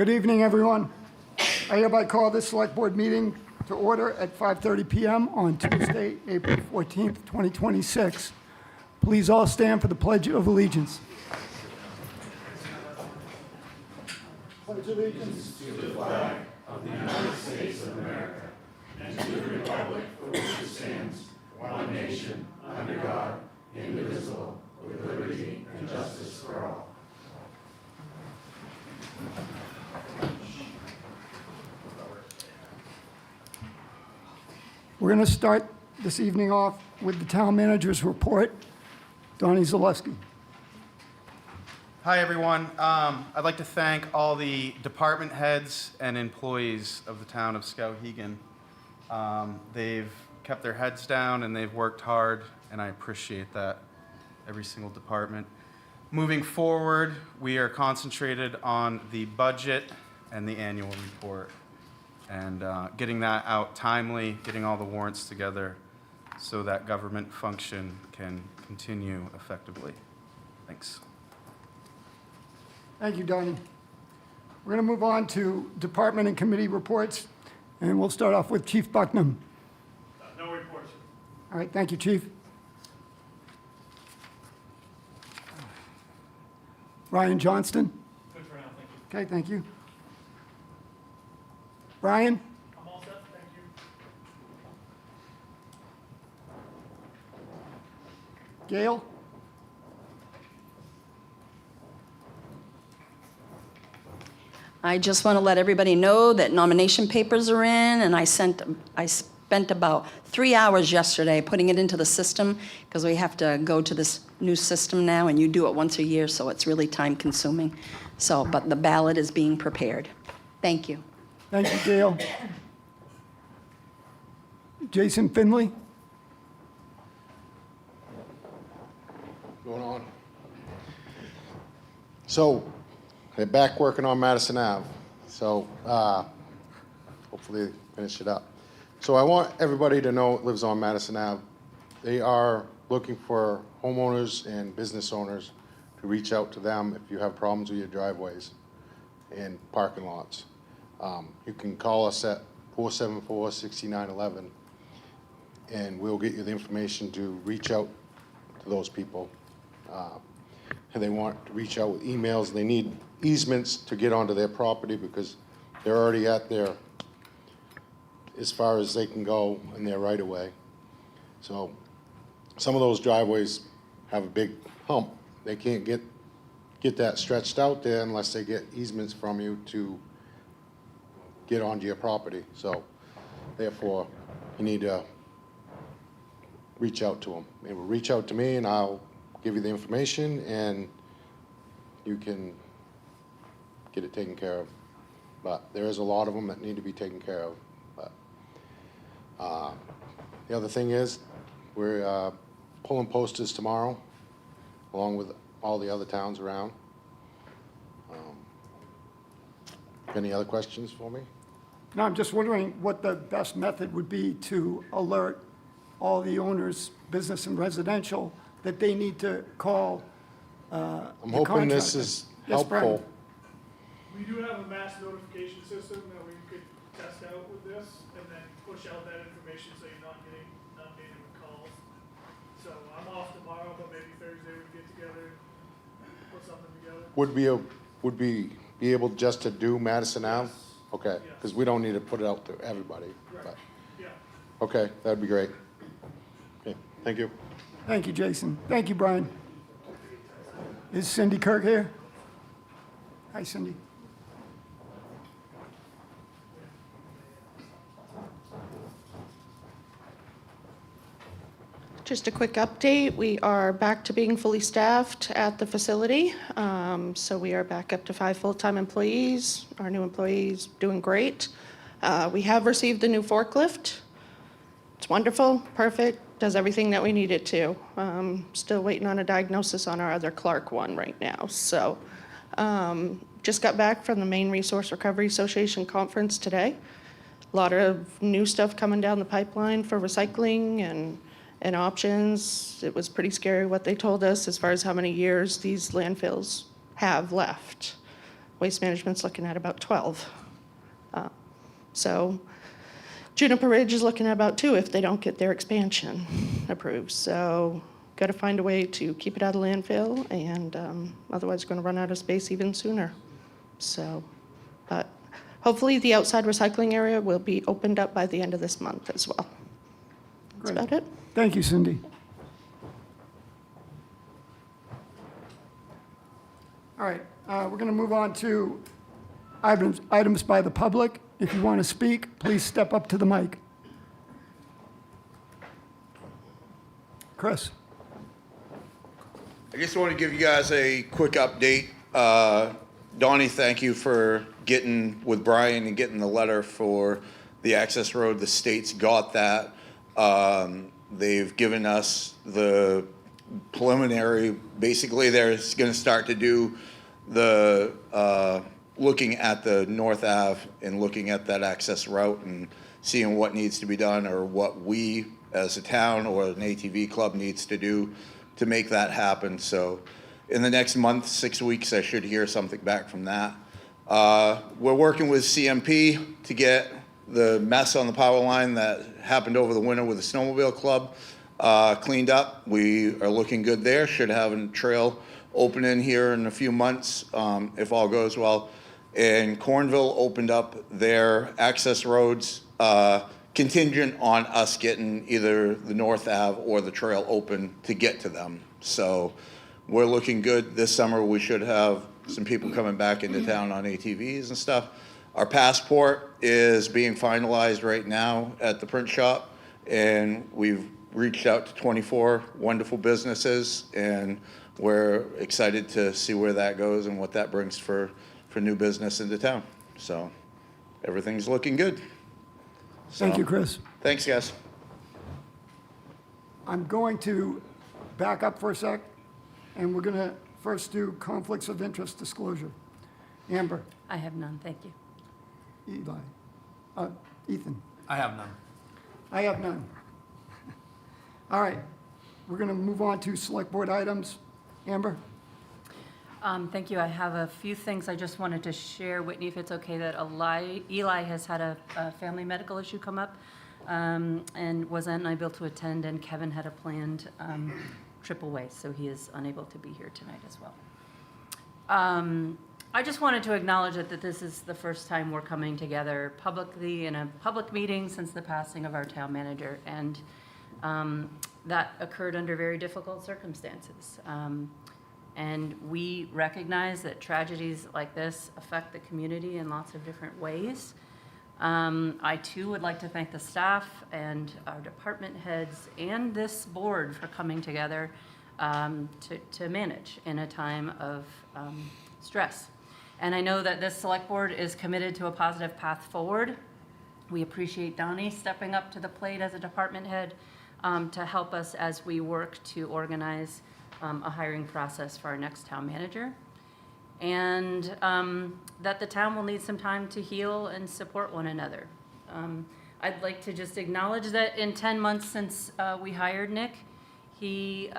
Good evening, everyone. I hereby call this Select Board meeting to order at 5:30 PM on Tuesday, April 14th, 2026. Please all stand for the Pledge of Allegiance. Pledge allegiance to the flag of the United States of America and to the republic for which it stands, one nation, under God, indivisible, with liberty and justice for all. We're going to start this evening off with the town manager's report. Donnie Zalewski. Hi, everyone. I'd like to thank all the department heads and employees of the town of Skowhegan. They've kept their heads down and they've worked hard, and I appreciate that, every single department. Moving forward, we are concentrated on the budget and the annual report, and getting that out timely, getting all the warrants together so that government function can continue effectively. Thanks. Thank you, Donnie. We're going to move on to department and committee reports, and we'll start off with Chief Bucknam. No reports. All right, thank you, Chief. Ryan Johnston. Good for now, thank you. Okay, thank you. Brian. I'm all set, thank you. Gail. I just want to let everybody know that nomination papers are in, and I spent about 3 hours yesterday putting it into the system, because we have to go to this new system now, and you do it once a year, so it's really time consuming. So, but the ballot is being prepared. Thank you. Thank you, Gail. Jason Finley. Going on. So, they're back working on Madison Ave. So, hopefully finish it up. So I want everybody to know it lives on Madison Ave. They are looking for homeowners and business owners to reach out to them if you have problems with your driveways and parking lots. You can call us at 474-6911, and we'll get you the information to reach out to those people. And they want to reach out with emails. They need easements to get onto their property because they're already at their, as far as they can go in their right of way. So some of those driveways have a big hump. They can't get that stretched out there unless they get easements from you to get onto your property. So therefore, you need to reach out to them. They will reach out to me and I'll give you the information and you can get it taken care of. But there is a lot of them that need to be taken care of. But the other thing is we're pulling posters tomorrow along with all the other towns around. Any other questions for me? No, I'm just wondering what the best method would be to alert all the owners, business and residential, that they need to call I'm hoping this is Yes, Brian. helpful. We do have a mass notification system that we could test out with this and then push out that information so you're not getting inundated with calls. So I'm off tomorrow, but maybe Thursday we get together and put something together. Would be able just to do Madison Ave? Yes. Okay, Yes. because we don't need to put it out to everybody. Right. But, Yeah. okay, that'd be great. Okay, thank you. Thank you, Jason. Thank you, Brian. Is Cindy Kirk here? Hi, Cindy. Just a quick update, we are back to being fully staffed at the facility. So we are back up to 5 full-time employees. Our new employees doing great. We have received the new forklift. It's wonderful, perfect, does everything that we need it to. Still waiting on a diagnosis on our other Clark one right now. So just got back from the Maine Resource Recovery Association conference today. A lot of new stuff coming down the pipeline for recycling and options. It was pretty scary what they told us as far as how many years these landfills have left. Waste Management's looking at about 12. So Juniper Ridge is looking at about 2 if they don't get their expansion approved. So got to find a way to keep it out of landfill, and otherwise going to run out of space even sooner. So, but hopefully the outside recycling area will be opened up by the end of this month as well. That's Great. about it. Thank you, Cindy. All right, we're going to move on to items by the public. If you want to speak, please step up to the mic. Chris? I just want to give you guys a quick update. Donnie, thank you for getting with Brian and getting the letter for the access road. The state's got that. They've given us the preliminary. Basically, they're going to start to do the looking at the North Ave and looking at that access route and seeing what needs to be done or what we as a town or an ATV club needs to do to make that happen. So in the next month, 6 weeks, I should hear something back from that. We're working with CMP to get the mess on the power line that happened over the winter with the snowmobile club cleaned up. We are looking good there. Should have a trail opening here in a few months if all goes well. And Cornville opened up their access roads contingent on us getting either the North Ave or the trail open to get to them. So we're looking good. This summer we should have some people coming back into town on ATVs and stuff. Our passport is being finalized right now at the print shop, and we've reached out to 24 wonderful businesses, and we're excited to see where that goes and what that brings for new business into town. So everything's looking good. Thank you, Chris. Thanks, guys. I'm going to back up for a sec, and we're going to first do conflicts of interest disclosure. Amber, I have none, thank you. Eli, Ethan. I have none. I have none. All right, we're going to move on to select board items. Amber? Thank you. I have a few things I just wanted to share, Whitney, if it's okay, that Eli has had a family medical issue come up and was unable to attend, and Kevin had a planned trip away, so he is unable to be here tonight as well. I just wanted to acknowledge that this is the first time we're coming together publicly in a public meeting since the passing of our town manager, and that occurred under very difficult circumstances. And we recognize that tragedies like this affect the community in lots of different ways. I too would like to thank the staff and our department heads and this board for coming together to manage in a time of stress. And I know that this select board is committed to a positive path forward. We appreciate Donnie stepping up to the plate as a department head to help us as we work to organize a hiring process for our next town manager, and that the town will need some time to heal and support one another. I'd like to just acknowledge that in 10 months since we hired Nick, he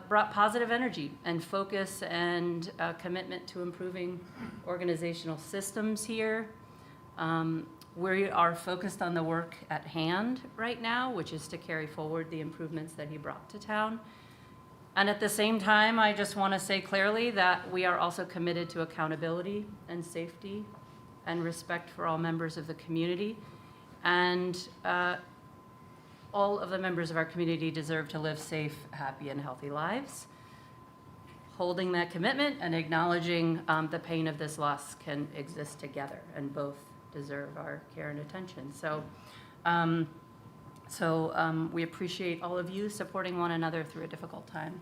brought positive energy and focus and commitment to improving organizational systems here. We are focused on the work at hand right now, which is to carry forward the improvements that he brought to town. And at the same time, I just want to say clearly that we are also committed to accountability and safety and respect for all members of the community. And all of the members of our community deserve to live safe, happy, and healthy lives. Holding that commitment and acknowledging the pain of this loss can exist together, and both deserve our care and attention. So we appreciate all of you supporting one another through a difficult time.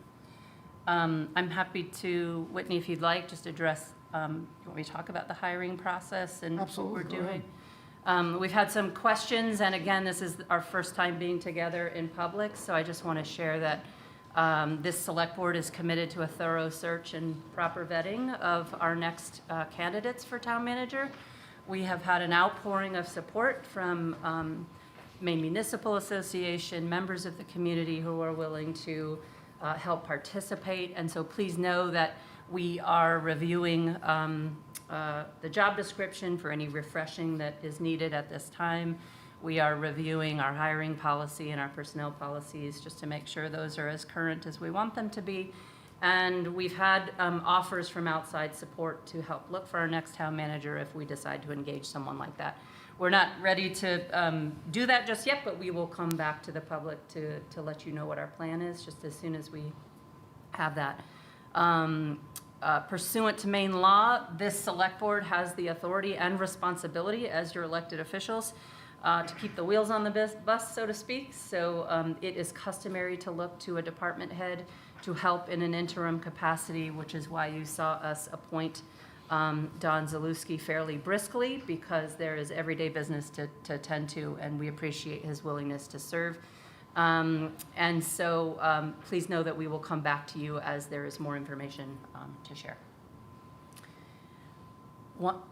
I'm happy to, Whitney, if you'd like, just address, you want me to talk about the hiring process and Absolutely, what we're go doing? We've had some questions, and again, this is our first time being together in public, so I just want to share that this select board is committed to a thorough search and proper vetting of our next candidates for town manager. We have had an outpouring of support from Maine Municipal Association, members of the community who are willing to help participate. And so please know that we are reviewing the job description for any refreshing that is needed at this time. We are reviewing our hiring policy and our personnel policies just to make sure those are as current as we want them to be. And we've had offers from outside support to help look for our next town manager if we decide to engage someone like that. We're not ready to do that just yet, but we will come back to the public to let you know what our plan is just as soon as we have that. Pursuant to Maine law, this select board has the authority and responsibility as your elected officials to keep the wheels on the bus, so to speak. So it is customary to look to a department head to help in an interim capacity, which is why you saw us appoint Don Zalewski fairly briskly, because there is everyday business to tend to, and we appreciate his willingness to serve. And so please know that we will come back to you as there is more information to share.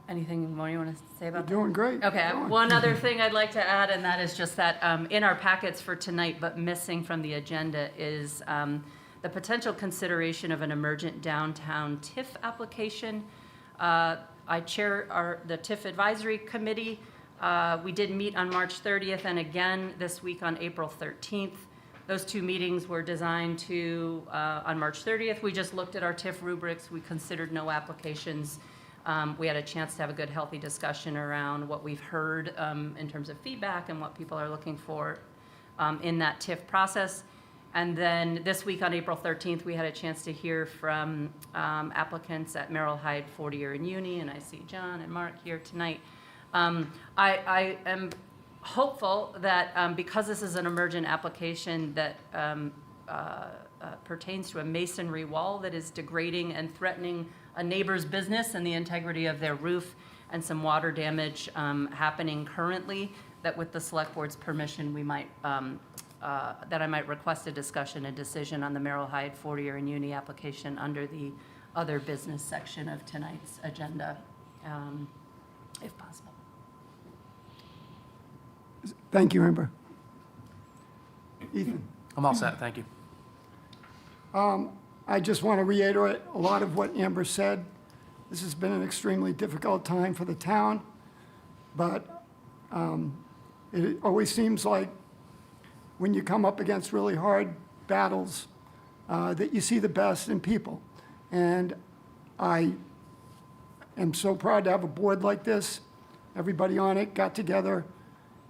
Anything more you want to say about that? Doing great. Okay, one other thing I'd like to add, and that is just that in our packets for tonight, but missing from the agenda, is the potential consideration of an emergent downtown TIF application. I chair the TIF advisory committee. We did meet on March 30th and again this week on April 13th. Those two meetings were designed to, on March 30th, we just looked at our TIF rubrics. We considered no applications. We had a chance to have a good, healthy discussion around what we've heard in terms of feedback and what people are looking for in that TIF process. And then this week on April 13th, we had a chance to hear from applicants at Merrill Hyde 40-year in Uni, and I see John and Mark here tonight. I am hopeful that because this is an emergent application that pertains to a masonry wall that is degrading and threatening a neighbor's business and the integrity of their roof, and some water damage happening currently, that with the select board's permission, we might, that I might request a discussion and decision on the Merrill Hyde 40-year in Uni application under the other business section of tonight's agenda, if possible. Thank you, Amber. Ethan? I'm all set, thank you. I just want to reiterate a lot of what Amber said. This has been an extremely difficult time for the town, but it always seems like when you come up against really hard battles, that you see the best in people. And I am so proud to have a board like this. Everybody on it got together,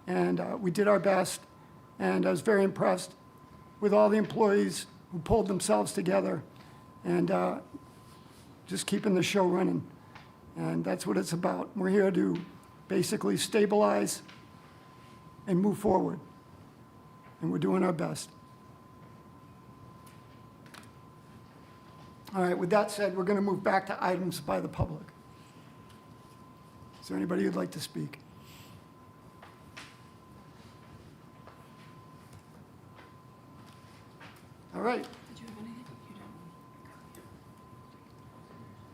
and we did our best. And I was very impressed with all the employees who pulled themselves together and just keeping the show running. And that's what it's about. We're here to basically stabilize and move forward. And we're doing our best. All right, with that said, we're going to move back to items by the public. Is there anybody who'd like to speak? All right. Did you have anything? You didn't.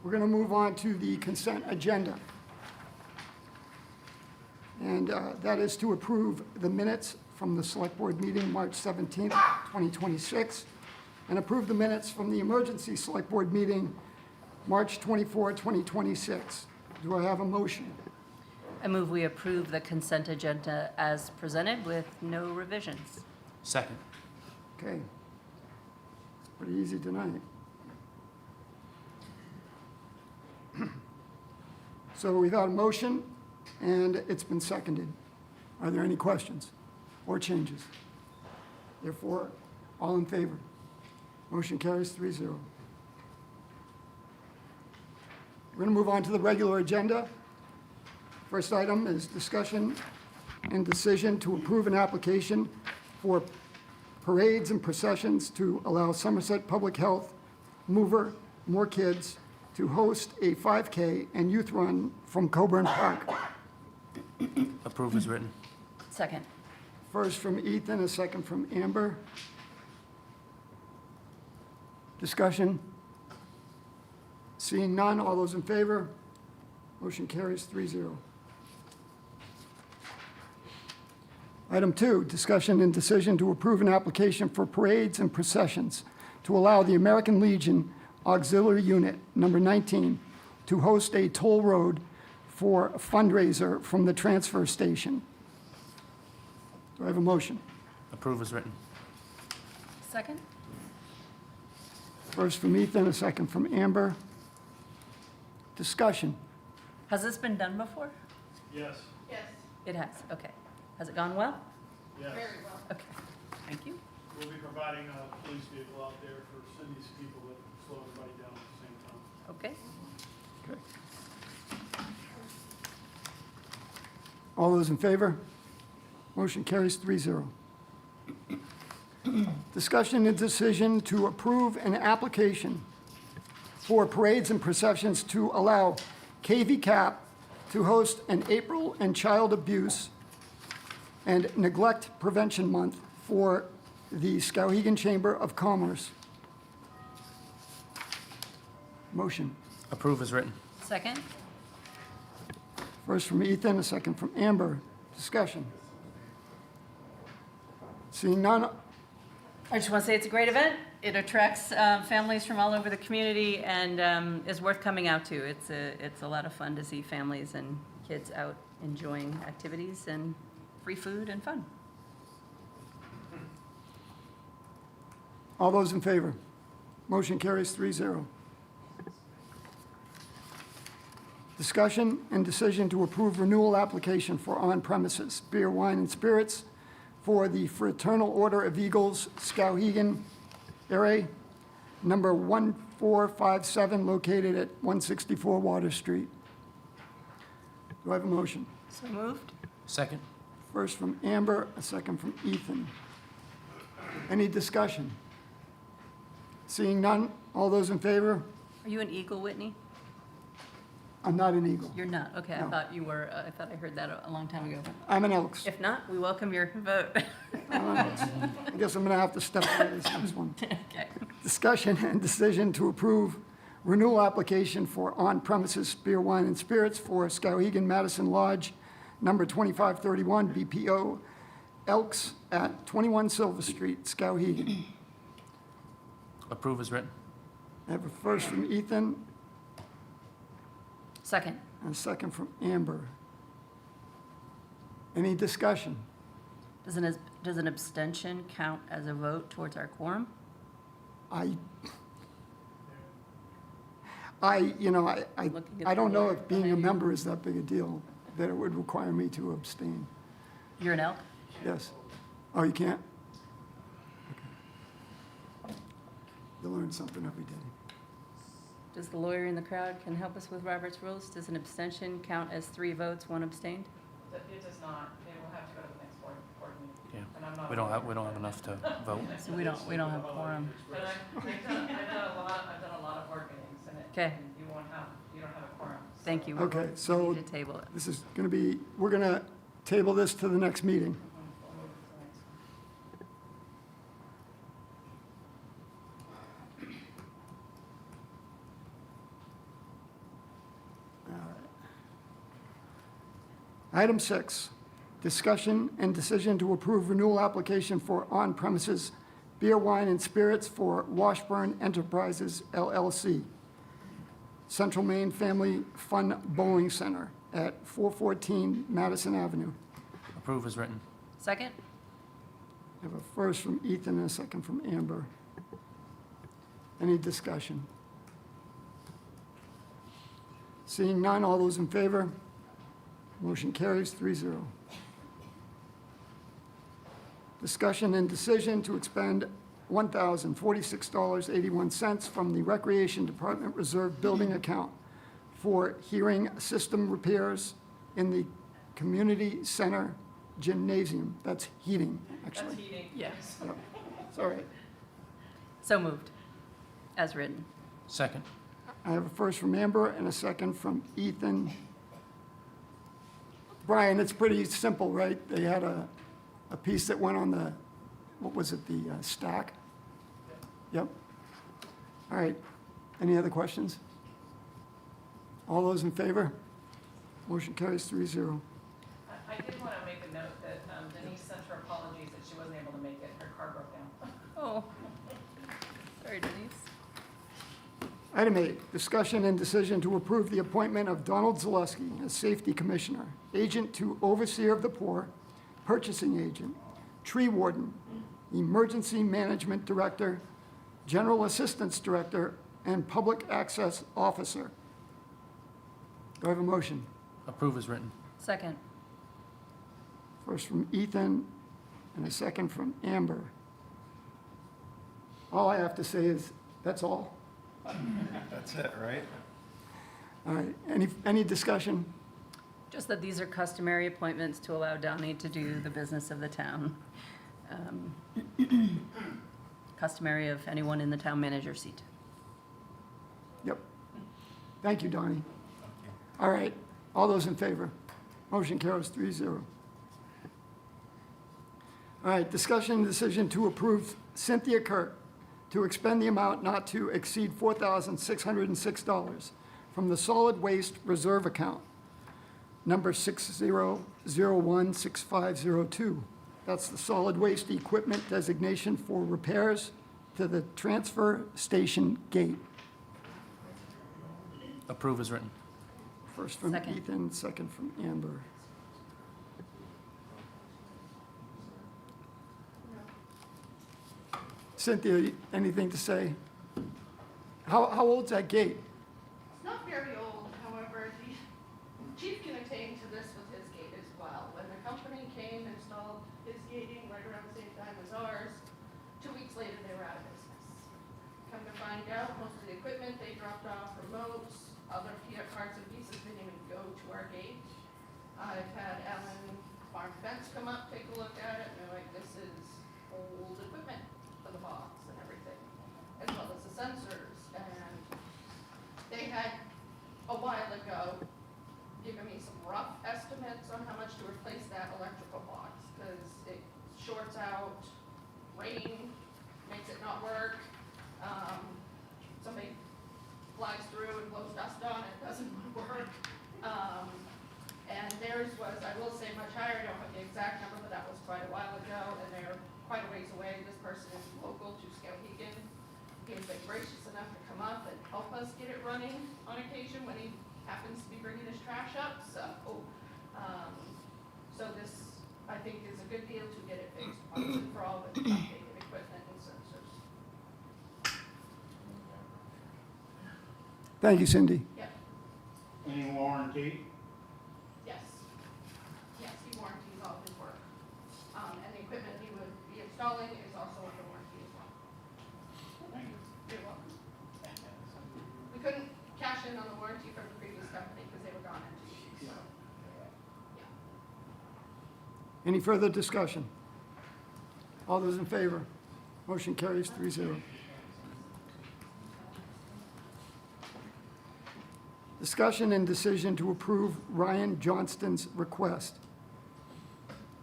We're going to move on to the consent agenda. And that is to approve the minutes from the Select Board meeting, March 17th, 2026, and approve the minutes from the emergency Select Board meeting, March 24, 2026. Do I have a motion? I move we approve the consent agenda as presented with no revisions. Second. Okay. Pretty easy tonight. So we've had a motion, and it's been seconded. Are there any questions or changes? Therefore, all in favor? Motion carries 3-0. We're going to move on to the regular agenda. First item is discussion and decision to approve an application for parades and processions to allow Somerset Public Health mover More Kids to host a 5K and youth run from Coburn Park. Approve as written. Second. First from Ethan, a second from Amber. Discussion? Seeing none, all those in favor? Motion carries 3-0. Item 2, discussion and decision to approve an application for parades and processions to allow the American Legion Auxiliary Unit Number 19 to host a toll road for a fundraiser from the transfer station. Do I have a motion? Approve as written. Second? First from Ethan, a second from Amber. Discussion. Has this been done before? Yes, It has, okay. Has it gone well? yes. Okay, thank you. We'll be providing a police vehicle out there for Cindy's people that slow everybody down at the same time. Okay. Okay. All those in favor? Motion carries 3-0. Discussion and decision to approve an application for parades and processions to allow KV Cap to host an April and Child Abuse and Neglect Prevention Month for the Skowhegan Chamber of Commerce. Motion. Approve as written. Second? First from Ethan, a second from Amber. Discussion. Seeing none, I just want to say it's a great event. It attracts families from all over the community and is worth coming out to. It's a lot of fun to see families and kids out enjoying activities and free food and fun. all those in favor? Motion carries 3-0. Discussion and decision to approve renewal application for on-premises beer, wine, and spirits for the Fraternal Order of Eagles, Skowhegan area, number 1457, located at 164 Water Street. Do I have a motion? So moved? Second. First from Amber, a second from Ethan. Any discussion? Seeing none, all those in favor? Are you an Eagle, Whitney? I'm not an Eagle. You're not, okay, I No. thought you were, I thought I heard that a long time ago. I'm an Elks. If not, we welcome your vote. I guess I'm going to have to step away this next one. Okay. Discussion and decision to approve renewal application for on-premises beer, wine, and spirits for Skowhegan Madison Lodge, number 2531, BPO Elks at 21 Silver Street, Skowhegan. Approve as written. I have a first from Ethan Second. and a second from Amber. Any discussion? Does an abstention count as a vote towards our quorum? I don't know if being a member is that big a deal, that it would require me to abstain. You're an elk? Yes. Oh, you can't? Okay. You learn something every day. Does the lawyer in the crowd can help us with Robert's rules? Does an abstention count as 3 votes, 1 abstained? It does not. They will have to go to the next board meeting. Yeah. And I'm not. We don't have enough to vote. So we don't have quorum. But I've done a lot of board meetings and Okay. and you don't have a quorum. so- Thank you. Okay, so Need to table it. this is going to be, we're going to table this to the next meeting. We'll move it to the next one. Item 6, discussion and decision to approve renewal application for on-premises beer, wine, and spirits for Washburn Enterprises LLC, Central Maine Family Fun Bowling Center at 414 Madison Avenue. Approve as written. Second? I have a first from Ethan and a second from Amber. Any discussion? Seeing none, all those in favor? Motion carries 3-0. Discussion and decision to expend $1,046.81 from the Recreation Department Reserve Building account for hearing system repairs in the community center gymnasium. That's heating, actually. That's heating. Yes. It's all right. So moved, as written. Second. I have a first from Amber and a second from Ethan. Brian, it's pretty simple, right? They had a piece that went on the, what was it, the stack? Yep. All right. Any other questions? All those in favor? Motion carries 3-0. I did want to make a note that Denise sent her apologies that she wasn't able to make it. Her car broke down. Oh. Sorry, Denise. Item 8, discussion and decision to approve the appointment of Donald Zaleski as Safety Commissioner, Agent to Overseer of the Poor, Purchasing Agent, Tree Warden, Emergency Management Director, General Assistance Director, and Public Access Officer. Do I have a motion? Approve as written. Second. First from Ethan and a second from Amber. All I have to say is, that's all. That's it, right? All right, any discussion? Just that these are customary appointments to allow Donnie to do the business of the town. Customary of anyone in the town manager seat. Yep. Thank you, Donnie. All right, all those in favor? Motion carries 3-0. All right, discussion and decision to approve Cynthia Kirk to expend the amount not to exceed $4,606 from the Solid Waste Reserve Account, number 60016502. That's the solid waste equipment designation for repairs to the transfer station gate. Approve as written. First from Second. Ethan, second from Amber. Cynthia, anything to say? How old's that gate? It's not very old, however, the chief can attain to this with his gate as well. When the company came and installed his gating right around the same time as ours, 2 weeks later, they were out of business. Come to find out, most of the equipment they dropped off, remotes, other parts and pieces didn't even go to our gate. I've had Alan Farm Fence come up, take a look at it, and they're like, this is old equipment for the box and everything, as well as the sensors. And they had, a while ago, given me some rough estimates on how much to replace that electrical box, because it shorts out, rain makes it not work. Somebody flies through and blows dust on it, doesn't work. And theirs was, I will say, much higher. I don't have the exact number, but that was quite a while ago, and they're quite a ways away. This person is local to Skowhegan. He has been gracious enough to come up and help us get it running on occasion when he happens to be bringing his trash up. So, so this, I think, is a good deal to get it fixed once and for all with updated equipment and sensors. Thank you, Cindy. Yep. Any warranty? Yes. Yes, he warranties all his work. And the equipment he would be installing is also under warranty as well. Thank you. You're welcome. We couldn't cash in on the warranty from the previous company because they were gone in 2 weeks, so, yeah. Any further discussion? All those in favor? Motion carries 3-0. Discussion and decision to approve Ryan Johnston's request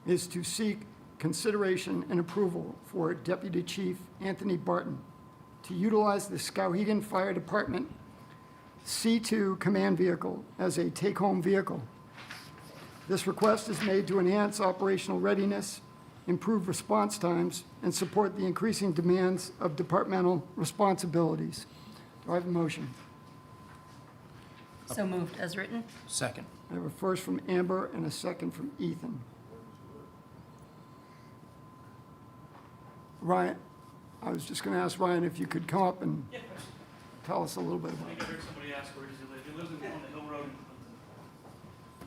is to seek consideration and approval for Deputy Chief Anthony Barton to utilize the Skowhegan Fire Department C2 command vehicle as a take-home vehicle. This request is made to enhance operational readiness, improve response times, and support the increasing demands of departmental responsibilities. Do I have a motion? So moved as written. Second. I have a first from Amber and a second from Ethan. Ryan, I was just going to ask Ryan if you could come up and tell us a little bit I about think I heard somebody ask where does he live. He lives on the Hill Road in Clinton.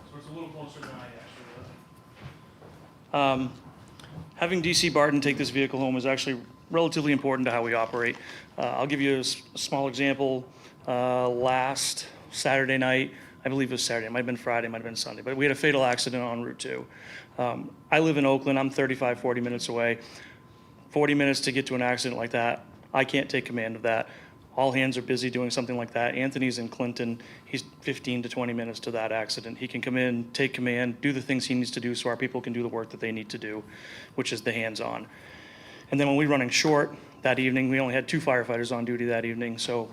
So it's a little closer than I actually live. Having DC Barton take this vehicle home is actually relatively important to how we operate. I'll give you a small example. Last Saturday night, I believe it was Saturday, it might have been Friday, it might have been Sunday, but we had a fatal accident on Route 2. I live in Oakland, I'm 35, 40 minutes away. 40 minutes to get to an accident like that, I can't take command of that. All hands are busy doing something like that. Anthony's in Clinton, he's 15 to 20 minutes to that accident. He can come in, take command, do the things he needs to do so our people can do the work that they need to do, which is the hands-on. And then when we're running short that evening, we only had 2 firefighters on duty that evening, so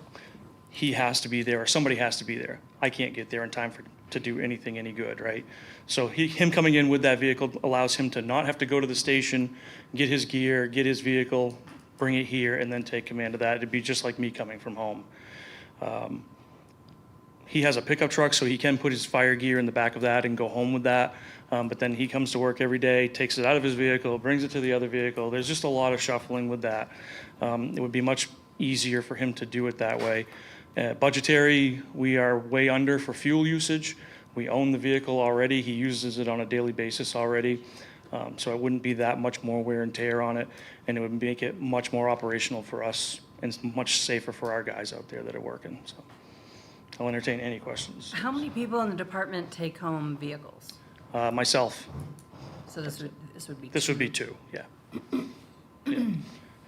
he has to be there, or somebody has to be there. I can't get there in time to do anything any good, right? So him coming in with that vehicle allows him to not have to go to the station, get his gear, get his vehicle, bring it here, and then take command of that. It'd be just like me coming from home. He has a pickup truck, so he can put his fire gear in the back of that and go home with that. But then he comes to work every day, takes it out of his vehicle, brings it to the other vehicle. There's just a lot of shuffling with that. It would be much easier for him to do it that way. Budgetary, we are way under for fuel usage. We own the vehicle already. He uses it on a daily basis already. So it wouldn't be that much more wear and tear on it, and it would make it much more operational for us and much safer for our guys out there that are working. So I'll entertain any questions. How many people in the department take home vehicles? Myself, So this would be. this would be 2, yeah. Yeah. And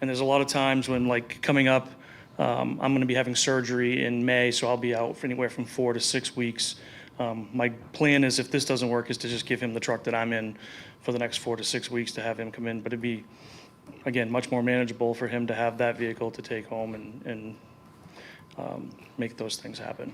there's a lot of times when, like, coming up, I'm going to be having surgery in May, so I'll be out for anywhere from 4 to 6 weeks. My plan is, if this doesn't work, is to just give him the truck that I'm in for the next 4 to 6 weeks to have him come in. But it'd be, again, much more manageable for him to have that vehicle to take home and make those things happen.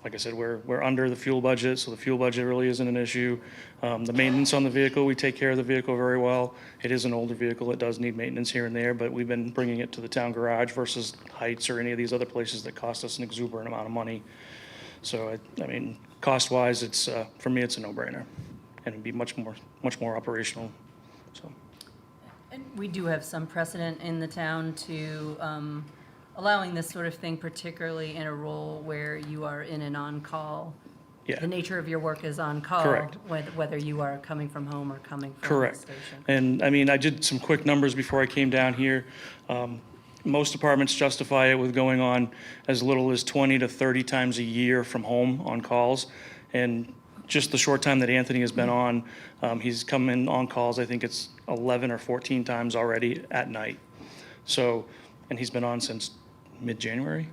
Like I said, we're under the fuel budget, so the fuel budget really isn't an issue. The maintenance on the vehicle, we take care of the vehicle very well. It is an older vehicle. It does need maintenance here and there, but we've been bringing it to the town garage versus Heights or any of these other places that cost us an exuberant amount of money. So, I mean, cost-wise, it's, for me, it's a no-brainer. And it'd be much more operational, so. And we do have some precedent in the town to allowing this sort of thing, particularly in a role where you are in an on-call. Yeah. The nature of your work is on-call. Correct. Whether you are coming from home or coming from the Correct. station. And, I mean, I did some quick numbers before I came down here. Most departments justify it with going on as little as 20 to 30 times a year from home on calls. And just the short time that Anthony has been on, he's come in on calls, I think it's 11 or 14 times already at night. So, and he's been on since mid-January.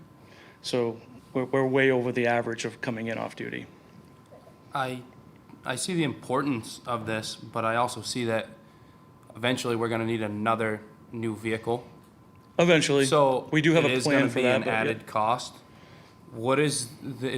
So we're way over the average of coming in off duty. I see the importance of this, but I also see that eventually we're gonna need another new vehicle. Eventually. So we do have a plan for that. It is gonna be but an yeah. added cost. What is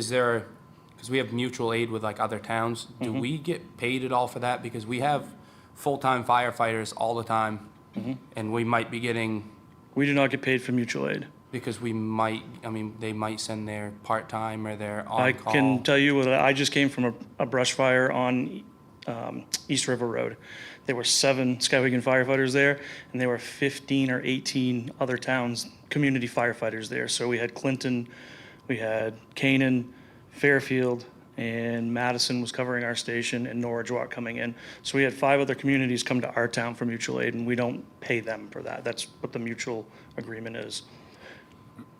there, because we have mutual aid with like other towns, do Mm-hmm. we get paid at all for that? Because we have full-time firefighters all the time, Mm-hmm. and we might be getting, We do not get paid for mutual aid. because we might, I mean, they might send their part-time or their I on-call. can tell you, I just came from a brush fire on East River Road. There were 7 Skowhegan firefighters there, and there were 15 or 18 other towns, community firefighters there. So we had Clinton, we had Canaan, Fairfield, and Madison was covering our station, and Norridgewock coming in. So we had 5 other communities come to our town for mutual aid, and we don't pay them for that. That's what the mutual agreement is.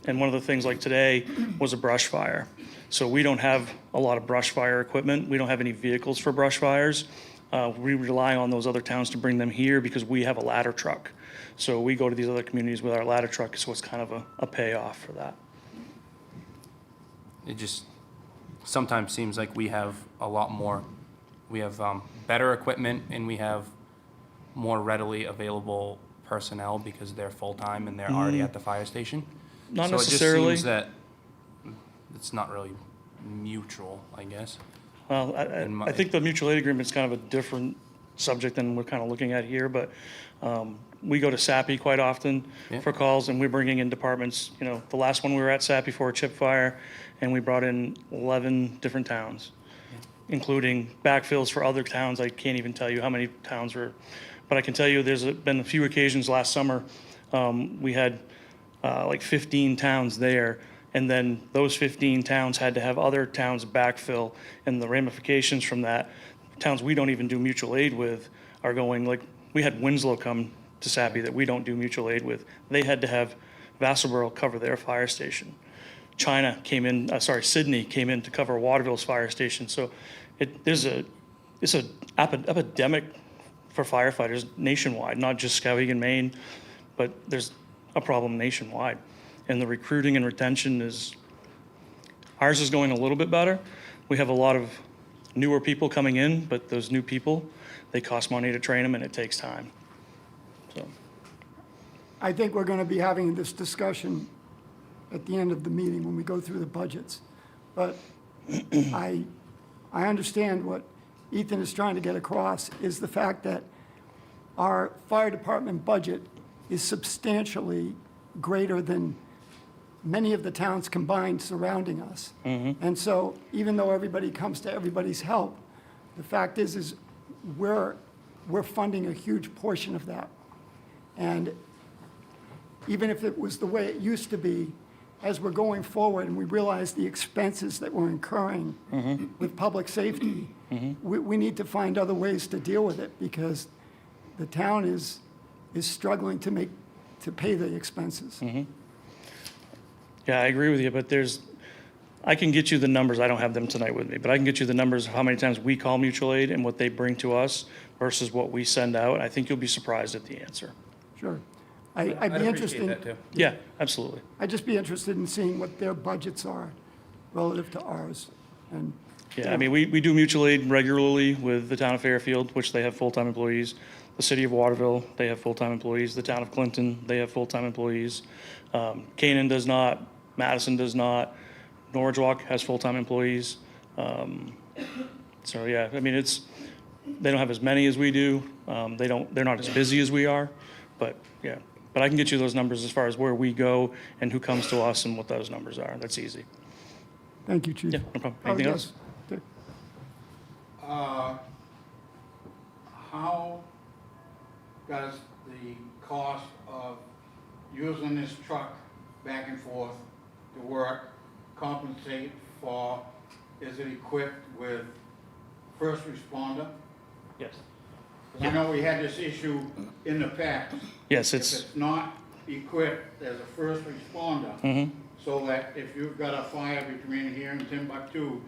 And one of the things like today was a brush fire. So we don't have a lot of brush fire equipment. We don't have any vehicles for brush fires. We rely on those other towns to bring them here because we have a ladder truck. So we go to these other communities with our ladder truck, so it's kind of a payoff for that. It just sometimes seems like we have a lot more, we have better equipment and we have more readily available personnel because they're full-time and they're already at the fire station. Not So it necessarily. just seems that it's not really mutual, I guess. Well, In my- I think the mutual aid agreement is kind of a different subject than we're kind of looking at here, but we go to SAPI quite often Yeah. for calls, and we're bringing in departments. You know, the last one we were at SAPI for a chip fire, and we brought in 11 different towns, including backfills for other towns. I can't even tell you how many towns were, but I can tell you there's been a few occasions last summer, we had like 15 towns there, and then those 15 towns had to have other towns backfill, and the ramifications from that, towns we don't even do mutual aid with are going, like, we had Winslow come to SAPI that we don't do mutual aid with. They had to have Vassalboro cover their fire station. Sydney came in to cover Waterville's fire station. So it's an epidemic for firefighters nationwide, not just Skowhegan, Maine, but there's a problem nationwide. And the recruiting and retention ours is going a little bit better. We have a lot of newer people coming in, but those new people, they cost money to train them and it takes time. So, I think we're going to be having this discussion at the end of the meeting when we go through the budgets. But I understand what Ethan is trying to get across is the fact that our fire department budget is substantially greater than many of the towns combined surrounding us. And so even though everybody comes to everybody's help, the fact is we're funding a huge portion of that. And even if it was the way it used to be, as we're going forward and we realize the expenses that we're incurring with public safety, we need to find other ways to deal with it because the town is struggling to pay the expenses. Yeah, I agree with you, but I can get you the numbers, I don't have them tonight with me, but I can get you the numbers of how many times we call mutual aid and what they bring to us versus what we send out. I think you'll be surprised at the answer. Sure. I'd I'd be appreciate interested. that too. Yeah, absolutely. I'd just be interested in seeing what their budgets are relative to ours. And Yeah, I mean, we do mutual aid regularly with the town of Fairfield, which they have full-time employees. The city of Waterville, they have full-time employees. The town of Clinton, they have full-time employees. Canaan does not, Madison does not, Norridgewock has full-time employees. So, yeah, I mean, they don't have as many as we do. They're not as busy as we are, but, yeah. But I can get you those numbers as far as where we go and who comes to us and what those numbers are. That's easy. thank you, Chief. Yeah, no problem. Oh, Anything yes. else? Okay. How does the cost of using this truck back and forth to work compensate for, is it equipped with first responder? Yes. 'Cause I know we had this issue in the past. Yes, If it's not equipped as a first responder, so that if you've got a fire between here and Timbuktu,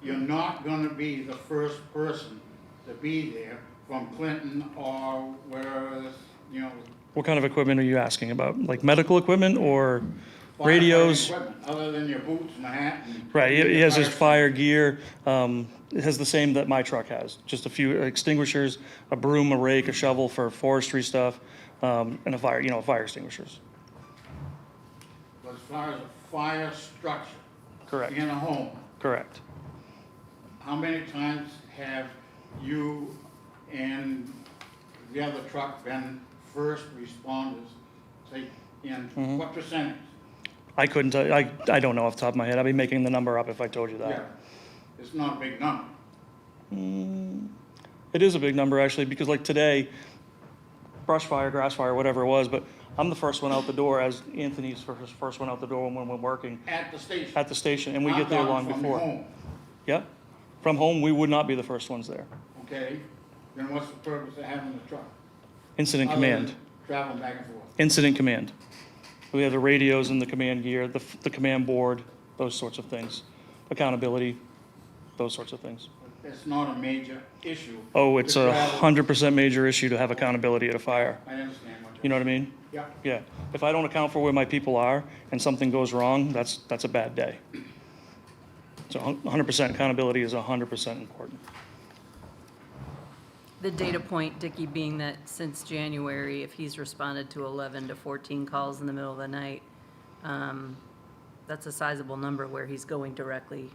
you're not gonna be the first person to be there from Clinton or wherever, What kind of equipment are you asking about? Like medical equipment or firefighting radios? equipment, other than your boots and a hat and. Right, he has his fire gear. It has the same that my truck has. Just a few extinguishers, a broom, a rake, a shovel for forestry stuff, and a fire extinguishers. As far as a fire structure. Correct. In a home, Correct. how many times have you and the other truck been first responders? Say, in what percentage? I couldn't tell you, I don't know off the top of my head. I'd be making the number up if I told you Yeah, that. it's not a big number. It is a big number actually, because like today, brush fire, grass fire, whatever it was, but I'm the first one out the door as Anthony's first one out the door when we're working At the station. at the station, and we I'm get there talking long from before. home, Yeah, from home, we would not be the first ones there. okay? Then what's the purpose of having the truck? Incident Other than command, traveling back and forth. incident command. We have the radios and the command gear, the command board, those sorts of things. Accountability, those sorts of things. It's not a major issue. Oh, it's to a travel- 100% major issue to have accountability at a fire. I understand what You know what I mean? Yeah, Yeah. If I don't account for where my people are and something goes wrong, that's a bad day. So 100% accountability is 100% important. The data point, Dickie, being that since January, if he's responded to 11 to 14 calls in the middle of the night, that's a sizable number where he's going directly.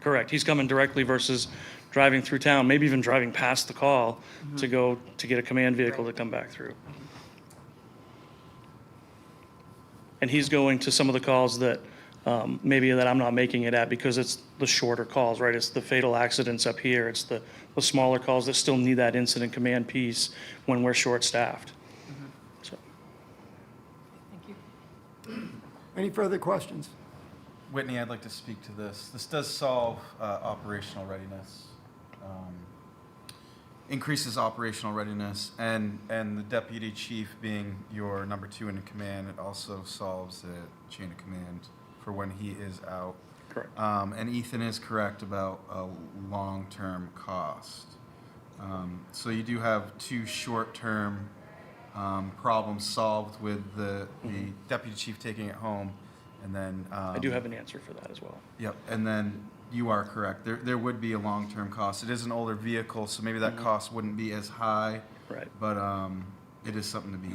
Correct. He's coming directly versus driving through town, maybe even driving past the call to go to get a command vehicle to come back through. And he's going to some of the calls that maybe that I'm not making it at because it's the shorter calls, right? It's the fatal accidents up here. It's the smaller calls that still need that incident command piece when we're short-staffed. So, Thank you. Any further questions? Whitney, I'd like to speak to this. This does solve operational readiness, increases operational readiness, and the deputy chief being your number 2 in command, it also solves the chain of command for when he is out. correct. And Ethan is correct about a long-term cost. So you do have 2 short-term problems solved with the deputy chief taking it home, and then I do have an answer for that as well. Yep, and then you are correct. There would be a long-term cost. It is an older vehicle, so maybe that cost wouldn't be as high. Right. But it is something to be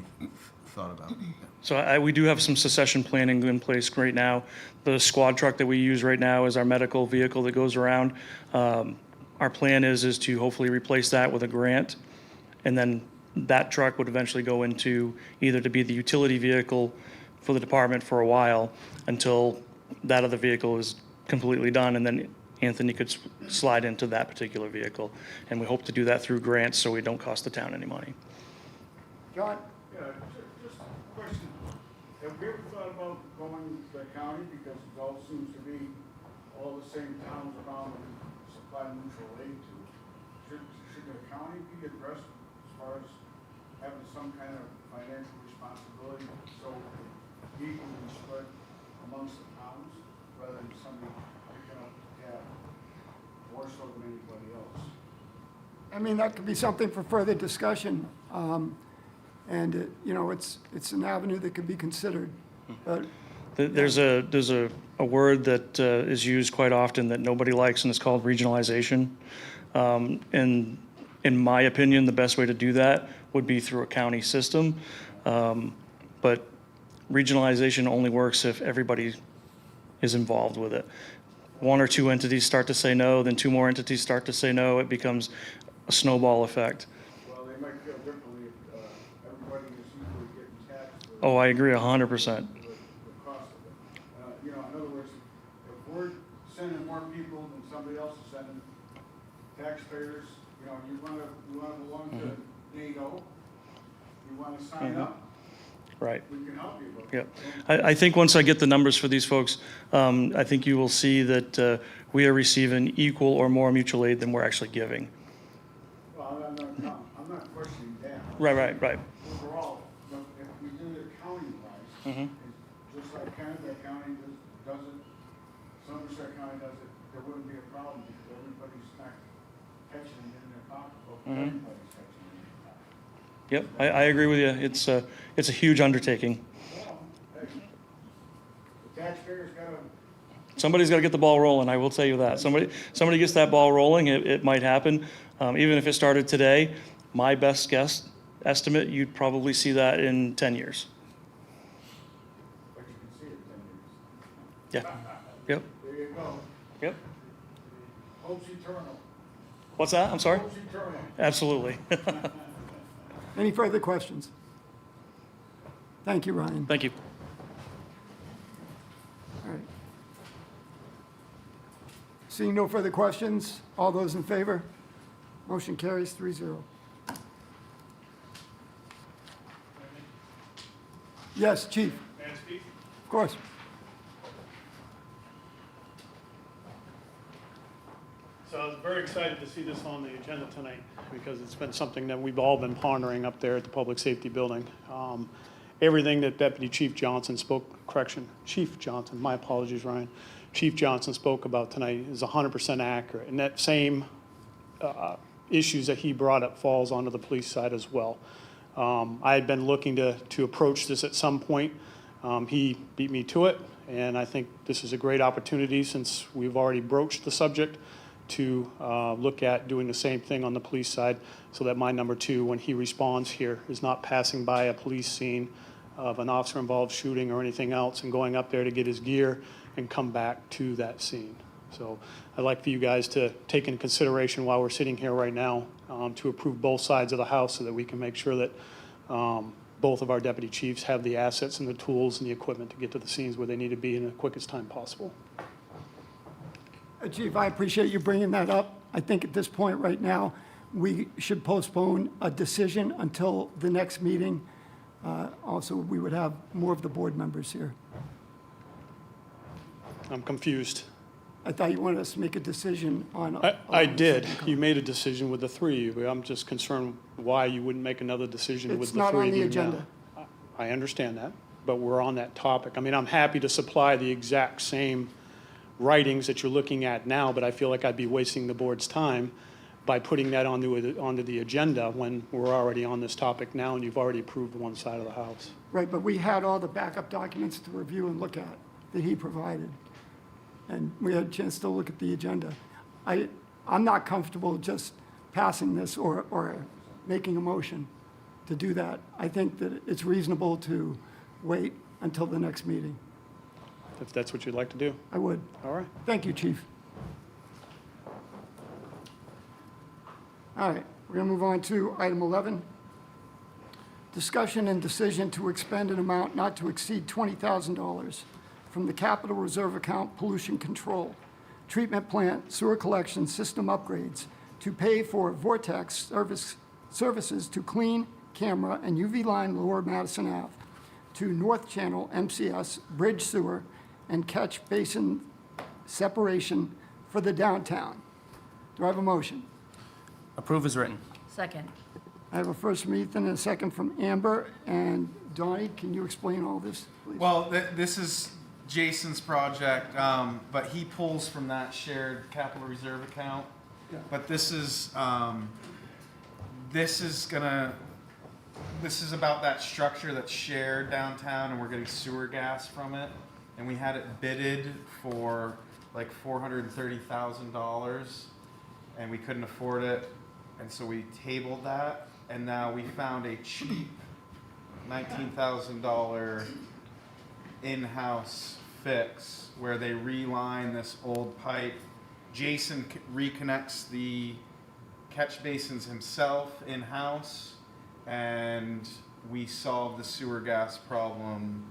thought about. So we do have some succession planning in place right now. The squad truck that we use right now is our medical vehicle that goes around. Our plan is to hopefully replace that with a grant, and then that truck would eventually go into either to be the utility vehicle for the department for a while until that other vehicle is completely done, and then Anthony could slide into that particular vehicle. And we hope to do that through grants so we don't cost the town any money. John? Yeah, just a question. Have we ever thought about going to the county, because it all seems to be all the same towns around and supply mutual aid to? Should the county be addressed as far as having some kind of financial responsibility so equally spread amongst the towns, rather than somebody picking up the tab more so than anybody else? I mean, that could be something for further discussion. It's an avenue that could be considered. But There's a word that is used quite often that nobody likes, and it's called regionalization. And in my opinion, the best way to do that would be through a county system. But regionalization only works if everybody is involved with it. One or two entities start to say no, then two more entities start to say no. It becomes a snowball effect. Well, they might feel differently if everybody is equally getting taxed for Oh, I agree 100%. the cost of it. In other words, if we're sending more people than somebody else is sending, taxpayers, you wanna belong to NATO, you wanna sign up, Right. we can help you. But Yep. I think once I get the numbers for these folks, I think you will see that we are receiving equal or more mutual aid than we're actually giving. Well, I'm not questioning that. Right. Overall, if we do it county-wise, Mhm. just like Canada County does it, Somerset County does it, there wouldn't be a problem because everybody's not catching it in their pocketbook. Everybody's catching it in their pocketbook. Yep, I agree with you. It's a huge undertaking. Well, hey, the taxpayers gotta, Somebody's got to get the ball rolling, I will tell you that. Somebody gets that ball rolling, it might happen. Even if it started today, my best guess estimate, you'd probably see that in 10 years. but you can see it 10 years. Yeah. Yep. There you go. Yep. Hope's eternal. What's that? I'm sorry? Hope's eternal. Absolutely. any further questions? Thank you, Ryan. Thank you. All right. Seeing no further questions, all those in favor? Motion carries 3-0. Yes, Chief, May I speak? of course. So I was very excited to see this on the agenda tonight, because it's been something that we've all been pondering up there at the Public Safety Building. Everything that Deputy Chief Johnson Chief Johnson, my apologies, Ryan. Chief Johnson spoke about tonight is 100% accurate, and that same issues that he brought up falls onto the police side as well. I had been looking to approach this at some point. He beat me to it, and I think this is a great opportunity, since we've already broached the subject, to look at doing the same thing on the police side, so that my number two, when he responds here, is not passing by a police scene of an officer-involved shooting or anything else and going up there to get his gear and come back to that scene. So I'd like for you guys to take into consideration while we're sitting here right now, to approve both sides of the house, so that we can make sure that both of our deputy chiefs have the assets and the tools and the equipment to get to the scenes where they need to be in the quickest time possible. Chief, I appreciate you bringing that up. I think at this point right now, we should postpone a decision until the next meeting. Also, we would have more of the board members here. I'm confused. I thought you wanted us to make a decision on. I did. You made a decision with the three of you. I'm just concerned why you wouldn't make another decision with It's the not three on of the you agenda. now. I understand that, but we're on that topic. I mean, I'm happy to supply the exact same writings that you're looking at now, but I feel like I'd be wasting the board's time by putting that onto the agenda when we're already on this topic now, and you've already approved one side of the house. Right, but we had all the backup documents to review and look at that he provided. And we had a chance to look at the agenda. I'm not comfortable just passing this or making a motion to do that. I think that it's reasonable to wait until the next meeting. If that's what you'd like to do. I would. All right. Thank you, Chief. All right, we're going to move on to item 11. Discussion and decision to expend an amount not to exceed $20,000 from the capital reserve account pollution control, treatment plant, sewer collection system upgrades to pay for Vortex services to clean, camera, and UV line Lower Madison Ave, to North Channel MCS bridge sewer and catch basin separation for the downtown. Do I have a motion? Approve as written. Second. I have a first from Ethan and a second from Amber. And Donnie, can you explain all this, please? Well, this is Jason's project, but he pulls from that shared capital reserve account. Yeah. But this is about that structure that's shared downtown, and we're getting sewer gas from it. And we had it bidded for like $430,000, and we couldn't afford it, and so we tabled that. And now we found a cheap $19,000 in-house fix where they reline this old pipe. Jason reconnects the catch basins himself in-house, and we solve the sewer gas problem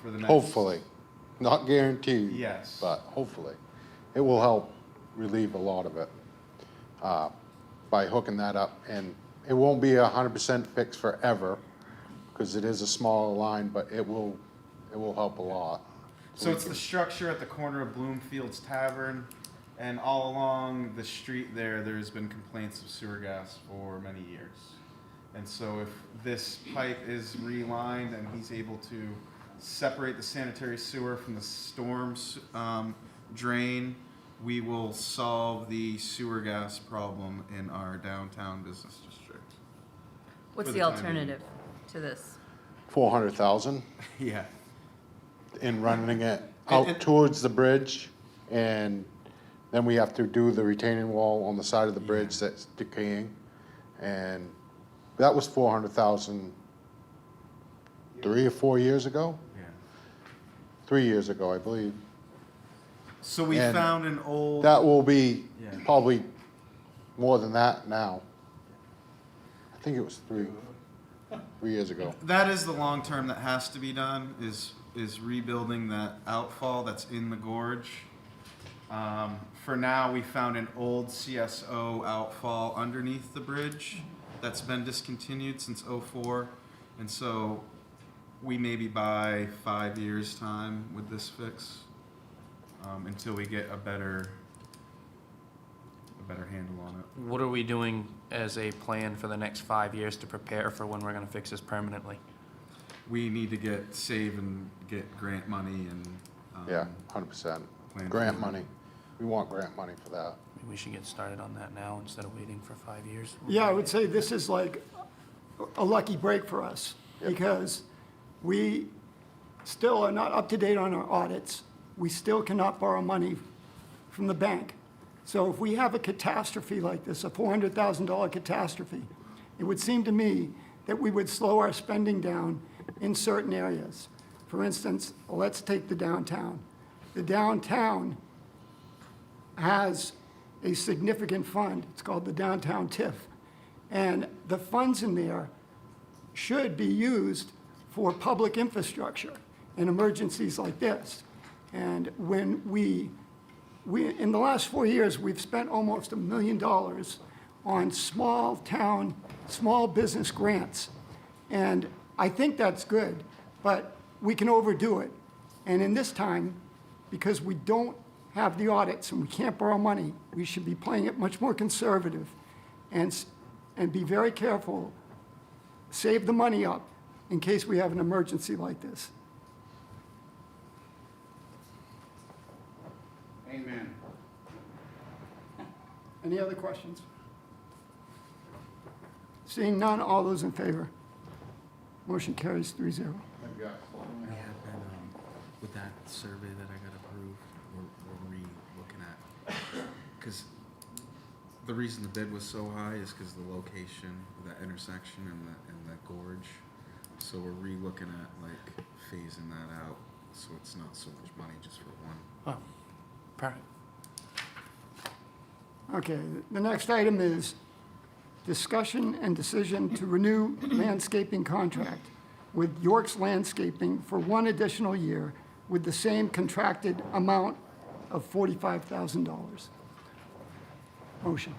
for the next. Hopefully, not guaranteed. Yes. But hopefully, it will help relieve a lot of it by hooking that up. And it won't be 100% fixed forever because it is a smaller line, but it will help a lot. So it's the structure at the corner of Bloomfield's Tavern, and all along the street there's been complaints of sewer gas for many years. And so if this pipe is relined and he's able to separate the sanitary sewer from the storm drain, we will solve the sewer gas problem in our downtown business district. What's For the the time alternative to this? 400,000 Yeah. in running it out towards the bridge, and then we have to do the retaining wall on the side of the bridge that's decaying, and that was 400,000 3 or 4 years ago. Yeah. 3 years ago, I believe. So we And found an old. That will be Yeah. probably more than that now. I think it was 3 years ago. That is the long term that has to be done, is rebuilding that outfall that's in the gorge. For now, we found an old CSO outfall underneath the bridge that's been discontinued since '04. And so we maybe buy 5 years' time with this fix, until we get a better handle on it. What are we doing as a plan for the next 5 years to prepare for when we're gonna fix this permanently? We need to save and get grant money and. Yeah, 100%. plan Grant for- money. We want grant money for that. Maybe we should get started on that now instead of waiting for 5 years. Yeah, I would say this is like a lucky break for us Yep. because we still are not up to date on our audits. We still cannot borrow money from the bank. So if we have a catastrophe like this, a $400,000 catastrophe, it would seem to me that we would slow our spending down in certain areas. For instance, let's take the downtown. The downtown has a significant fund. It's called the Downtown TIF. And the funds in there should be used for public infrastructure in emergencies like this. And when we in the last 4 years, we've spent almost $1 million on small town, small business grants. And I think that's good, but we can overdo it. And in this time, because we don't have the audits and we can't borrow money, we should be playing it much more conservative and be very careful, save the money up in case we have an emergency like this. Amen. Any other questions? Seeing none, all those in favor? Motion carries 3-0. We have been, with that survey that I got approved, we're re-looking at, because the reason the bid was so high is because the location of that intersection and that gorge. So we're re-looking at like phasing that out, so it's not so much money just for one. Oh, perfect. Okay, the next item is discussion and decision to renew landscaping contract with York's Landscaping for 1 additional year with the same contracted amount of $45,000. Motion.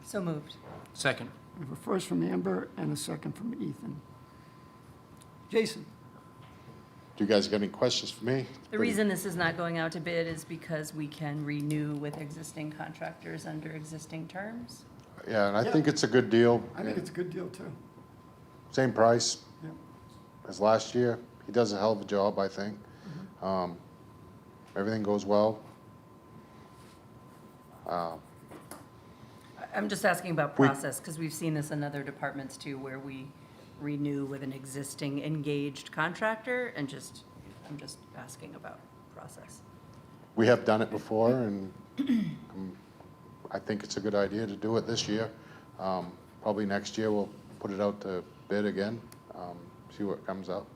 So moved. Second. We have a first from Amber and a second from Ethan. Jason? Do you guys got any questions for me? The reason this is not going out to bid is because we can renew with existing contractors under existing terms. Yeah, and I think it's a good deal. I think it's a good deal, too. Same price Yeah. as last year. He does a hell of a job, I think. Everything goes well. I'm just asking about We- process, because we've seen this in other departments too, where we renew with an existing engaged contractor, and I'm just asking about process. We have done it before, and I think it's a good idea to do it this year. Probably next year, we'll put it out to bid again, see what comes up.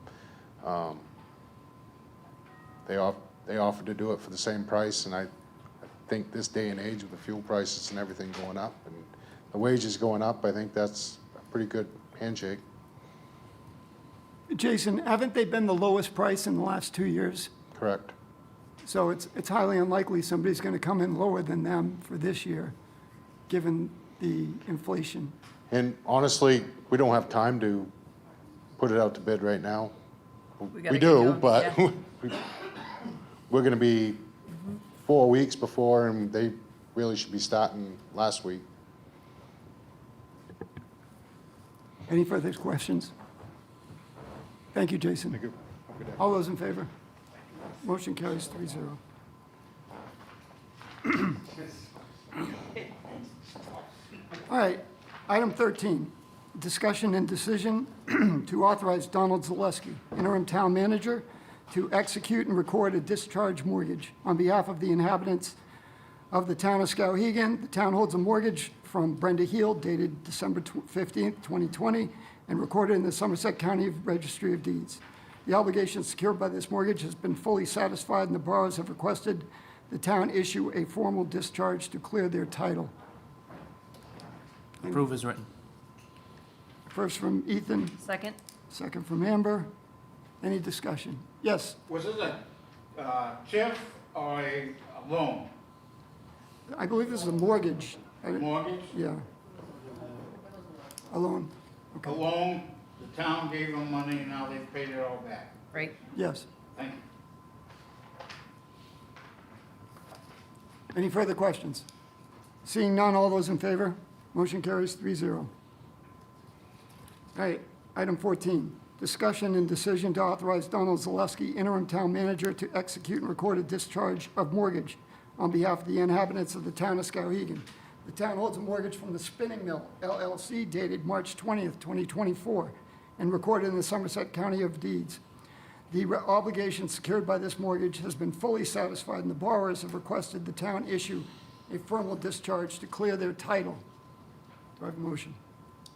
They offered to do it for the same price, and I think this day and age with the fuel prices and everything going up, and the wages going up, I think that's a pretty good handshake. Jason, haven't they been the lowest price in the last 2 years? Correct. So it's highly unlikely somebody's going to come in lower than them for this year, given the inflation. And honestly, we don't have time to put it out to bid right now. We gotta We get do, going, but yeah. we're gonna be 4 weeks before, and they really should be starting last week. Any further questions? Thank you, Jason. Thank you. All those in favor? Motion carries 3-0. All right, item 13, discussion and decision to authorize Donald Zaleski, interim town manager, to execute and record a discharge mortgage on behalf of the inhabitants of the town of Skowhegan. The town holds a mortgage from Brenda Heel dated December 15th, 2020, and recorded in the Somerset County Registry of Deeds. The obligation secured by this mortgage has been fully satisfied, and the borrowers have requested the town issue a formal discharge to clear their title. Approve as written. First from Ethan, Second? second from Amber. Any discussion? Yes, Was it a TIF or a loan? I believe this is a mortgage. Mortgage? Yeah. A loan. A loan, the town gave them money, and now they've paid it all back. Right? Yes. Thank you. Any further questions? Seeing none, all those in favor? Motion carries 3-0. All right, item 14, discussion and decision to authorize Donald Zaleski, interim town manager, to execute and record a discharge of mortgage on behalf of the inhabitants of the town of Skowhegan. The town holds a mortgage from the Spinning Mill LLC dated March 20th, 2024, and recorded in the Somerset County of Deeds. The obligation secured by this mortgage has been fully satisfied, and the borrowers have requested the town issue a formal discharge to clear their title. Do I have a motion?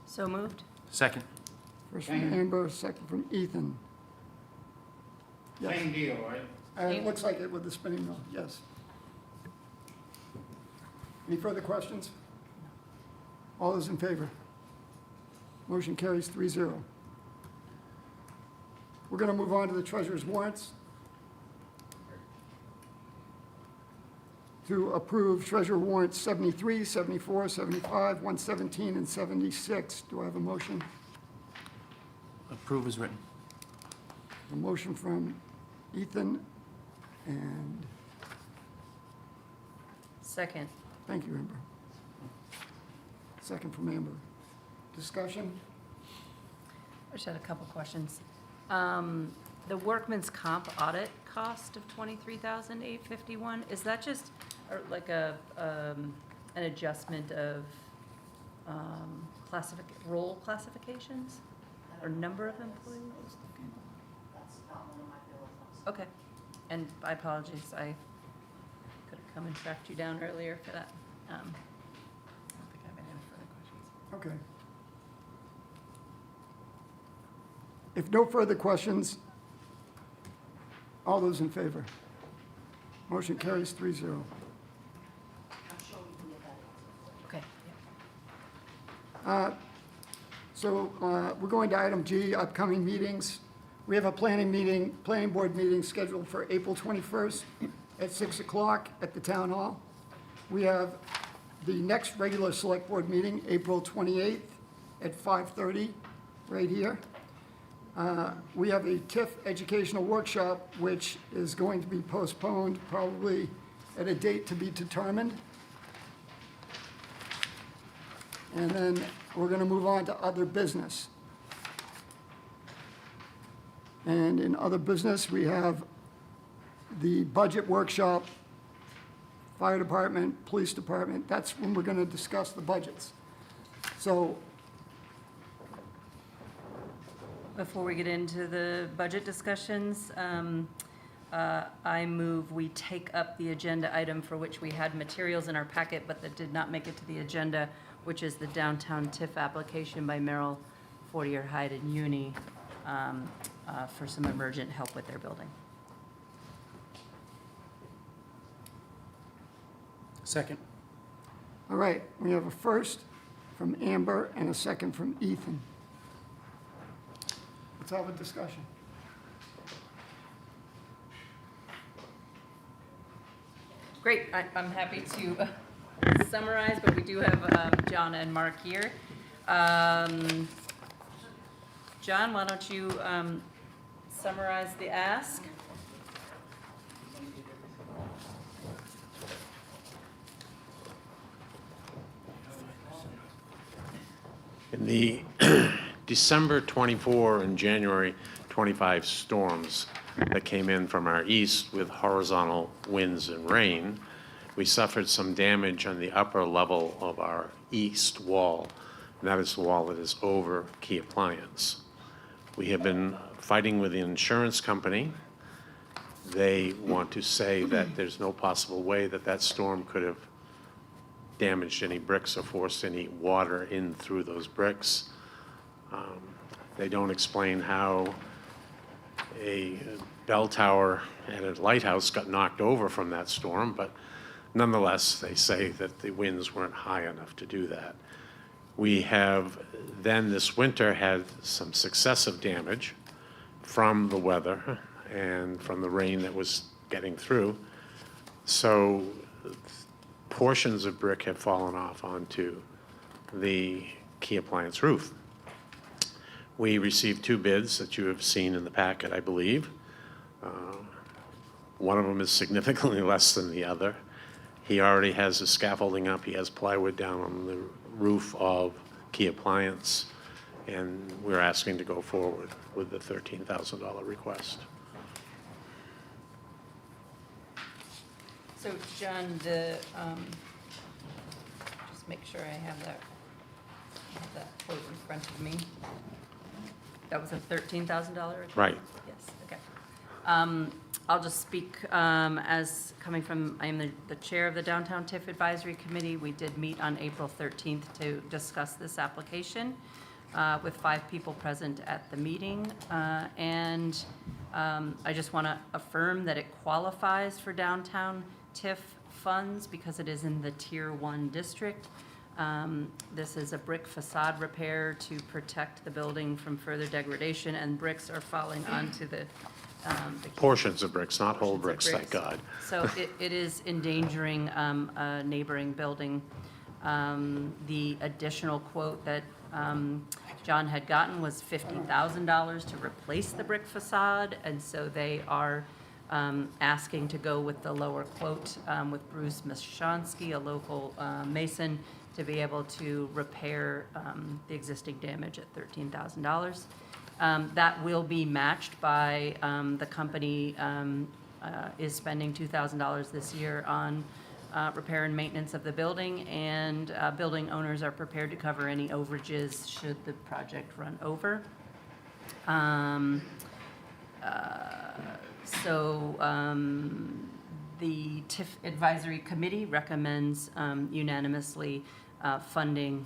So moved? Second. First from Amber, second from Ethan. Yes. Same deal, right? It looks like it with the spinning mill, yes. Any further questions? All those in favor? Motion carries 3-0. We're going to move on to the treasurer's warrants. To approve treasurer warrants 73, 74, 75, 117, and 76. Do I have a motion? Approve as written. A motion from Ethan, and Second. thank you, Amber. Second from Amber. Discussion? I just had a couple questions. The workman's comp audit cost of $23,851, is that just like an adjustment of role classifications or number of employees? That's not one of my bills. Okay, and I apologize, I could have come and tracked you down earlier for that. I don't think I have any further questions. Okay. If no further questions, all those in favor? Motion carries 3-0. I'm sure we can get that answer. Okay, We're going to item G, upcoming meetings. We have a planning board meeting scheduled for April 21st at 6 o'clock at the town hall. We have the next regular select board meeting, April 28th at 5:30, right here. We have a TIF educational workshop, which is going to be postponed probably at a date to be determined. And then we're going to move on to other business. And in other business, we have the budget workshop, fire department, police department. That's when we're going to discuss the budgets. So, Before we get into the budget discussions, I move we take up the agenda item for which we had materials in our packet, but that did not make it to the agenda, which is the downtown TIF application by Merrill, Fortier, Hyde, and Uni for some emergent help with their building. Second. all right, we have a first from Amber and a second from Ethan. Let's have a discussion. Great, I'm happy to summarize, but we do have John and Mark here. John, why don't you summarize the ask? In the December 24 and January 25 storms that came in from our east with horizontal winds and rain, we suffered some damage on the upper level of our east wall, and that is the wall that is over key appliance. We have been fighting with the insurance company. They want to say that there's no possible way that that storm could have damaged any bricks or forced any water in through those bricks. They don't explain how a bell tower at a lighthouse got knocked over from that storm, but nonetheless, they say that the winds weren't high enough to do that. We have then this winter had some successive damage from the weather and from the rain that was getting through. So portions of brick have fallen off onto the key appliance roof. We received 2 bids that you have seen in the packet, I believe. One of them is significantly less than the other. He already has the scaffolding up. He has plywood down on the roof of key appliance, and we're asking to go forward with the $13,000 request. So, John, just make sure I have that quote in front of me. That was a $13,000 request? Right. Yes, okay. I'll just speak as coming from, I am the chair of the Downtown TIF Advisory Committee. We did meet on April 13th to discuss this application with 5 people present at the meeting. And I just want to affirm that it qualifies for downtown TIF funds because it is in the Tier 1 district. This is a brick facade repair to protect the building from further degradation, and bricks are falling onto the Portions of bricks, not whole portions of bricks, thank God. So it is endangering a neighboring building. The additional quote that John had gotten was $50,000 to replace the brick facade, and so they are asking to go with the lower quote with Bruce Mishonsky, a local mason, to be able to repair the existing damage at $13,000. That will be matched by the company is spending $2,000 this year on repair and maintenance of the building, and building owners are prepared to cover any overages should the project run over. The TIF Advisory Committee recommends unanimously funding,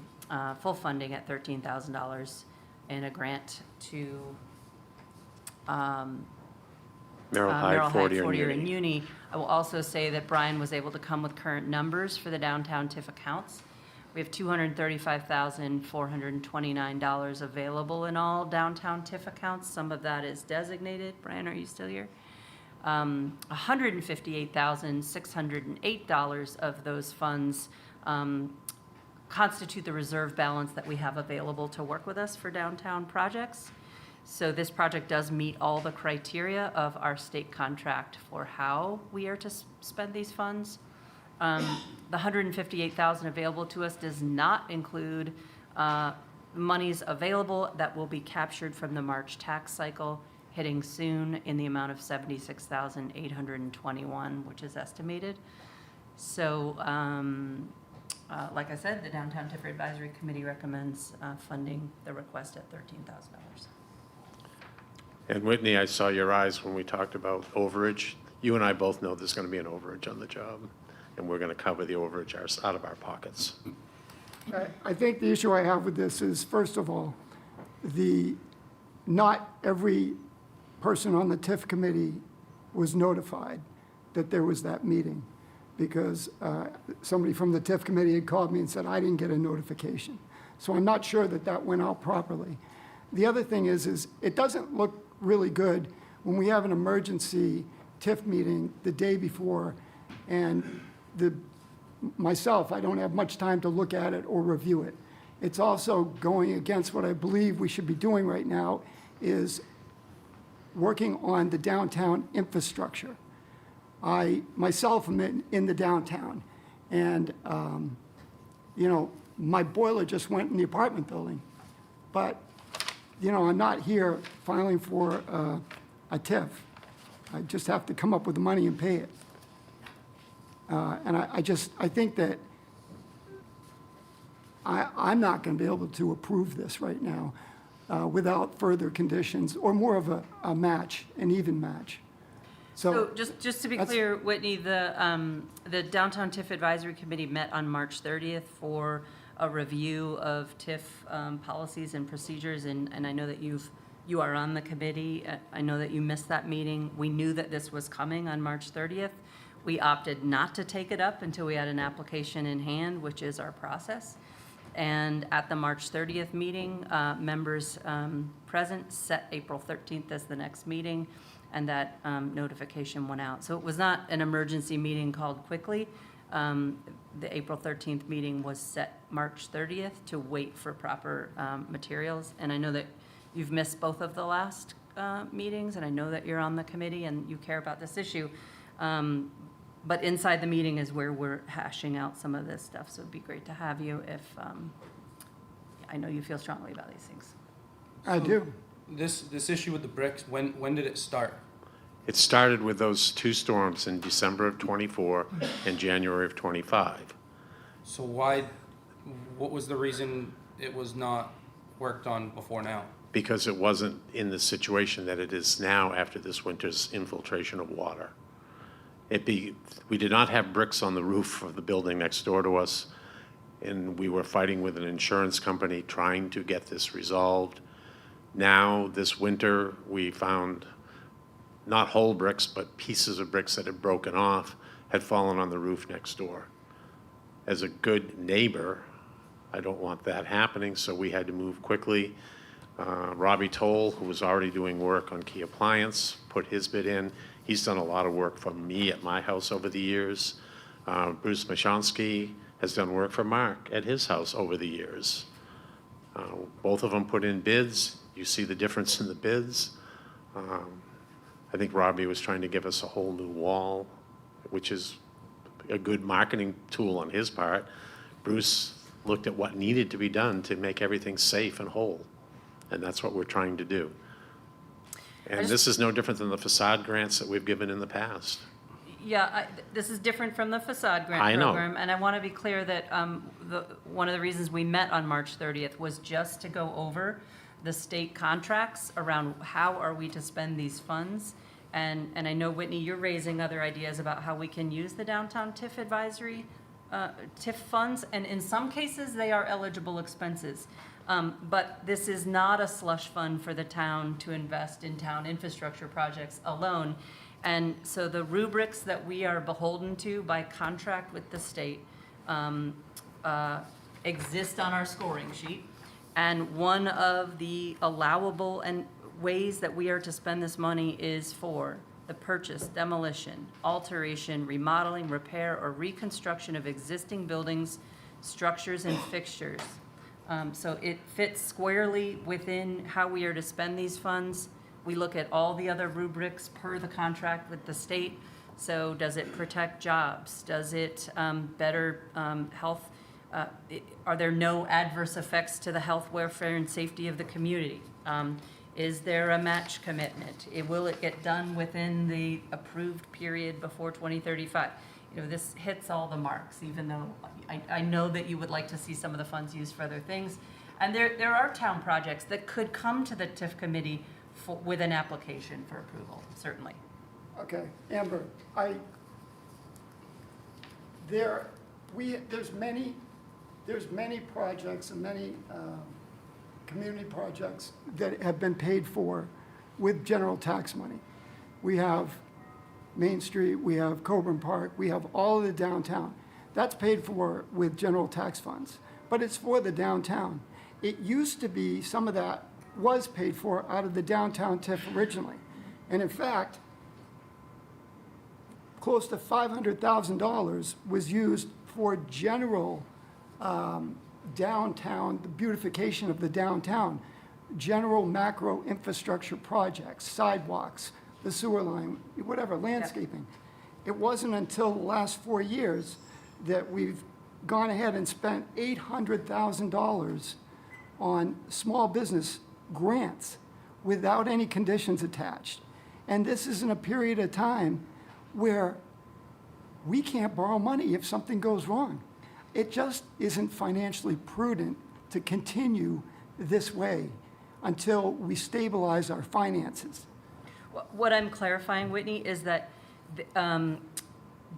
full funding at $13,000 and a grant to Merrill Hyde, Fortier, and and Uni. I will also say that Brian was able to come with current numbers for the downtown TIF accounts. We have $235,429 available in all downtown TIF accounts. Some of that is designated. Brian, are you still here? $158,608 of those funds constitute the reserve balance that we have available to work with us for downtown projects. So this project does meet all the criteria of our state contract for how we are to spend these funds. The $158,000 available to us does not include monies available that will be captured from the March tax cycle hitting soon in the amount of $76,821, which is estimated. So, like I said, the Downtown TIF Advisory Committee recommends funding the request at $13,000. And Whitney, I saw your eyes when we talked about overage. You and I both know there's going to be an overage on the job, and we're going to cover the overage out of our pockets. I think the issue I have with this is, first of all, not every person on the TIF committee was notified that there was that meeting, because somebody from the TIF committee had called me and said, I didn't get a notification. So I'm not sure that that went out properly. The other thing is it doesn't look really good when we have an emergency TIF meeting the day before, and myself, I don't have much time to look at it or review it. It's also going against what I believe we should be doing right now, is working on the downtown infrastructure. I myself am in the downtown, and my boiler just went in the apartment building, but I'm not here filing for a TIF. I just have to come up with the money and pay it. And I think that I'm not going to be able to approve this right now without further conditions, or more of a match, an even match. So just to be clear, Whitney, the Downtown TIF Advisory Committee met on March 30th for a review of TIF policies and procedures, and I know that you are on the committee. I know that you missed that meeting. We knew that this was coming on March 30th. We opted not to take it up until we had an application in hand, which is our process. And at the March 30th meeting, members present set April 13th as the next meeting, and that notification went out. So it was not an emergency meeting called quickly. The April 13th meeting was set March 30th to wait for proper materials. And I know that you've missed both of the last meetings, and I know that you're on the committee and you care about this issue. But inside the meeting is where we're hashing out some of this stuff, so it'd be great to have you if, I know you feel strongly about these things. I do. This issue with the bricks, when did it start? It started with those two storms in December of '24 and January of '25. So what was the reason it was not worked on before now? Because it wasn't in the situation that it is now after this winter's infiltration of water. We did not have bricks on the roof of the building next door to us, and we were fighting with an insurance company trying to get this resolved. Now, this winter, we found not whole bricks, but pieces of bricks that had broken off, had fallen on the roof next door. As a good neighbor, I don't want that happening, so we had to move quickly. Robbie Toll, who was already doing work on Key Appliance, put his bid in. He's done a lot of work for me at my house over the years. Bruce Mashonsky has done work for Mark at his house over the years. Both of them put in bids. You see the difference in the bids. I think Robbie was trying to give us a whole new wall, which is a good marketing tool on his part. Bruce looked at what needed to be done to make everything safe and whole, and that's what we're trying to do. And this is no different than the facade grants that we've given in the past. Yeah, this is different from the facade grant I know. program, and I want to be clear that one of the reasons we met on March 30th was just to go over the state contracts around how are we to spend these funds. And I know, Whitney, you're raising other ideas about how we can use the downtown TIF advisory, TIF funds, and in some cases, they are eligible expenses. But this is not a slush fund for the town to invest in town infrastructure projects alone. And so the rubrics that we are beholden to by contract with the state exist on our scoring sheet. And one of the allowable and ways that we are to spend this money is for the purchase, demolition, alteration, remodeling, repair, or reconstruction of existing buildings, structures, and fixtures. So it fits squarely within how we are to spend these funds. We look at all the other rubrics per the contract with the state. So does it protect jobs? Does it better health? Are there no adverse effects to the health, welfare, and safety of the community? Is there a match commitment? Will it get done within the approved period before 2035? You know, this hits all the marks, even though I know that you would like to see some of the funds used for other things. And there are town projects that could come to the TIF committee with an application for approval, certainly. Okay, Amber, there's many projects and many community projects that have been paid for with general tax money. We have Main Street, we have Coburn Park, we have all of the downtown. That's paid for with general tax funds, but it's for the downtown. It used to be some of that was paid for out of the downtown TIF originally. And in fact, close to $500,000 was used for general downtown, the beautification of the downtown, general macro infrastructure projects, sidewalks, the sewer line, whatever, landscaping. It wasn't until the last 4 years that we've gone ahead and spent $800,000 on small business grants without any conditions attached. And this is in a period of time where we can't borrow money if something goes wrong. It just isn't financially prudent to continue this way until we stabilize our finances. What I'm clarifying, Whitney, is that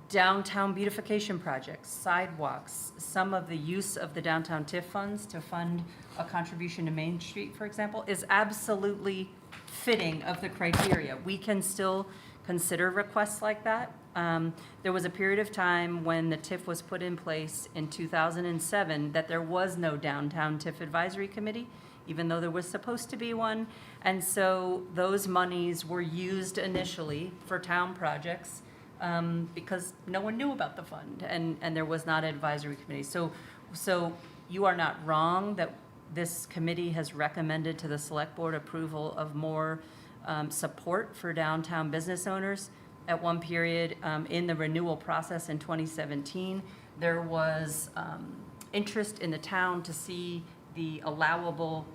downtown beautification projects, sidewalks, some of the use of the downtown TIF funds to fund a contribution to Main Street, for example, is absolutely fitting of the criteria. We can still consider requests like that. There was a period of time when the TIF was put in place in 2007 that there was no downtown TIF advisory committee, even though there was supposed to be one. And so those monies were used initially for town projects because no one knew about the fund and there was not an advisory committee. So you are not wrong that this committee has recommended to the select board approval of more support for downtown business owners. At one period in the renewal process in 2017, there was interest in the town to see the allowable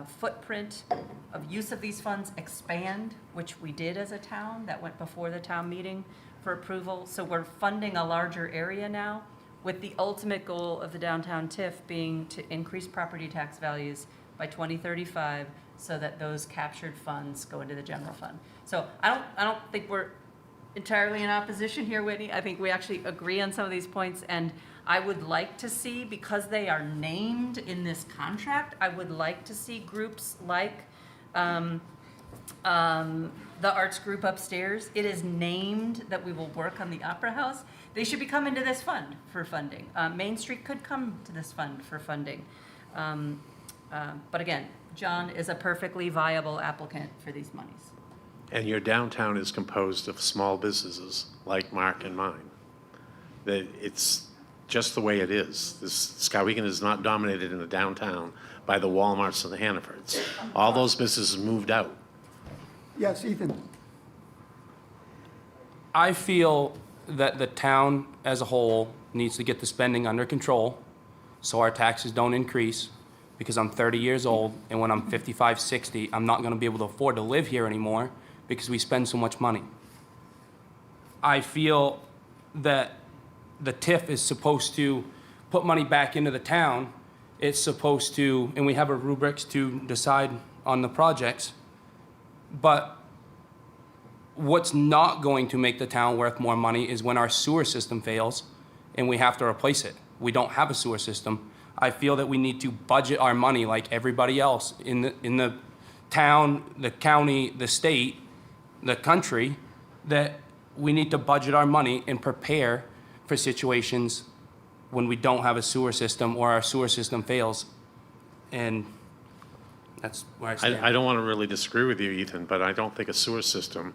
footprint of use of these funds expand, which we did as a town. That went before the town meeting for approval. So we're funding a larger area now with the ultimate goal of the downtown TIF being to increase property tax values by 2035 so that those captured funds go into the general fund. So I don't think we're entirely in opposition here, Whitney. I think we actually agree on some of these points, and I would like to see, because they are named in this contract, I would like to see groups like the arts group upstairs. It is named that we will work on the Opera House. They should be coming to this fund for funding. Main Street could come to this fund for funding. But again, John is a perfectly viable applicant for these monies. And your downtown is composed of small businesses like Mark and mine. That it's just the way it is. Skowhegan is not dominated in the downtown by the Walmarts and the Hannafords. All those businesses moved out. Yes, Ethan? I feel that the town as a whole needs to get the spending under control so our taxes don't increase, because I'm 30 years old, and when I'm 55, 60, I'm not gonna be able to afford to live here anymore because we spend so much money. I feel that the TIF is supposed to put money back into the town. It's supposed to, and we have a rubrics to decide on the projects, but what's not going to make the town worth more money is when our sewer system fails and we have to replace it. We don't have a sewer system. I feel that we need to budget our money like everybody else in the town, the county, the state, the country, that we need to budget our money and prepare for situations when we don't have a sewer system or our sewer system fails. And that's where I stand. I don't want to really disagree with you, Ethan, but I don't think a sewer system,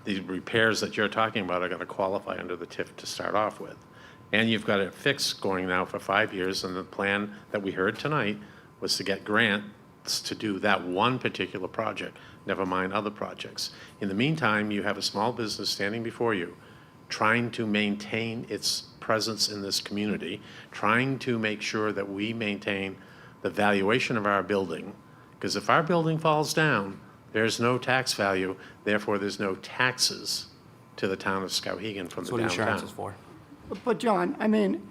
the repairs that you're talking about are going to qualify under the TIF to start off with. And you've got it fixed going now for 5 years, and the plan that we heard tonight was to get grants to do that one particular project, never mind other projects. In the meantime, you have a small business standing before you, trying to maintain its presence in this community, trying to make sure that we maintain the valuation of our building, because if our building falls down, there's no tax value, therefore there's no taxes to the town of Skowhegan from That's the what downtown. insurance is for. But John, I mean,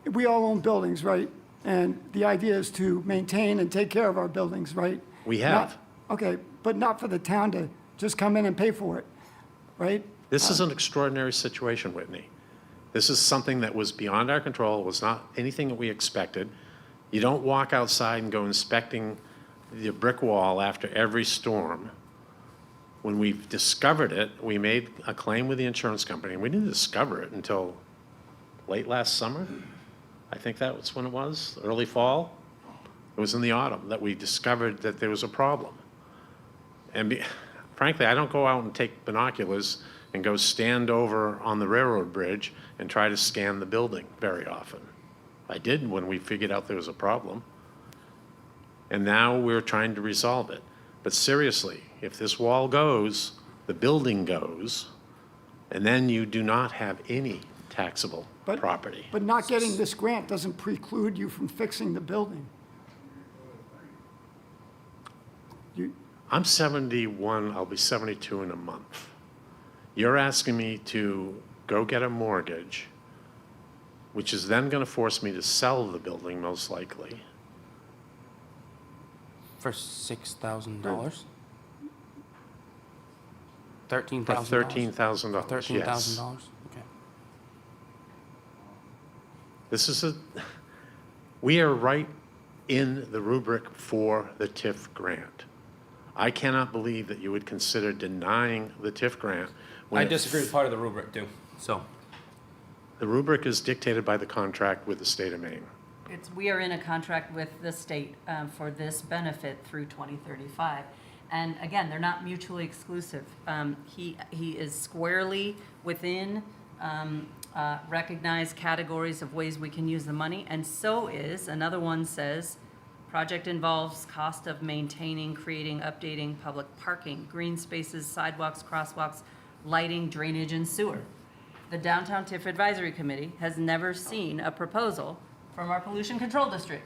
we all own buildings, right? And the idea is to maintain and take care of our buildings, right? We have. Okay, but not for the town to just come in and pay for it, right? This is an extraordinary situation, Whitney. This is something that was beyond our control, was not anything that we expected. You don't walk outside and go inspecting the brick wall after every storm. When we discovered it, we made a claim with the insurance company, and we didn't discover it until late last summer. I think that was when it was, early fall. It was in the autumn that we discovered that there was a problem. And frankly, I don't go out and take binoculars and go stand over on the railroad bridge and try to scan the building very often. I did when we figured out there was a problem. And now we're trying to resolve it. But seriously, if this wall goes, the building goes, and then you do not have any taxable property. But not getting this grant doesn't preclude you from fixing the building. I'm 71, I'll be 72 in a month. You're asking me to go get a mortgage, which is then going to force me to sell the building most likely. For $6,000? $13,000? For $13,000, $13,000, yes. okay. This is we are right in the rubric for the TIF grant. I cannot believe that you would consider denying the TIF grant. I disagree with part of the rubric too, so. The rubric is dictated by the contract with the state of Maine. We are in a contract with the state for this benefit through 2035. And again, they're not mutually exclusive. He is squarely within recognized categories of ways we can use the money, and so is, another one says, project involves cost of maintaining, creating, updating public parking, green spaces, sidewalks, crosswalks, lighting, drainage, and sewer. The Downtown TIF Advisory Committee has never seen a proposal from our pollution control district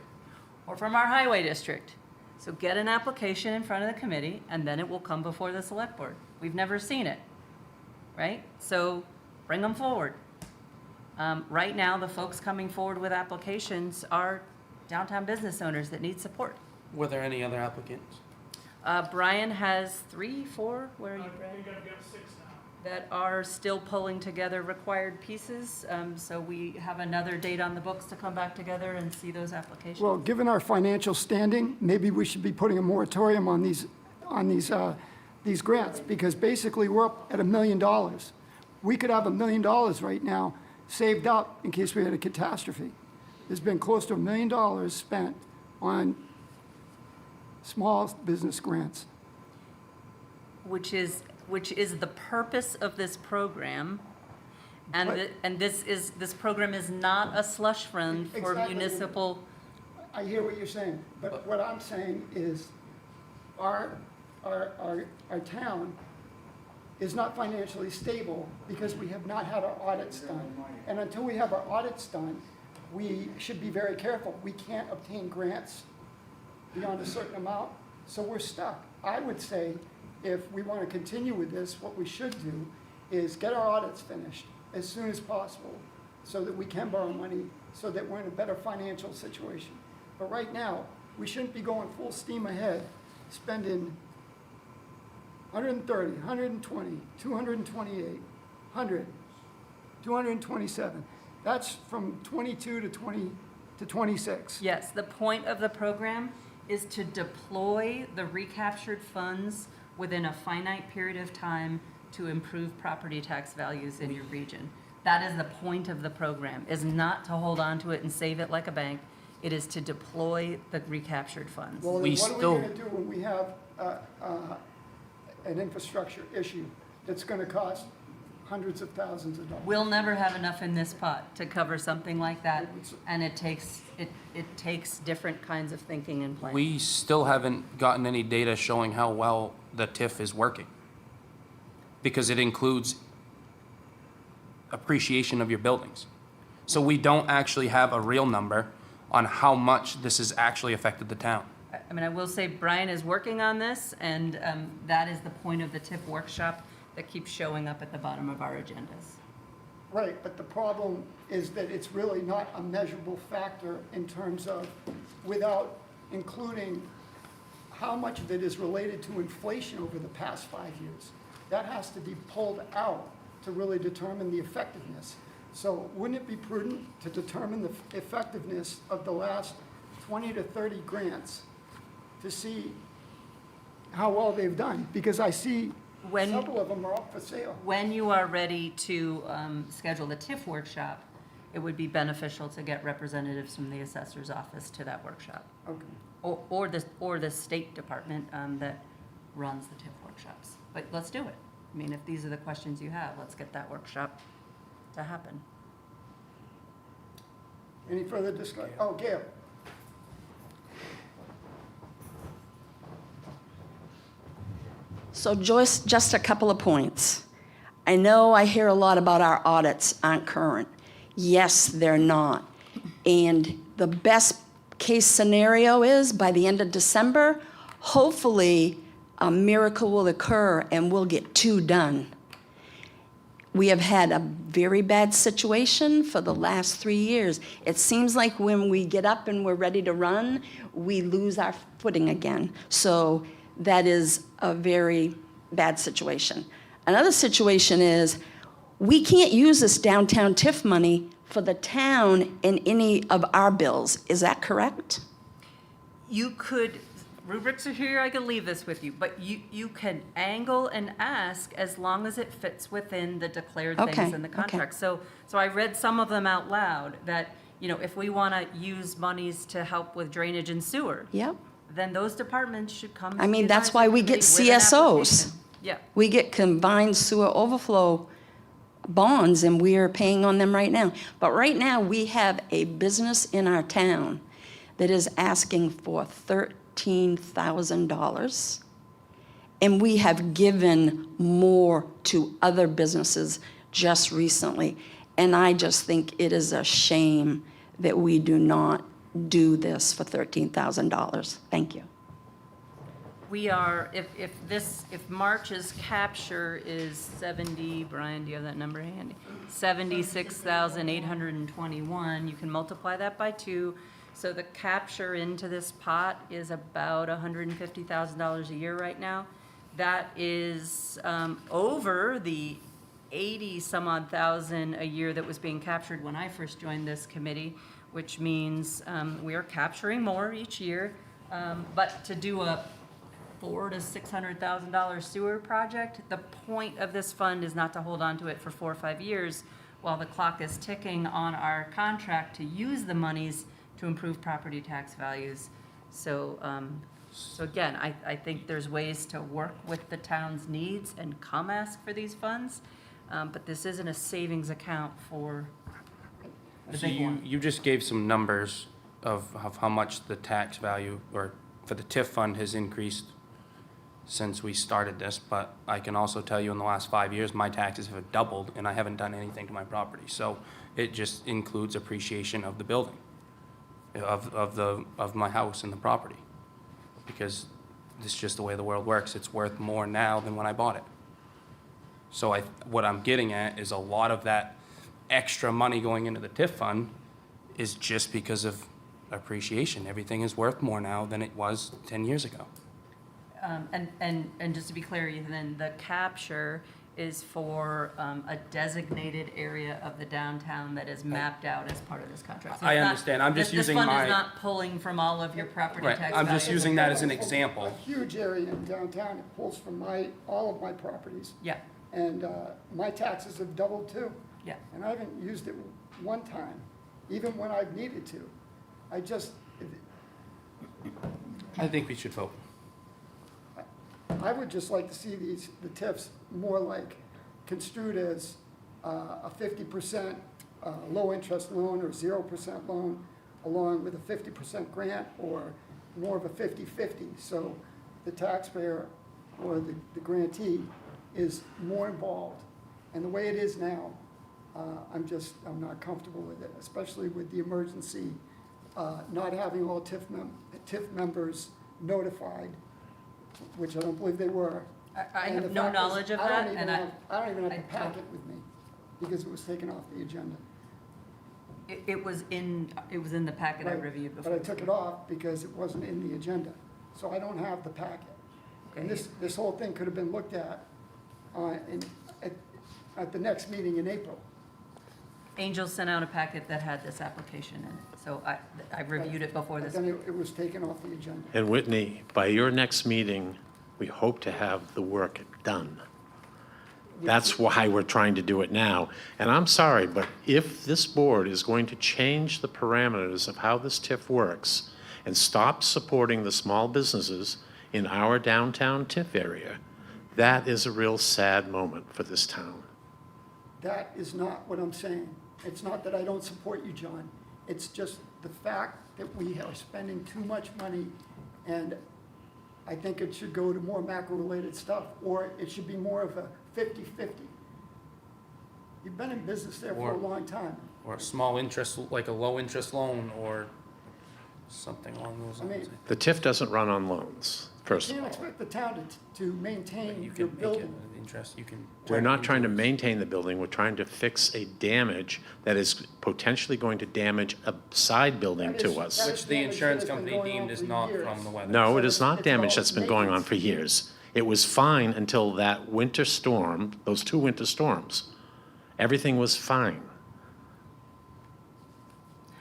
or from our highway district. So get an application in front of the committee, and then it will come before the select board. We've never seen it, right? So bring them forward. Right now, the folks coming forward with applications are downtown business owners that need support. Were there any other applicants? Brian has 3, 4, where are you, I Brian? think I've got 6 now. That are still pulling together required pieces. So we have another date on the books to come back together and see those applications. Well, given our financial standing, maybe we should be putting a moratorium on these grants, because basically we're up at $1 million. We could have $1 million right now saved up in case we had a catastrophe. There's been close to $1 million spent on small business grants. Which is the purpose of this program. And this program is not a slush fund for Exactly. municipal. I hear what you're saying, but what I'm saying is our town is not financially stable because we have not had our audits done. And until we have our audits done, we should be very careful. We can't obtain grants beyond a certain amount, so we're stuck. I would say if we want to continue with this, what we should do is get our audits finished as soon as possible so that we can borrow money, so that we're in a better financial situation. But right now, we shouldn't be going full steam ahead, spending 130, 120, 228, 100, 227. That's from 22 to 26. Yes, the point of the program is to deploy the recaptured funds within a finite period of time to improve property tax values in your region. That is the point of the program, is not to hold on to it and save it like a bank. It is to deploy the recaptured funds. Well, We then what are still- we gonna do when we have an infrastructure issue that's gonna cost hundreds of thousands of dollars? We'll never have enough in this pot to cover something like that, and it takes different kinds of thinking and planning. We still haven't gotten any data showing how well the TIF is working. Because it includes appreciation of your buildings. So we don't actually have a real number on how much this has actually affected the town. I mean, I will say Brian is working on this, and that is the point of the TIF workshop that keeps showing up at the bottom of our agendas. Right, but the problem is that it's really not a measurable factor in terms of, without including how much of it is related to inflation over the past 5 years. That has to be pulled out to really determine the effectiveness. So wouldn't it be prudent to determine the effectiveness of the last 20 to 30 grants to see how well they've done? Because I see several of them are up for sale. When you are ready to schedule the TIF workshop, it would be beneficial to get representatives from the assessor's office to that workshop. Okay. Or the state department that runs the TIF workshops. But let's do it. I mean, if these are the questions you have, let's get that workshop to happen. Any further discussion? Oh, Gail. So Joyce, just a couple of points. I know I hear a lot about our audits aren't current. Yes, they're not. And the best case scenario is by the end of December, hopefully a miracle will occur and we'll get 2 done. We have had a very bad situation for the last 3 years. It seems like when we get up and we're ready to run, we lose our footing again. So that is a very bad situation. Another situation is we can't use this downtown TIF money for the town in any of our bills. Is that correct? You could, rubrics are here, I can leave this with you, but you can angle and ask as long as it fits within the declared Okay, things in the okay. contract. So I read some of them out loud, that, you know, if we want to use monies to help with drainage and sewer, Yep. then those departments should come to I mean, the that's why we advisory get committee with an CSOs. application. Yeah. We get combined sewer overflow bonds, and we are paying on them right now. But right now, we have a business in our town that is asking for $13,000, and we have given more to other businesses just recently. And I just think it is a shame that we do not do this for $13,000. Thank you. We are, if March's capture is 70, Brian, do you have that number handy? 76,821, you can multiply that by 2. So the capture into this pot is about $150,000 a year right now. That is over the 80 some odd thousand a year that was being captured when I first joined this committee, which means we are capturing more each year. But to do a $400,000 to $600,000 sewer project, the point of this fund is not to hold on to it for 4 or 5 years while the clock is ticking on our contract to use the monies to improve property tax values. So again, I think there's ways to work with the town's needs and come ask for these funds, but this isn't a savings account for the So big one. you just gave some numbers of how much the tax value or for the TIF fund has increased since we started this, but I can also tell you in the last 5 years, my taxes have doubled and I haven't done anything to my property. So it just includes appreciation of the building, of my house and the property. Because this is just the way the world works. It's worth more now than when I bought it. So what I'm getting at is a lot of that extra money going into the TIF fund is just because of appreciation. Everything is worth more now than it was 10 years ago. And just to be clear, then the capture is for a designated area of the downtown that is mapped out as part of this contract. So I it's not- understand. I'm just using This fund my- is not pulling from all of your property Right, tax I'm just values. using that as an example. A huge area in downtown, it pulls from all of my properties. Yeah. And my taxes have doubled too. Yeah. And I haven't used it one time, even when I've needed to. I just, I think we should vote. I would just like to see the TIFs more like construed as a 50% low-interest loan or 0% loan, along with a 50% grant, or more of a 50-50. So the taxpayer or the grantee is more involved. And the way it is now, I'm not comfortable with it, especially with the emergency, not having all TIF members notified, which I don't believe they were. I And have the no fact is, knowledge of I that, don't even and have- I don't even have I the packet with me, because it was taken off the agenda. It was in the packet I Right, reviewed But before. I took it off because it wasn't in the agenda, so I don't have the packet. And Okay. this whole thing could have been looked at at the next meeting in April. Angel sent out a packet that had this application in it, so I reviewed it before But this. then it was taken off the agenda. And Whitney, by your next meeting, we hope to have the work done. That's why we're trying to do it now. And I'm sorry, but if this board is going to change the parameters of how this TIF works and stop supporting the small businesses in our downtown TIF area, that is a real sad moment for this town. That is not what I'm saying. It's not that I don't support you, John. It's just the fact that we are spending too much money, and I think it should go to more macro-related stuff, or it should be more of a 50-50. You've been in business there for a Or- long time. Or a small interest, like a low interest loan or something along those I mean, lines. The TIF doesn't run on loans, first you of can't all. expect the town to maintain You your can make it building. an interest, you can. We're turn it not trying to into- maintain the building, we're trying to fix a damage that is potentially going to damage a side building That is- to us. that Which the damage insurance that has been company going on deemed is for not years. from the weather. No, So it is not it's damage all that's been going on maintenance. for years. It was fine until that winter storm, those 2 winter storms. Everything was fine.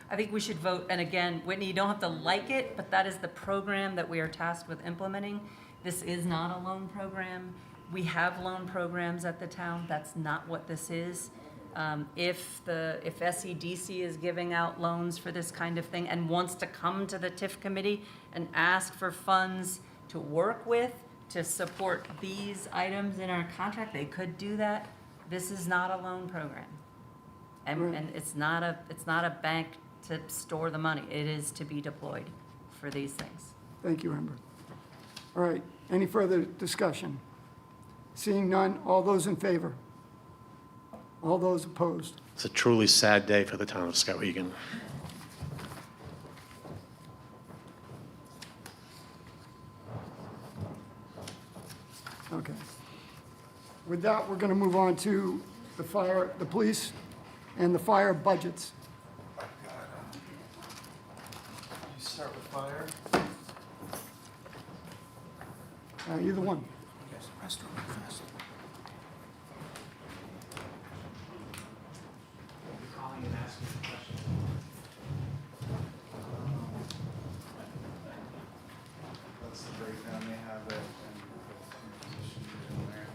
I think we should vote, and again, Whitney, you don't have to like it, but that is the program that we are tasked with implementing. This is not a loan program. We have loan programs at the town, that's not what this is. If SEDC is giving out loans for this kind of thing and wants to come to the TIF committee and ask for funds to work with, to support these items in our contract, they could do that. This is not a loan program. And it's not a bank to store the money. It is to be deployed for these things. Thank you, Amber. All right, any further discussion? Seeing none, all those in favor? All those opposed? It's a truly sad day for the town of Skowhegan. Okay. With that, we're going to move on to the police and the fire budgets. You start with fire. Either one. That's the breakdown, they have it, and the two positions in there.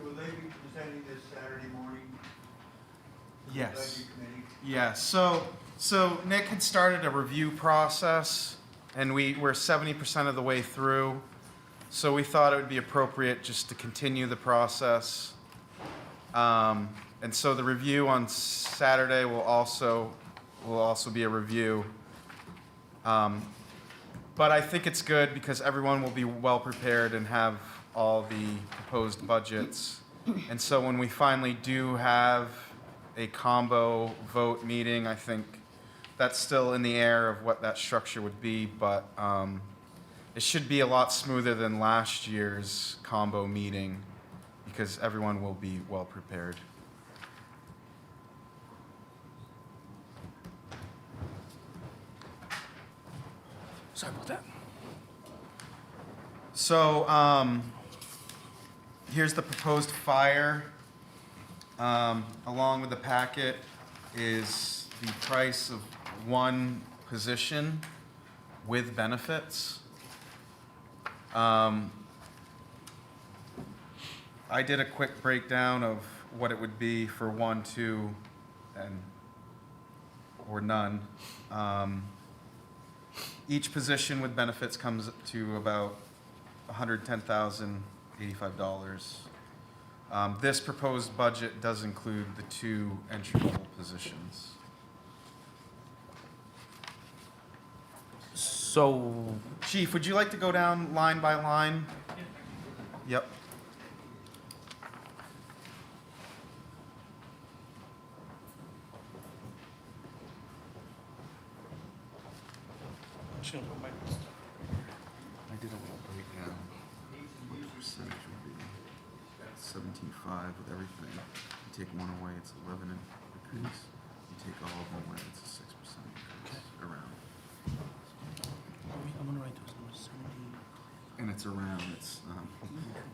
Will they be presenting this Saturday morning? Yes. Budget committee? Yeah, so Nick had started a review process, and we're 70% of the way through. So we thought it would be appropriate just to continue the process. And so the review on Saturday will also be a review. But I think it's good because everyone will be well prepared and have all the proposed budgets. And so when we finally do have a combo vote meeting, I think that's still in the air of what that structure would be, but it should be a lot smoother than last year's combo meeting because everyone will be well prepared. Sorry about that. So, here's the proposed fire. Along with the packet is the price of one position with benefits. I did a quick breakdown of what it would be for 1, 2, or none. Each position with benefits comes to about $110,085. This proposed budget does include the 2 entry-level positions. So, Chief, would you like to go down line by line? Yep. Just gonna put my- I did a little breakdown. Percentage would be 17.5 with everything. You take one away, it's 11 increase. You take all of them away, it's a 6% increase around. I'm gonna write those numbers, 70. And it's around,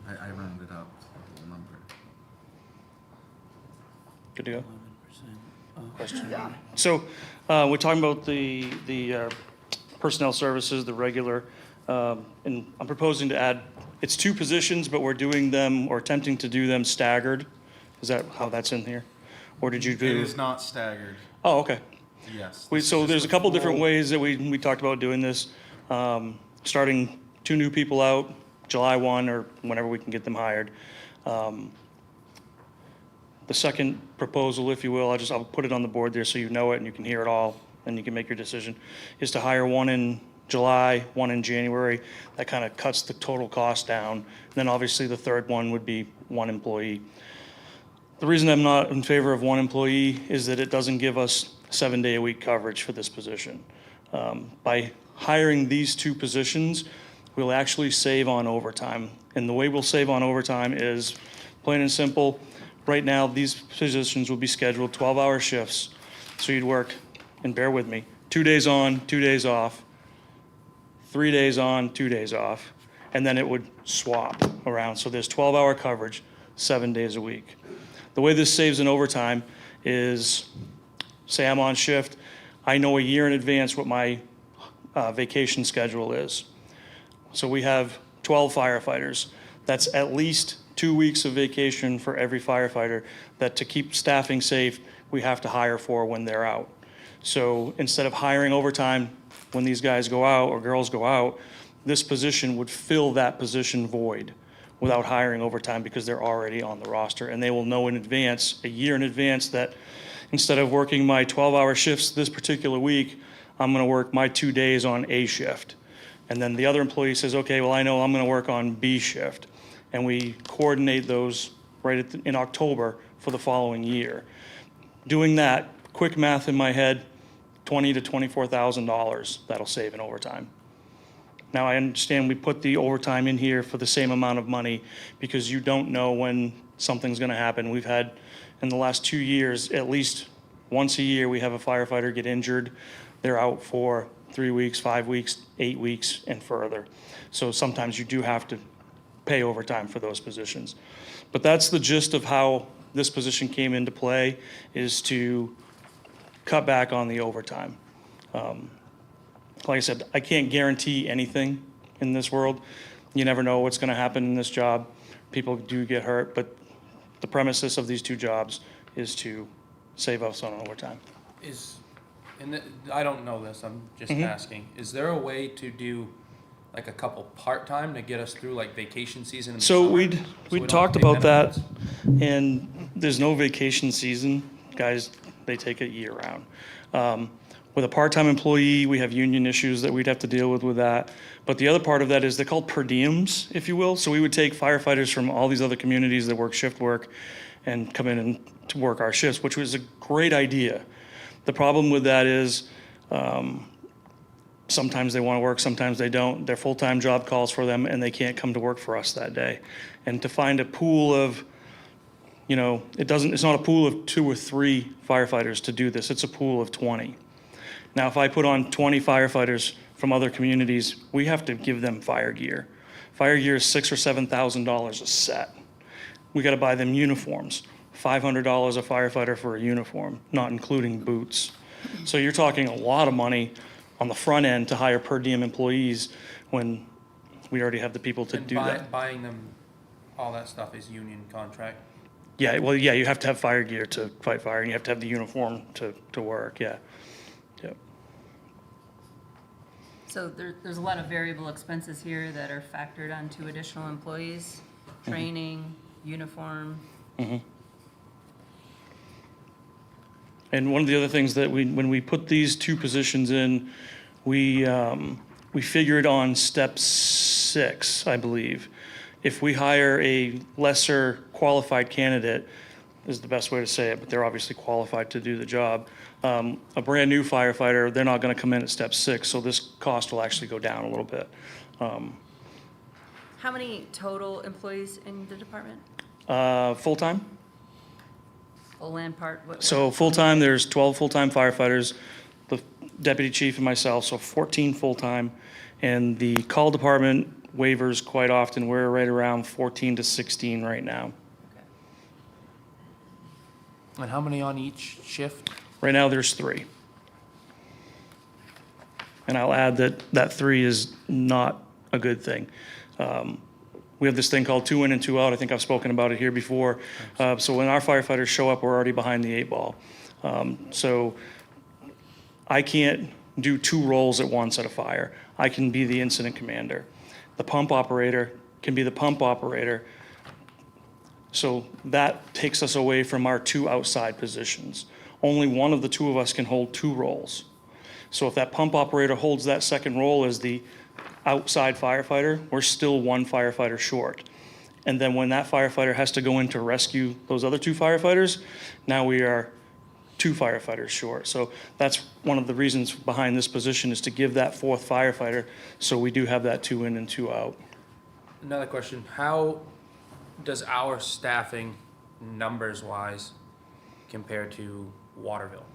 I rounded up to the whole number. Good to go? 11%. Question. So, we're talking about the personnel services, the regular, and I'm proposing to add, it's 2 positions, but we're doing them, or attempting to do them staggered. Is that how that's in here? Or did you It do? is not staggered, Oh, okay. yes. So there's a couple different ways that we talked about doing this. Starting 2 new people out, July 1, or whenever we can get them hired. The second proposal, if you will, I'll put it on the board there so you know it and you can hear it all and you can make your decision, is to hire 1 in July, 1 in January. That kind of cuts the total cost down. And then obviously the third one would be 1 employee. The reason I'm not in favor of 1 employee is that it doesn't give us 7-day-a-week coverage for this position. By hiring these 2 positions, we'll actually save on overtime. And the way we'll save on overtime is plain and simple. Right now, these positions will be scheduled 12-hour shifts. So you'd work, and bear with me, 2 days on, 2 days off, 3 days on, 2 days off, and then it would swap around. So there's 12-hour coverage, 7 days a week. The way this saves in overtime is, say I'm on shift, I know a year in advance what my vacation schedule is. So we have 12 firefighters. That's at least 2 weeks of vacation for every firefighter that, to keep staffing safe, we have to hire for when they're out. So instead of hiring overtime when these guys go out or girls go out, this position would fill that position void without hiring overtime because they're already on the roster. And they will know in advance, a year in advance, that instead of working my 12-hour shifts this particular week, I'm gonna work my 2 days on A shift. And then the other employee says, okay, well, I know I'm gonna work on B shift. And we coordinate those right in October for the following year. Doing that, quick math in my head, $20,000 to $24,000 that'll save in overtime. Now, I understand we put the overtime in here for the same amount of money because you don't know when something's gonna happen. We've had, in the last 2 years, at least once a year, we have a firefighter get injured. They're out for 3 weeks, 5 weeks, 8 weeks, and further. So sometimes you do have to pay overtime for those positions. But that's the gist of how this position came into play, is to cut back on the overtime. Like I said, I can't guarantee anything in this world. You never know what's gonna happen in this job. People do get hurt, but the premises of these 2 jobs is to save us on overtime. I don't know this, I'm just asking. Is there a way to do like a couple part-time to get us through like vacation season in the So summer? we'd we don't talked have to pay about that, benefits? and there's no vacation season. Guys, they take it year-round. With a part-time employee, we have union issues that we'd have to deal with that. But the other part of that is they're called per diems, if you will. So we would take firefighters from all these other communities that work shift work and come in and to work our shifts, which was a great idea. The problem with that is sometimes they want to work, sometimes they don't. Their full-time job calls for them and they can't come to work for us that day. And to find a pool of, it's not a pool of 2 or 3 firefighters to do this, it's a pool of 20. Now, if I put on 20 firefighters from other communities, we have to give them fire gear Fire gear is $6,000 or $7,000 a set. We got to buy them uniforms, $500 a firefighter for a uniform, not including boots. So you're talking a lot of money on the front end to hire per diem employees when we already have the people to And do that. buying them, all that stuff is union contract. Yeah, well, yeah, you have to have fire gear to fight fire, and you have to have the uniform to work, yeah. Yep. So there's a lot of variable expenses here that are factored onto additional employees, training, uniform. And one of the other things that when we put these two positions in, we figured on step 6, I believe. If we hire a lesser qualified candidate, is the best way to say it, but they're obviously qualified to do the job. A brand-new firefighter, they're not gonna come in at step 6, so this cost will actually go down a little bit. How many total employees in the department? Full-time? Full and part? So full-time, there's 12 full-time firefighters, the deputy chief and myself, so 14 full-time. And the call department waivers quite often, we're right around 14 to 16 right now. And how many on each shift? Right now, there's 3. And I'll add that 3 is not a good thing. We have this thing called 2 in and 2 out. I think I've spoken about it here before. So when our firefighters show up, we're already behind the 8 ball. So I can't do 2 roles at once at a fire. I can be the incident commander. The pump operator can be the pump operator. So that takes us away from our 2 outside positions. Only one of the 2 of us can hold 2 roles. So if that pump operator holds that second role as the outside firefighter, we're still 1 firefighter short. And then when that firefighter has to go in to rescue those other 2 firefighters, now we are 2 firefighters short. So that's one of the reasons behind this position, is to give that 4th firefighter, so we do have that 2 in and 2 out. Another question, how does our staffing, numbers-wise, compare to Waterville?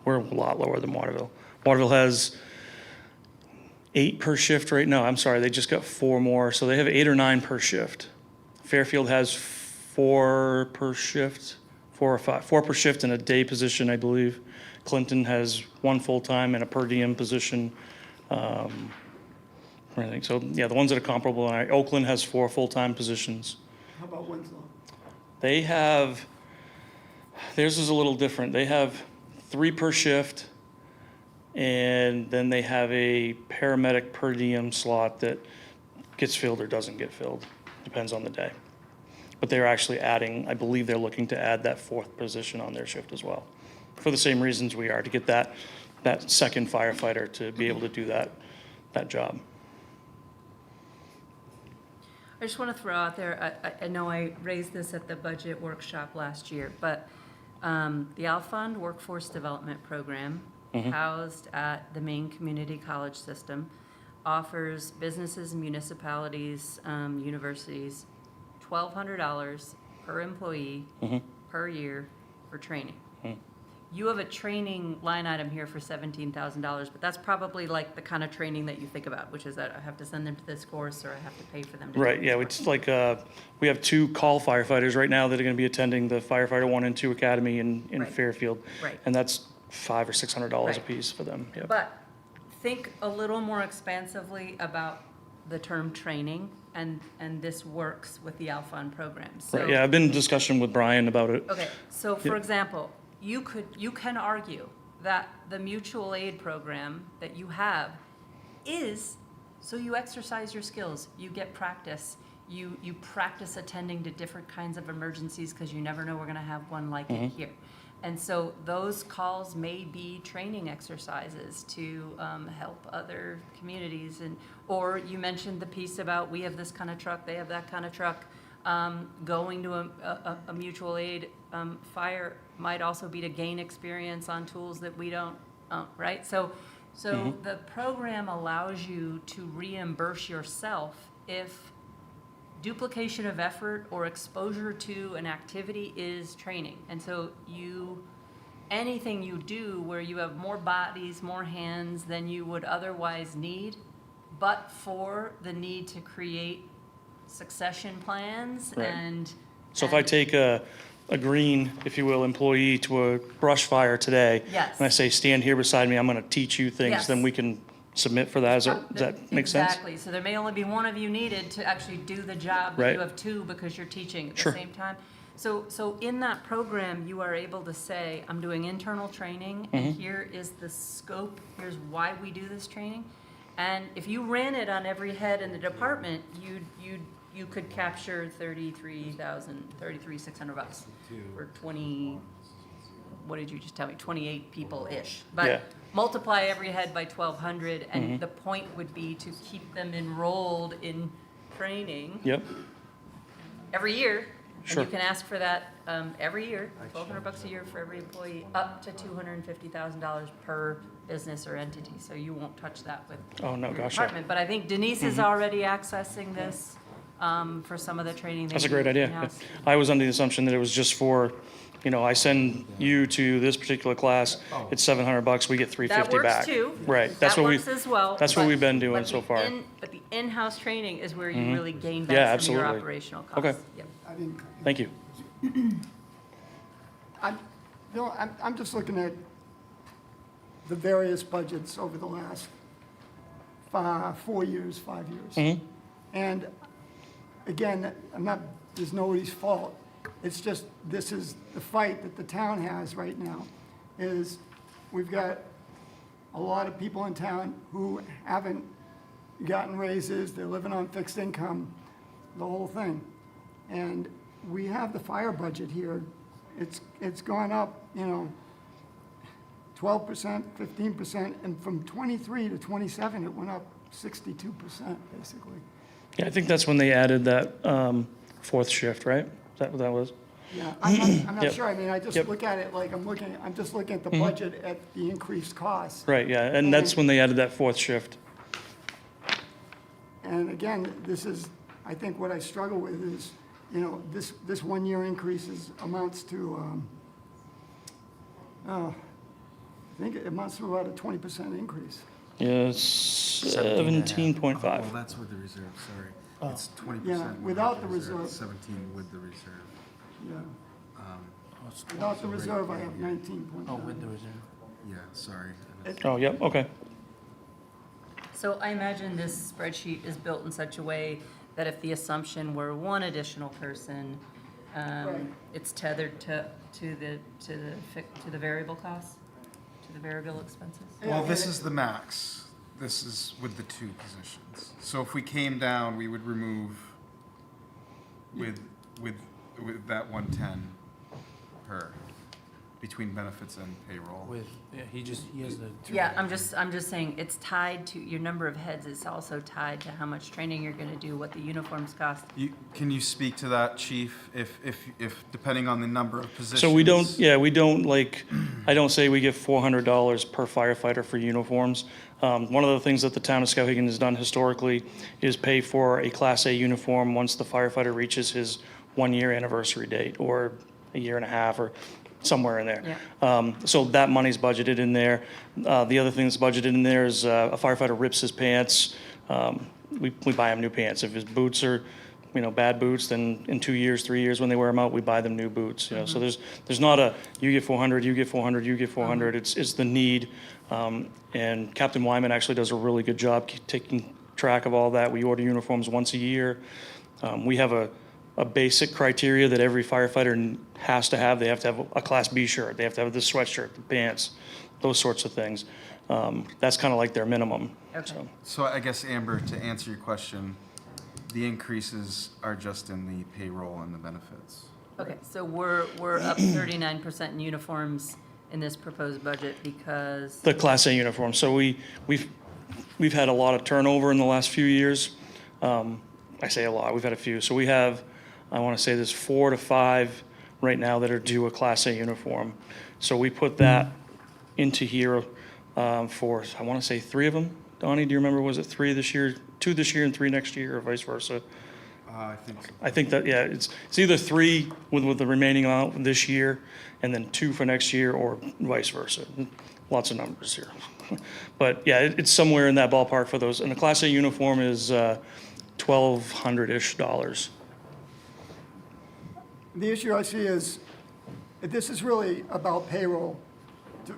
We're a lot lower than Waterville. Waterville has 8 per shift right now. I'm sorry, they just got 4 more, so they have 8 or 9 per shift. Fairfield has 4 per shift, 4 or 5, 4 per shift in a day position, I believe. Clinton has 1 full-time and a per diem position. I think so. Yeah, the ones that are comparable. Oakland has 4 full-time positions. How about Winslow? They have, theirs is a little different. They have 3 per shift, and then they have a paramedic per diem slot that gets filled or doesn't get filled. Depends on the day. But they're actually adding, I believe they're looking to add that 4th position on their shift as well, for the same reasons we are, to get that second firefighter to be able to do that job. I just want to throw out there, I know I raised this at the budget workshop last year, but the Alfond Workforce Development Program, housed at the Maine Community College System, offers businesses, municipalities, universities, $1,200 per employee per year for training. You have a training line item here for $17,000, but that's probably like the kind of training that you think about, which is that I have to send them to this course or I have to pay for them to Right, do yeah, this it's like, we have 2 call firefighters right now that are gonna be attending the Firefighter 1 and 2 Academy in Right. Fairfield. Right. And that's $500 or $600 Right. a piece for them, yep. But think a little more expansively about the term training, and this works with the Alfond program. So, Right, yeah, I've been in discussion with Brian about it. okay, so for Yep. example, you can argue that the mutual aid program that you have is so you exercise your skills, you get practice, you practice attending to different kinds of emergencies because you never know we're going to have one like it here. And so those calls may be training exercises to help other communities. Or you mentioned the piece about we have this kind of truck, they have that kind of truck. Going to a mutual aid fire might also be to gain experience on tools that we don't, right? So the program allows you to reimburse yourself if duplication of effort or exposure to an activity is training. And so anything you do where you have more bodies, more hands than you would otherwise need, but for the need to create succession plans Right. and. So if I take a green, if you will, employee to a brush fire today. Yes. And I say, stand here beside me, I'm gonna teach you things, Yes. then we can submit for that. Does that make sense? Exactly, so there may only be one of you needed to actually do the job, but Right. you have two because you're teaching at the Sure. same time. So in that program, you are able to say, I'm doing internal training, and Mm-hmm. here is the scope, here's why we do this training. And if you ran it on every head in the department, you could capture $33,600 for 20, what did you just tell me, 28 people-ish. Yeah. But multiply every head by 1,200, and the point would be to keep them enrolled in training Yep, every year. And Sure. you can ask for that every year, $1,200 a year for every employee, up to $250,000 per business or entity. So you won't touch that with Oh, no, your gosh, yeah. department. But I think Denise is already accessing this for some of the training. that's a great idea. Yeah. in-house. I was under the assumption that it was just for, I send you to this particular class, it's $700, we get $350 That works back. too. Right, that's That what we, works as well. that's what but- we've been doing but so the far. But the in-house training is where you really gain Yeah, back some of your absolutely. operational costs. Okay. Yep. I didn't, Thank you. I'm just looking at the various budgets over the last 4 years, 5 years. And again, there's nobody's fault. It's just, this is the fight that the town has right now, is we've got a lot of people in town who haven't gotten raises, they're living on fixed income, the whole thing. And we have the fire budget here. It's gone up, 12%, 15%, and from 23 to 27, it went up 62%, basically. Yeah, I think that's when they added that fourth shift, right? Is that what that was? Yeah, I'm not Yep. sure, I mean, I just Yep. look at it like I'm just looking at the budget at the increased costs. Right, yeah, and that's when they added that fourth shift. And again, this is, I think what I struggle with is, this 1 year increases amounts to, I think it amounts to about a 20% increase. Yeah, 17.5. Well, that's with the reserve, sorry. It's 20%. Yeah, without the reserve. 17 with the reserve. Yeah. Without the reserve, I have 19.9. Oh, with the reserve. Yeah, sorry. Oh, yep, okay. So I imagine this spreadsheet is built in such a way that if the assumption were one additional person, Right. it's tethered to the variable costs, to the variable expenses? Well, this is the max. This is with the 2 positions. So if we came down, we would remove with that 110 per, between benefits and payroll. He has the. Yeah, I'm just saying, it's tied to, your number of heads is also tied to how much training you're gonna do, what the uniforms cost. Can you speak to that, chief, if depending on the number of positions? So we don't I don't say we give $400 per firefighter for uniforms. One of the things that the town of Skowhegan has done historically is pay for a Class A uniform once the firefighter reaches his 1-year anniversary date, or a year and a half, or somewhere in there. Yeah. So that money's budgeted in there. The other thing that's budgeted in there is a firefighter rips his pants, we buy him new pants. If his boots are, bad boots, then in 2 years, 3 years, when they wear them out, we buy them new boots. So there's not a, you get 400, you get 400, you get 400. It's the need. And Captain Wyman actually does a really good job taking track of all that. We order uniforms once a year. We have a basic criteria that every firefighter has to have. They have to have a Class B shirt. They have to have the sweatshirt, the pants, those sorts of things. That's kind of like their minimum. Okay. So I guess, Amber, to answer your question, the increases are just in the payroll and the benefits. Okay, so we're up 39% in uniforms in this proposed budget because, The Class A uniform. So we've had a lot of turnover in the last few years. I say a lot, we've had a few. So we have, I want to say there's 4 to 5 right now that are due a Class A uniform. So we put that into here for, I want to say 3 of them. Donnie, do you remember, was it 3 this year, 2 this year and 3 next year, or vice versa? I think so. I think that, yeah, it's either 3 with the remaining amount this year, and then 2 for next year, or vice versa. Lots of numbers here. But yeah, it's somewhere in that ballpark for those. And the Class A uniform is $1,200-ish. The issue I see is, this is really about payroll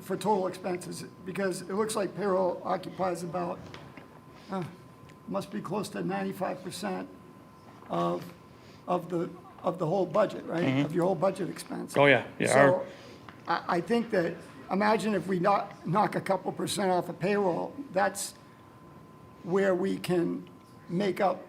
for total expenses, because it looks like payroll occupies about, must be close to 95% of the whole budget, right? Of your whole budget expense. Oh, yeah, yeah. So I think that, imagine if we knock a couple percent off of payroll, that's where we can make up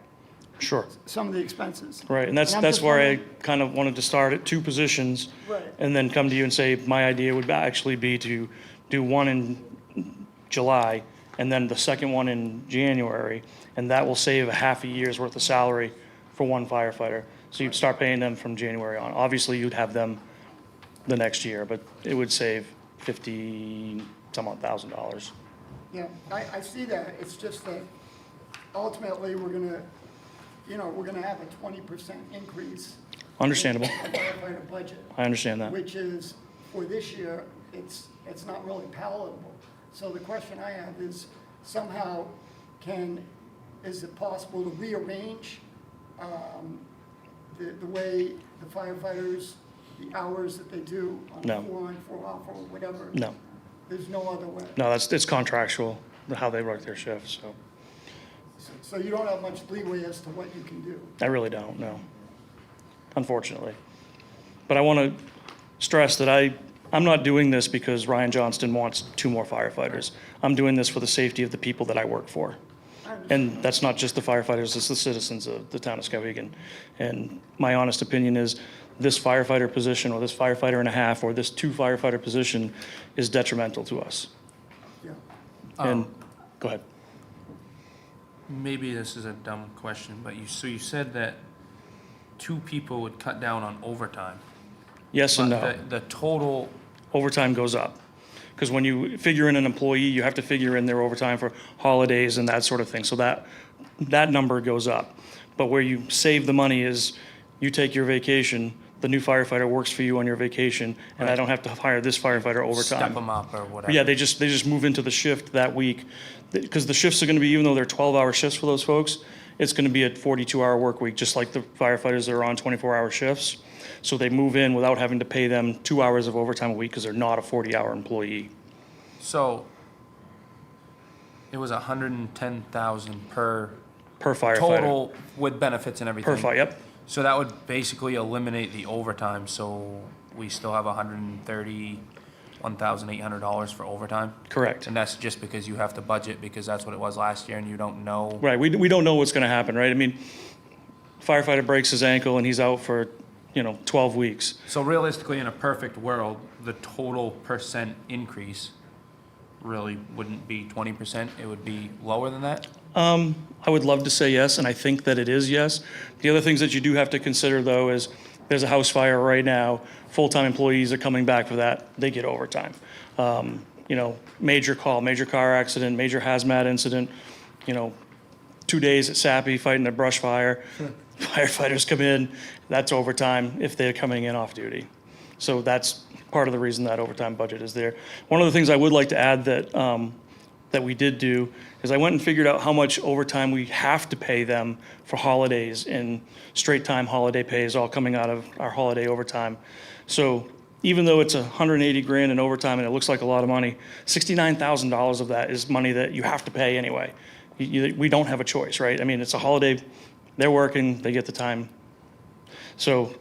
Sure. some of the expenses. Right, and that's I'm that's just where I wondering- kind of wanted to start at 2 positions. Right. And then come to you and say, my idea would actually be to do one in July and then the second one in January. And that will save a half a year's worth of salary for one firefighter. So you'd start paying them from January on. Obviously, you'd have them the next year, but it would save $50-some-odd thousand. Yeah, I see that. It's just that ultimately, we're gonna have a 20% increase. Understandable. in the firefighter budget, I understand that. which is, for this year, it's not really palatable. So the question I have is, somehow, is it possible to rearrange the way the firefighters, the hours that they do on No. 4 on, 4 off, or whatever? No, There's no other way? no, it's contractual, how they work their shifts, so So you don't have much leeway as to what you can do? I really don't, no, unfortunately. But I want to stress that I'm not doing this because Ryan Johnston wants 2 more firefighters. I'm doing this for the safety of the people that I work for. And that's not just the firefighters, it's the citizens of the town of Skowhegan. And my honest opinion is, this firefighter position, or this firefighter and a half, or this 2 firefighter position is detrimental to us. Yeah. And, go ahead. Maybe this is a dumb question, but you said that 2 people would cut down on overtime. Yes and But no. the total, Overtime goes up. Because when you figure in an employee, you have to figure in their overtime for holidays and that sort of thing. So that number goes up. But where you save the money is, you take your vacation, the new firefighter works for you on your vacation, and I don't have to hire this firefighter overtime. step them up or whatever. Yeah, they just move into the shift that week. Because the shifts are gonna be, even though they're 12-hour shifts for those folks, it's gonna be a 42-hour work week, just like the firefighters that are on 24-hour shifts. So they move in without having to pay them 2 hours of overtime a week, because they're not a 40-hour employee. So it was 110,000 per Per firefighter. total with benefits and everything. Per fire, yep. So that would basically eliminate the overtime, so we still have $131,800 for overtime? Correct. And that's just because you have to budget, because that's what it was last year and you don't know? Right, we don't know what's gonna happen, right? I mean, firefighter breaks his ankle and he's out for, 12 weeks. So realistically, in a perfect world, the total percent increase really wouldn't be 20%, it would be lower than that? I would love to say yes, and I think that it is yes. The other things that you do have to consider, though, is there's a house fire right now, full-time employees are coming back for that, they get overtime. Major call, major car accident, major hazmat incident, 2 days at Sappy fighting a brush fire. Firefighters come in, that's overtime if they're coming in off duty. So that's part of the reason that overtime budget is there. One of the things I would like to add that we did do is I went and figured out how much overtime we have to pay them for holidays, and straight time holiday pay is all coming out of our holiday overtime. So even though it's $180,000 in overtime and it looks like a lot of money, $69,000 of that is money that you have to pay anyway. We don't have a choice, right? I mean, it's a holiday, they're working, they get the time. So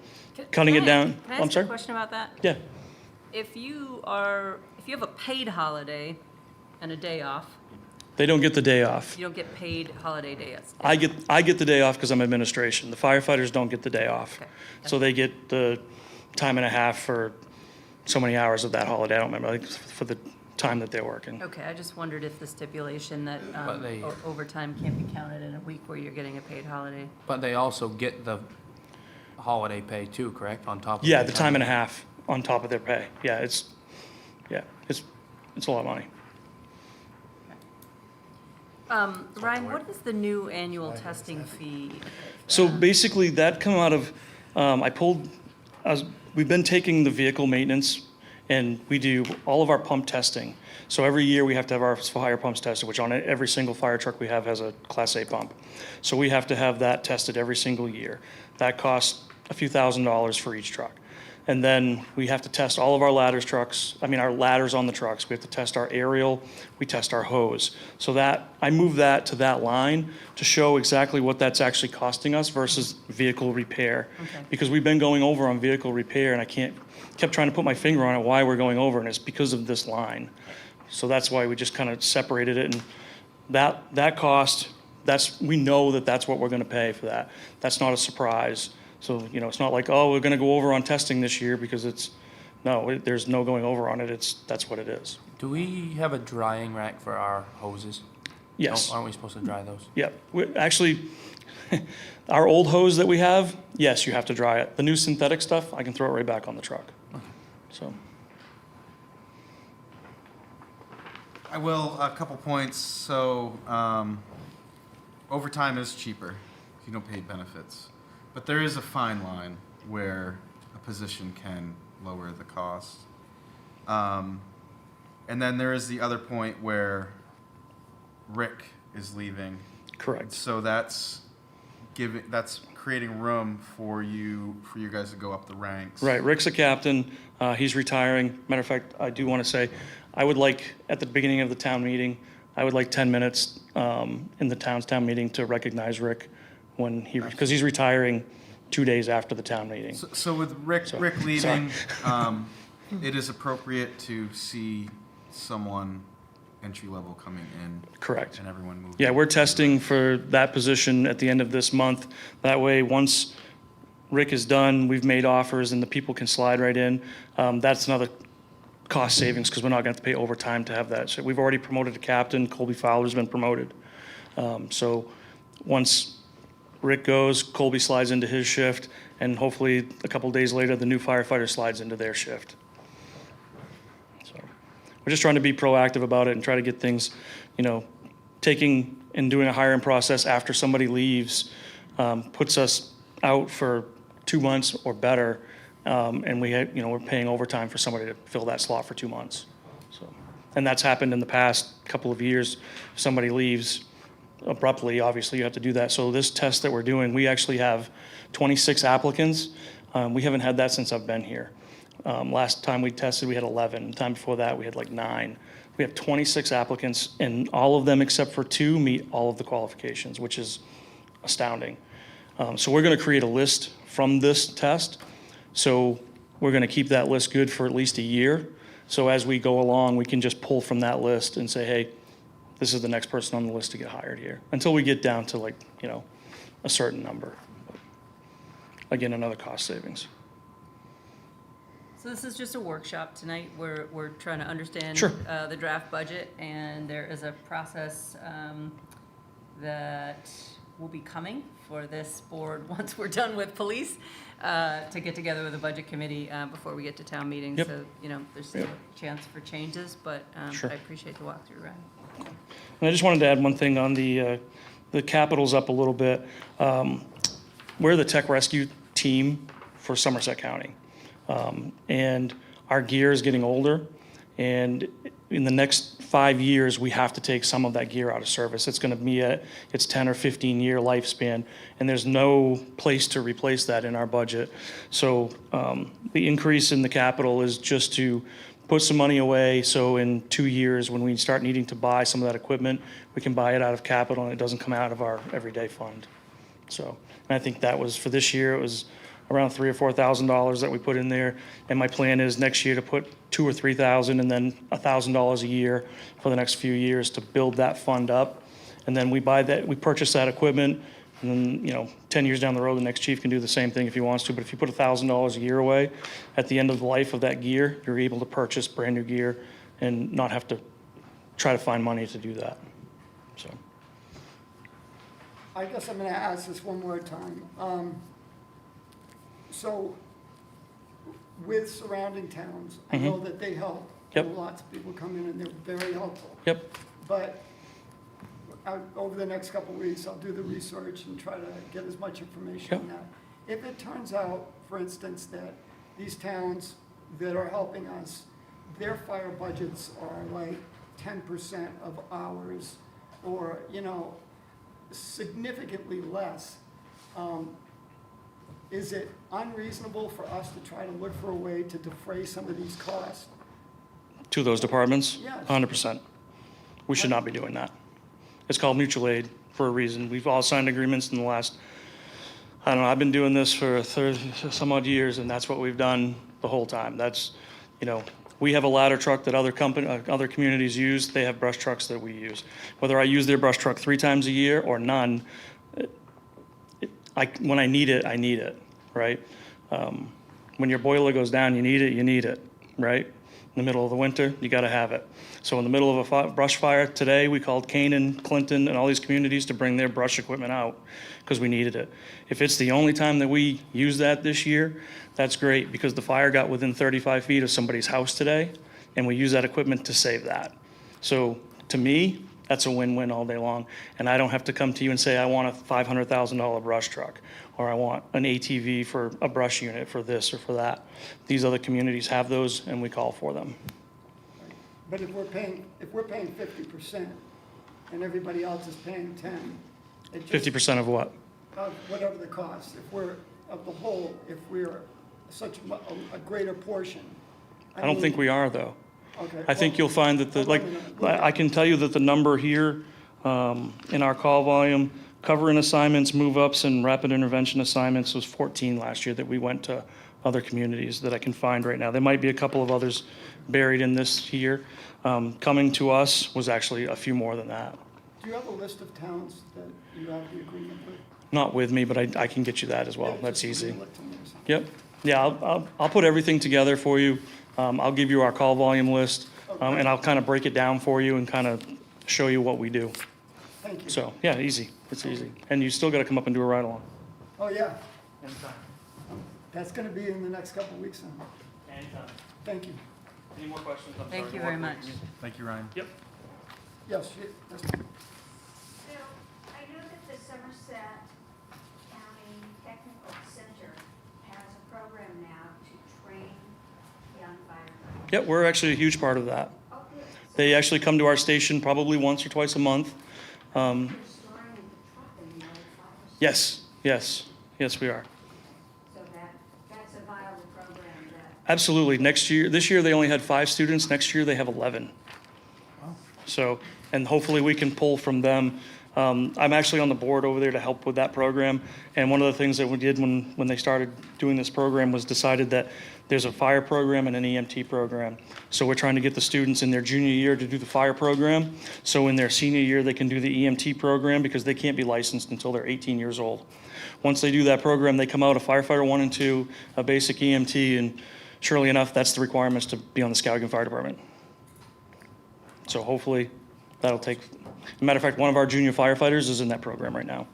cutting it down. Can I I'm ask a sorry? question about that? Yeah. If you have a paid holiday and a day off, They don't get the day off. you don't get paid holiday days. I get the day off because I'm administration. The firefighters don't get the day off. Okay. So they get the time and a half for so many hours of that holiday. I don't remember, like, for the time that they're working. Okay, I just wondered if the stipulation that But they- overtime can't be counted in a week where you're getting a paid holiday. But they also get the holiday pay too, correct, on top of? Yeah, their the time and a half on top of their pay. Yeah, it's a lot of money. Ryan, what is the new annual testing fee? So basically, that come out of, we've been taking the vehicle maintenance and we do all of our pump testing. So every year we have to have our fire pumps tested, which on every single fire truck we have has a Class A pump. So we have to have that tested every single year. That costs a few $1,000s for each truck. And then we have to test all of our our ladders on the trucks. We have to test our aerial, we test our hose. So that, I move that to that line to show exactly what that's actually costing us versus vehicle repair. Okay. Because we've been going over on vehicle repair, and I kept trying to put my finger on it, why we're going over, and it's because of this line. So that's why we just kind of separated it, and that cost, we know that that's what we're gonna pay for that. That's not a surprise. So, it's not like, oh, we're gonna go over on testing this year, because there's no going over on it, that's what it is. Do we have a drying rack for our hoses? Yes. Aren't we supposed to dry those? Yeah, actually, our old hose that we have, yes, you have to dry it. The new synthetic stuff, I can throw it right back on the truck. So, I will, a couple points. So, overtime is cheaper if you don't pay benefits. But there is a fine line where a position can lower the cost. And then there is the other point where Rick is leaving. correct. So that's creating room for you guys to go up the ranks. Right, Rick's a captain, he's retiring. Matter of fact, I do want to say, I would like, at the beginning of the town meeting, I would like 10 minutes in the town meeting to recognize Rick because he's retiring 2 days after the town meeting. So with Rick leaving, it is appropriate to see someone entry level coming in. Correct. And everyone moving. Yeah, we're testing for that position at the end of this month. That way, once Rick is done, we've made offers and the people can slide right in. That's another cost savings because we're not going to have to pay overtime to have that. So we've already promoted a captain. Colby Fowler's been promoted. So once Rick goes, Colby slides into his shift, and hopefully a couple days later, the new firefighter slides into their shift. So we're just trying to be proactive about it and try to get things, taking and doing a hiring process after somebody leaves puts us out for 2 months or better, and we're paying overtime for somebody to fill that slot for 2 months. So, and that's happened in the past couple of years. If somebody leaves abruptly, obviously you have to do that. So this test that we're doing, we actually have 26 applicants. We haven't had that since I've been here. Last time we tested, we had 11. The time before that, we had like 9. We have 26 applicants, and all of them except for 2 meet all of the qualifications, which is astounding. So we're going to create a list from this test. So we're going to keep that list good for at least a year. So as we go along, we can just pull from that list and say, hey, this is the next person on the list to get hired here, until we get down to a certain number. Again, another cost savings. So this is just a workshop tonight. We're trying to understand Sure. The draft budget, and there is a process that will be coming for this board once we're done with police to get together with the budget committee before we get to town meeting. Yep. So there's still a chance for changes, but Sure. I appreciate the walkthrough, Ryan. And I just wanted to add one thing on the capital's up a little bit. We're the tech rescue team for Somerset County. And our gear is getting older, and in the next 5 years, we have to take some of that gear out of service. It's going to be at its 10 or 15 year lifespan, and there's no place to replace that in our budget. So the increase in the capital is just to put some money away, so in 2 years, when we start needing to buy some of that equipment, we can buy it out of capital, and it doesn't come out of our everyday fund. So, and I think that was, for this year, it was around $3,000 or $4,000 that we put in there. And my plan is next year to put $2,000 or $3,000 and then $1,000 a year for the next few years to build that fund up. And then we purchase that equipment, and then, 10 years down the road, the next chief can do the same thing if he wants to. But if you put $1,000 a year away, at the end of the life of that gear, you're able to purchase brand new gear and not have to try to find money to do that. So. I guess I'm going to ask this one more time. So with surrounding towns, I know that they help. Yep. Lots of people come in and they're very helpful. Yep. But over the next couple of weeks, I'll do the research and try to get as much information on that. If it turns out, for instance, that these towns that are helping us their fire budgets are like 10% of ours, or, you know, significantly less. Is it unreasonable for us to try to look for a way to defray some of these costs? To those departments? Yes. 100%. We should not be doing that. It's called mutual aid for a reason. We've all signed agreements in the last, I don't know, I've been doing this for 30 some odd years, and that's what we've done the whole time. That's, you know, we have a ladder truck that other communities use. They have brush trucks that we use. Whether I use their brush truck 3 times a year or none, when I need it, right? When your boiler goes down, you need it, right? In the middle of the winter, you gotta have it. So in the middle of a brush fire today, we called Canaan, Clinton, and all these communities to bring their brush equipment out because we needed it. If it's the only time that we use that this year, that's great, because the fire got within 35 feet of somebody's house today, and we use that equipment to save that. So to me, that's a win-win all day long. And I don't have to come to you and say, I want a $500,000 brush truck, or I want an ATV for a brush unit for this or for that. These other communities have those, and we call for them. But if we're paying 50% and everybody else is paying 10, it just, 50% of what? of whatever the cost, if we're, of the whole, if we're such a greater portion. I don't think we are, though. Okay. I think you'll find that I can tell you that the number here in our call volume, cover-in assignments, move-ups, and rapid intervention assignments was 14 last year that we went to other communities that I can find right now. There might be a couple of others buried in this here. Coming to us was actually a few more than that. Do you have a list of towns that you have the agreement with? Not with me, but I can get you that as well. Yeah, That's just easy. email it to me or something. Yep. Yeah, I'll put everything together for you. I'll give you our call volume list, and I'll kind of break it down for you and kind of show you what we do. Thank you. So, yeah, easy. It's easy. And you still got to come up and do a ride-along. Oh, yeah, Anytime. that's gonna be in the next couple of weeks then. Anytime. Thank you. Any more questions? I'm Thank sorry you to very walk away much. from you. Thank you, Ryan. Yep. Yes, that's, So, I know that the Somerset County Technical Center has a program now to train young firefighters. Yep, we're actually a huge part of that. Oh, good. They actually come to our station probably once or twice a month. You're storing in the truck and the other fires. Yes, we are. So that's a viable program that, Absolutely. This year they only had 5 students. Next year they have 11. So, and hopefully we can pull from them. I'm actually on the board over there to help with that program. And one of the things that we did when they started doing this program was decided that there's a fire program and an EMT program. So we're trying to get the students in their junior year to do the fire program. So in their senior year, they can do the EMT program because they can't be licensed until they're 18 years old. Once they do that program, they come out a firefighter 1 and 2, a basic EMT, and surely enough, that's the requirements to be on the Skowhegan Fire Department. So hopefully that'll take, as a matter of fact, one of our junior firefighters is in that program right now.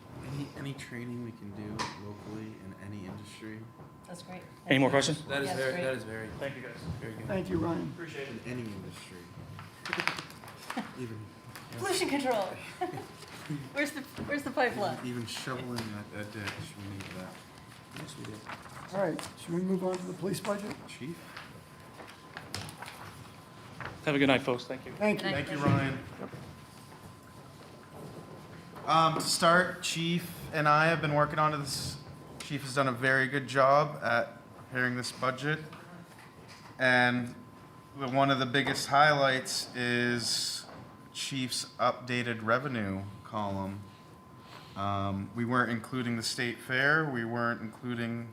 Any training we can do locally in any industry? That's great. Any more questions? That is Yes, very, great. that is very, Thank you, guys. very good. thank you, Ryan. Appreciate it. In any industry. Even, Pollution control. Where's the pipeline? even shoveling that ditch, we need that. Yes, we do. All right, should we move on to the police budget? Chief? Have a good night, folks. Thank you. Thank you. Thank you, Ryan. To start, Chief and I have been working on this. Chief has done a very good job at preparing this budget. And one of the biggest highlights is Chief's updated revenue column. We weren't including the state fair. We weren't including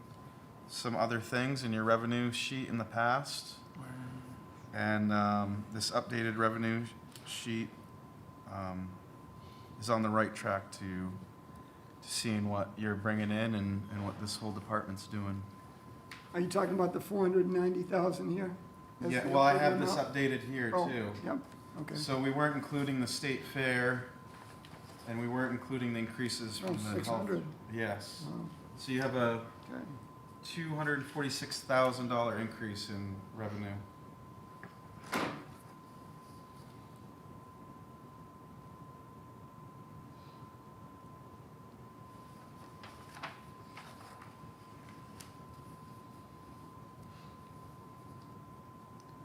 some other things in your revenue sheet in the past. And this updated revenue sheet is on the right track to seeing what you're bringing in and what this whole department's doing. Are you talking about the 490,000 here? As Yeah, the well, I have program this out? updated here Oh, too. Yep, okay. So we weren't including the state fair, and we weren't including the increases from the health. 600. Yes. Wow, So you have a okay. $246,000 increase in revenue.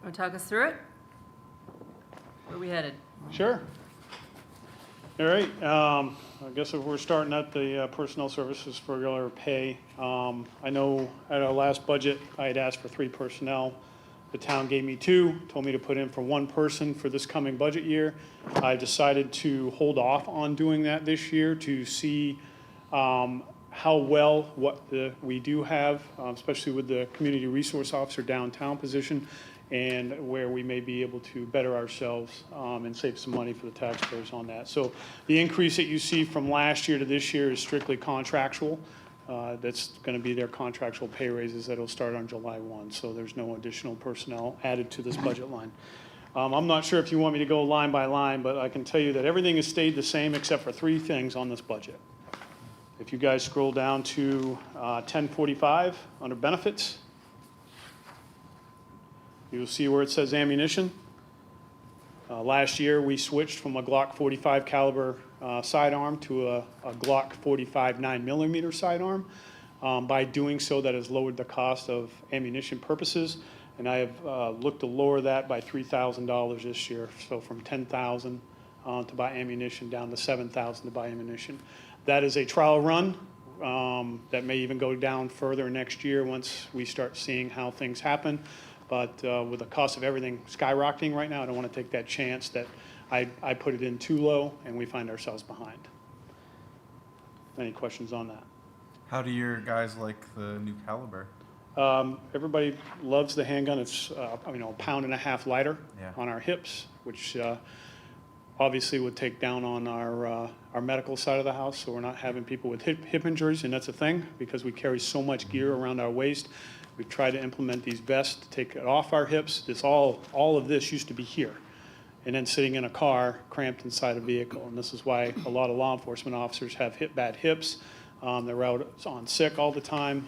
Want to talk us through it? Where are we headed? Sure. All right, I guess if we're starting at the personnel services for regular pay, I know at our last budget, I had asked for 3 personnel. The town gave me 2, told me to put in for 1 person for this coming budget year. I decided to hold off on doing that this year to see how well we do have, especially with the community resource officer downtown position, and where we may be able to better ourselves and save some money for the taxpayers on that. So the increase that you see from last year to this year is strictly contractual. That's going to be their contractual pay raises that'll start on July 1. So there's no additional personnel added to this budget line. I'm not sure if you want me to go line by line, but I can tell you that everything has stayed the same except for 3 things on this budget. If you guys scroll down to 1045 under benefits, you'll see where it says ammunition. Last year, we switched from a Glock 45 caliber sidearm to a Glock 45 9mm sidearm. By doing so, that has lowered the cost of ammunition purposes, and I have looked to lower that by $3,000 this year. So from $10,000 to buy ammunition down to $7,000 to buy ammunition. That is a trial run. That may even go down further next year once we start seeing how things happen. But with the cost of everything skyrocketing right now, I don't want to take that chance that I put it in too low and we find ourselves behind. Any questions on that? How do your guys like the new caliber? Everybody loves the handgun. It's a pound-and-a-half lighter Yeah. on our hips, which obviously would take down on our medical side of the house, so we're not having people with hip injuries, and that's a thing because we carry so much gear around our waist. We've tried to implement these vests to take it off our hips. All of this used to be here, and then sitting in a car cramped inside a vehicle. And this is why a lot of law enforcement officers have bad hips. They're out on sick all the time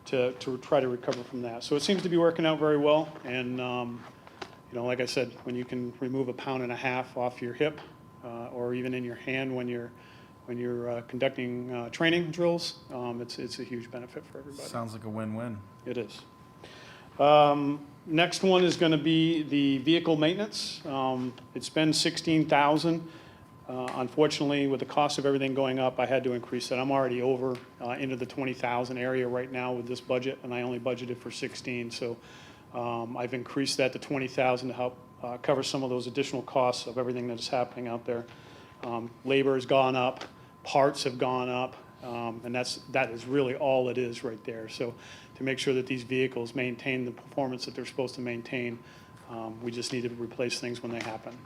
to try to recover from that. So it seems to be working out very well. And like I said, when you can remove a pound-and-a-half off your hip, or even in your hand when you're conducting training drills, it's a huge benefit for everybody. Sounds like a win-win. It is. Next one is going to be the vehicle maintenance. It's been $16,000. Unfortunately, with the cost of everything going up, I had to increase that. I'm already over into the $20,000 area right now with this budget, and I only budgeted for 16. So I've increased that to $20,000 to help cover some of those additional costs of everything that is happening out there. Labor has gone up, parts have gone up, and that is really all it is right there. So to make sure that these vehicles maintain the performance that they're supposed to maintain, we just need to replace things when they happen.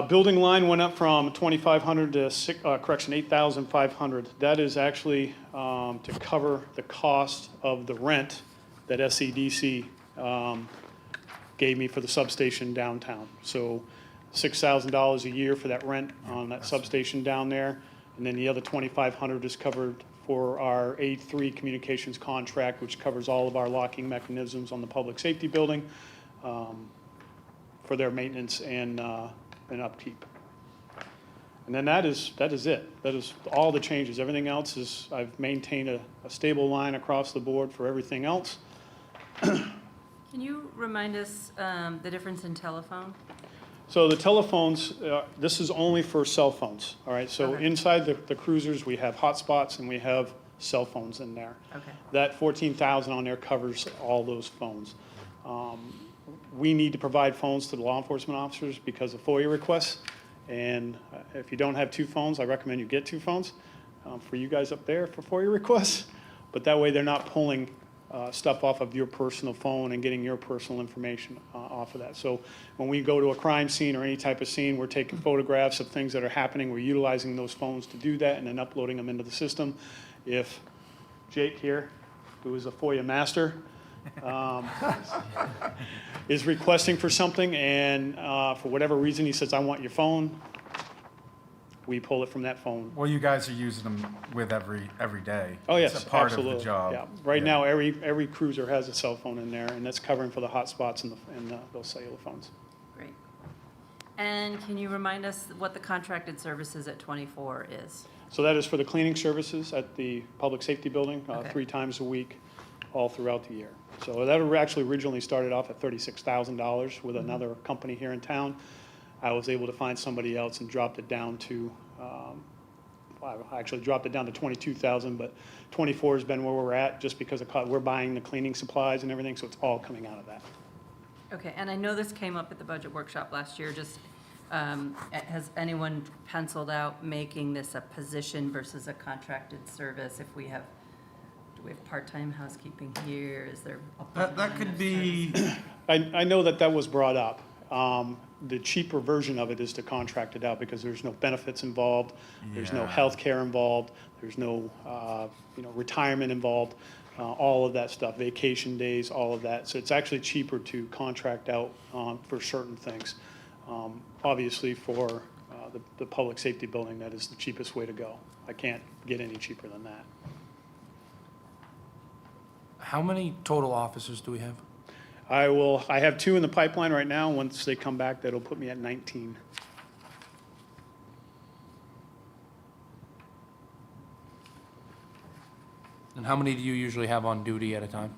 Building line went up from 2,500 to 8,500. That is actually to cover the cost of the rent that SEDC gave me for the substation downtown. So $6,000 a year for that rent on that substation down there, and then the other 2,500 is covered for our A3 communications contract, which covers all of our locking mechanisms on the public safety building for their maintenance and upkeep. And then that is it. That is all the changes. Everything else is, I've maintained a stable line across the board for everything else. Can you remind us the difference in telephone? So the telephones, this is only for cell phones, all right? So Okay. inside the cruisers, we have hotspots and we have cell phones in there. Okay. That 14,000 on there covers all those phones. We need to provide phones to the law enforcement officers because of FOIA requests. And if you don't have 2 phones, I recommend you get 2 phones for you guys up there for FOIA requests. But that way they're not pulling stuff off of your personal phone and getting your personal information off of that. So when we go to a crime scene or any type of scene, we're taking photographs of things that are happening. We're utilizing those phones to do that and then uploading them into the system. If Jake here, who is a FOIA master, is requesting for something and for whatever reason he says, I want your phone, we pull it from that phone. Well, you guys are using them with every day. Oh, yes, It's a part absolutely. of the job. Yeah. Right now, every cruiser has a cell phone in there, and that's covering for the hotspots and those cellular phones. Great. And can you remind us what the contracted services at 24 is? So that is for the cleaning services at the public safety building, Okay. 3 times a week, all throughout the year. So that actually originally started off at $36,000 with another company here in town. I was able to find somebody else and dropped it down to, I actually dropped it down to 22,000, but 24 has been where we're at just because we're buying the cleaning supplies and everything, so it's all coming out of that. Okay, and I know this came up at the budget workshop last year, just, has anyone penciled out making this a position versus a contracted service? If we have, do we have part-time housekeeping here? Is there? That could be, I know that was brought up. The cheaper version of it is to contract it out because there's no benefits involved, there's no Yeah. health care involved, there's no, retirement involved, all of that stuff, vacation days, all of that. So it's actually cheaper to contract out for certain things. Obviously, for the public safety building, that is the cheapest way to go. I can't get any cheaper than that. How many total officers do we have? I have 2 in the pipeline right now. Once they come back, that'll put me at 19. And how many do you usually have on duty at a time?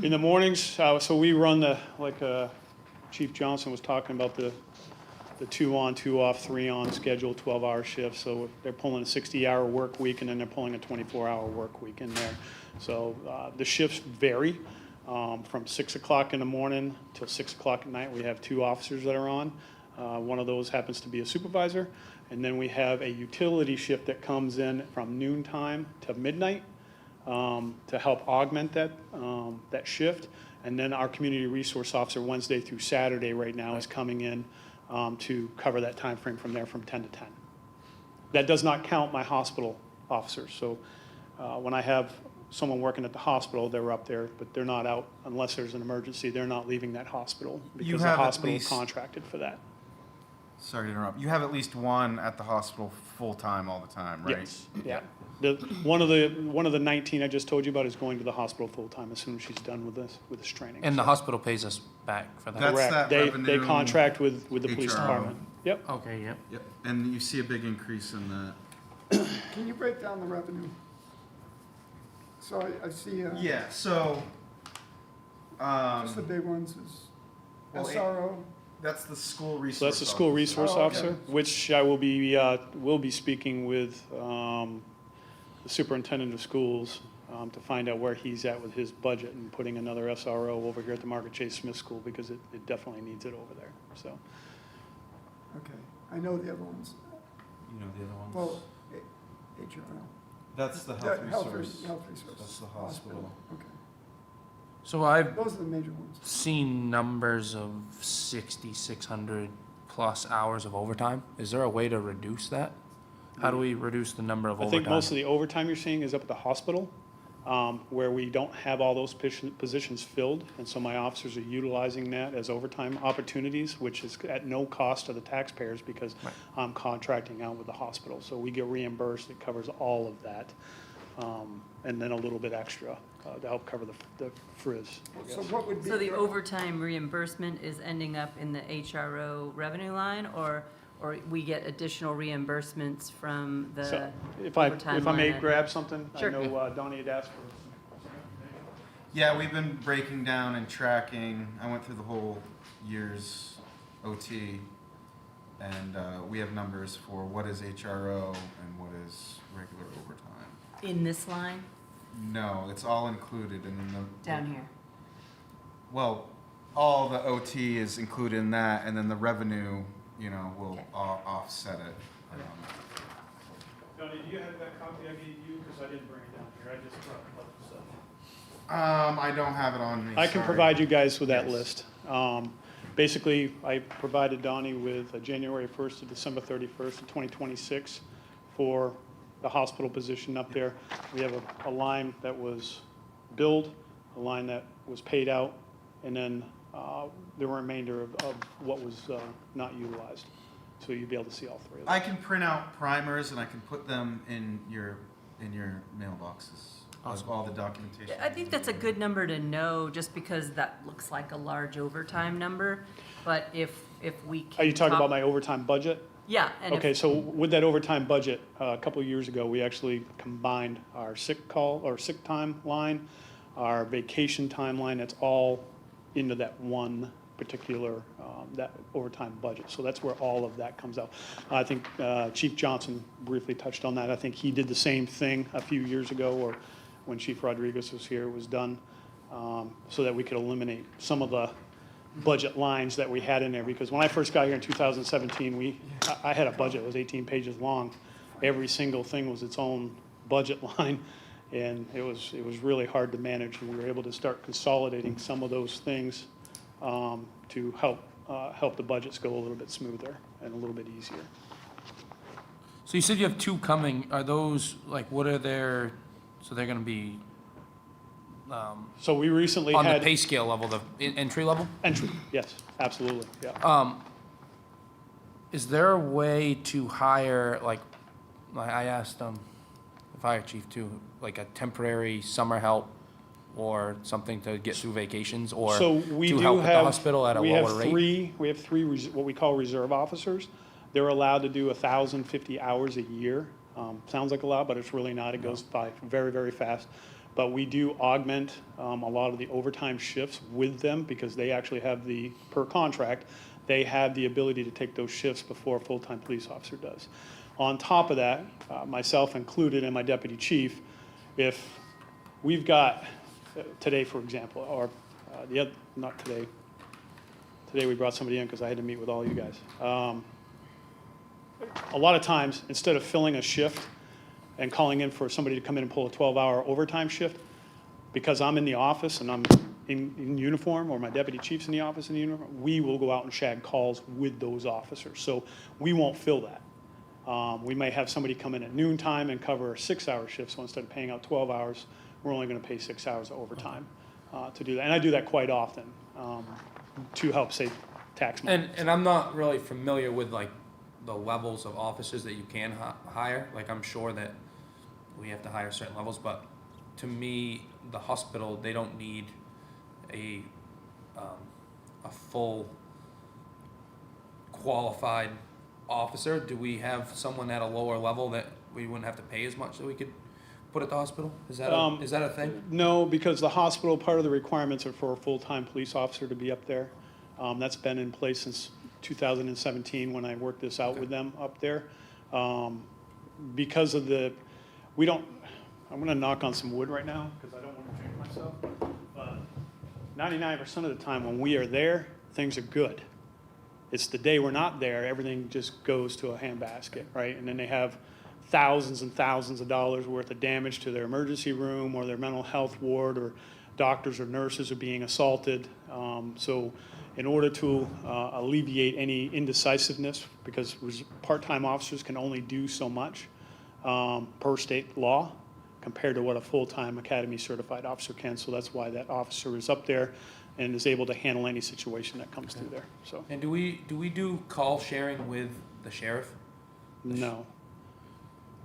In the mornings, so we run like Chief Johnson was talking about the 2 on, 2 off, 3 on schedule, 12-hour shifts. So they're pulling a 60-hour work week, and then they're pulling a 24-hour work week in there. So the shifts vary. From 6 o'clock in the morning till 6 o'clock at night, we have 2 officers that are on. One of those happens to be a supervisor. And then we have a utility shift that comes in from noontime to midnight to help augment that shift. And then our community resource officer, Wednesday through Saturday right now, is coming in to cover that time frame from there from 10 to 10. That does not count my hospital officers. So when I have someone working at the hospital, they're up there, but they're not out unless there's an emergency. They're not leaving that hospital because the have at hospital is least- contracted for that. sorry to interrupt, you have at least one at the hospital full-time all the time, right? Yes, yeah. One of the 19 I just told you about is going to the hospital full-time as soon as she's done with this training. And the hospital pays us back for that? That's Correct. that They revenue contract with the police HRO. department. Yep. Okay, yep. Yep, and you see a big increase in that. Can you break down the revenue? So I see, Yeah, so, just the big ones is well, SRO. that's the school resource. So that's the school officer. resource Oh, okay. officer, which I will be speaking with the superintendent of schools to find out where he's at with his budget and putting another SRO over here at the Margaret Chase Smith School because it definitely needs it over there, so. Okay, I know the other ones. You know the other ones? Well, HRO. That's the Yeah, health resource. Health resource. That's the hospital. Okay, So I've those are the major ones. seen numbers of 6,600 plus hours of overtime. Is there a way to reduce that? How do we reduce the number of I overtime? think most of the overtime you're seeing is up at the hospital, where we don't have all those positions filled, and so my officers are utilizing that as overtime opportunities, which is at no cost to the taxpayers because Right. I'm contracting out with the hospital, so we get reimbursed, it covers all of that, and then a little bit extra to help cover the frizz, I So guess. what would be? So the overtime reimbursement is ending up in the HRO revenue line, or we get additional reimbursements from So the if I overtime may line? grab something, I Sure. know Donnie had asked for. Yeah, we've been breaking down and tracking. I went through the whole year's OT, and we have numbers for what is HRO and what is regular overtime. In this line, No, it's all included in down here? Well, all the OT is included in that, and then the revenue, will Okay. offset it. Donnie, do you have that copy I gave you? Because I didn't bring it down here, I just brought the stuff. I don't have it on me. I can sorry. provide you guys with that Yes. list. Basically, I provided Donnie with a January 1st to December 31st of 2026 for the hospital position up there. We have a line that was billed, a line that was paid out, and then the remainder of what was not utilized. So you'd be able to see all three of them. I can print out primers and I can put them in your mailboxes. Awesome. All the documentation. I think that's a good number to know, just because that looks like a large overtime number, but if we can. Are you talking talk- about my overtime budget? Yeah, and if. Okay, so with that overtime budget, a couple of years ago, we actually combined our sick call or sick time line our vacation timeline, it's all into that one particular, that overtime budget. So that's where all of that comes out. I think Chief Johnson briefly touched on that. I think he did the same thing a few years ago, or when Chief Rodriguez was here, it was done, so that we could eliminate some of the budget lines that we had in there. Because when I first got here in 2017, I had a budget that was 18 pages long. Every single thing was its own budget line, and it was really hard to manage. And we were able to start consolidating some of those things to help the budgets go a little bit smoother and a little bit easier. So you said you have 2 coming. Are those, like, what are their, so they're gonna be So we recently on the had pay scale level, the entry level? entry. Yes, absolutely. Yeah. Is there a way to hire, like I asked the fire chief too, like a temporary summer help or something to get through vacations, or So we to do help at the have, hospital at a we have lower rate? we have three what we call reserve officers. They're allowed to do 1,050 hours a year. Sounds like a lot, but it's really not. It goes by very, very fast. But we do augment a lot of the overtime shifts with them, because they actually have per contract, they have the ability to take those shifts before a full-time police officer does. On top of that, myself included and my deputy chief, if we've got, today, for example, or not today. Today we brought somebody in because I had to meet with all you guys. A lot of times, instead of filling a shift and calling in for somebody to come in and pull a 12-hour overtime shift, because I'm in the office and I'm in uniform, or my deputy chief's in the office in uniform, we will go out and shag calls with those officers. So we won't fill that. We may have somebody come in at noontime and cover a 6-hour shift, so instead of paying out 12 hours, we're only going to pay 6 hours of overtime to do that. And I do that quite often to help save tax money. And I'm not really familiar with like the levels of officers that you can hire. Like, I'm sure that we have to hire certain levels, but to me, the hospital, they don't need a full qualified officer. Do we have someone at a lower level that we wouldn't have to pay as much that we could put at the hospital? Is that a thing? No, because the hospital, part of the requirements are for a full-time police officer to be up there. That's been in place since 2017 when I worked this out with them up there. Because of I'm going to knock on some wood right now because I don't want to drink myself. But 99% of the time when we are there, things are good. It's the day we're not there, everything just goes to a handbasket, right? And then they have thousands and thousands of dollars worth of damage to their emergency room or their mental health ward, or doctors or nurses are being assaulted. So in order to alleviate any indecisiveness, because part-time officers can only do so much per state law compared to what a full-time academy certified officer can. So that's why that officer is up there and is able to handle any situation that comes through there. So And do we do call sharing with the sheriff? no,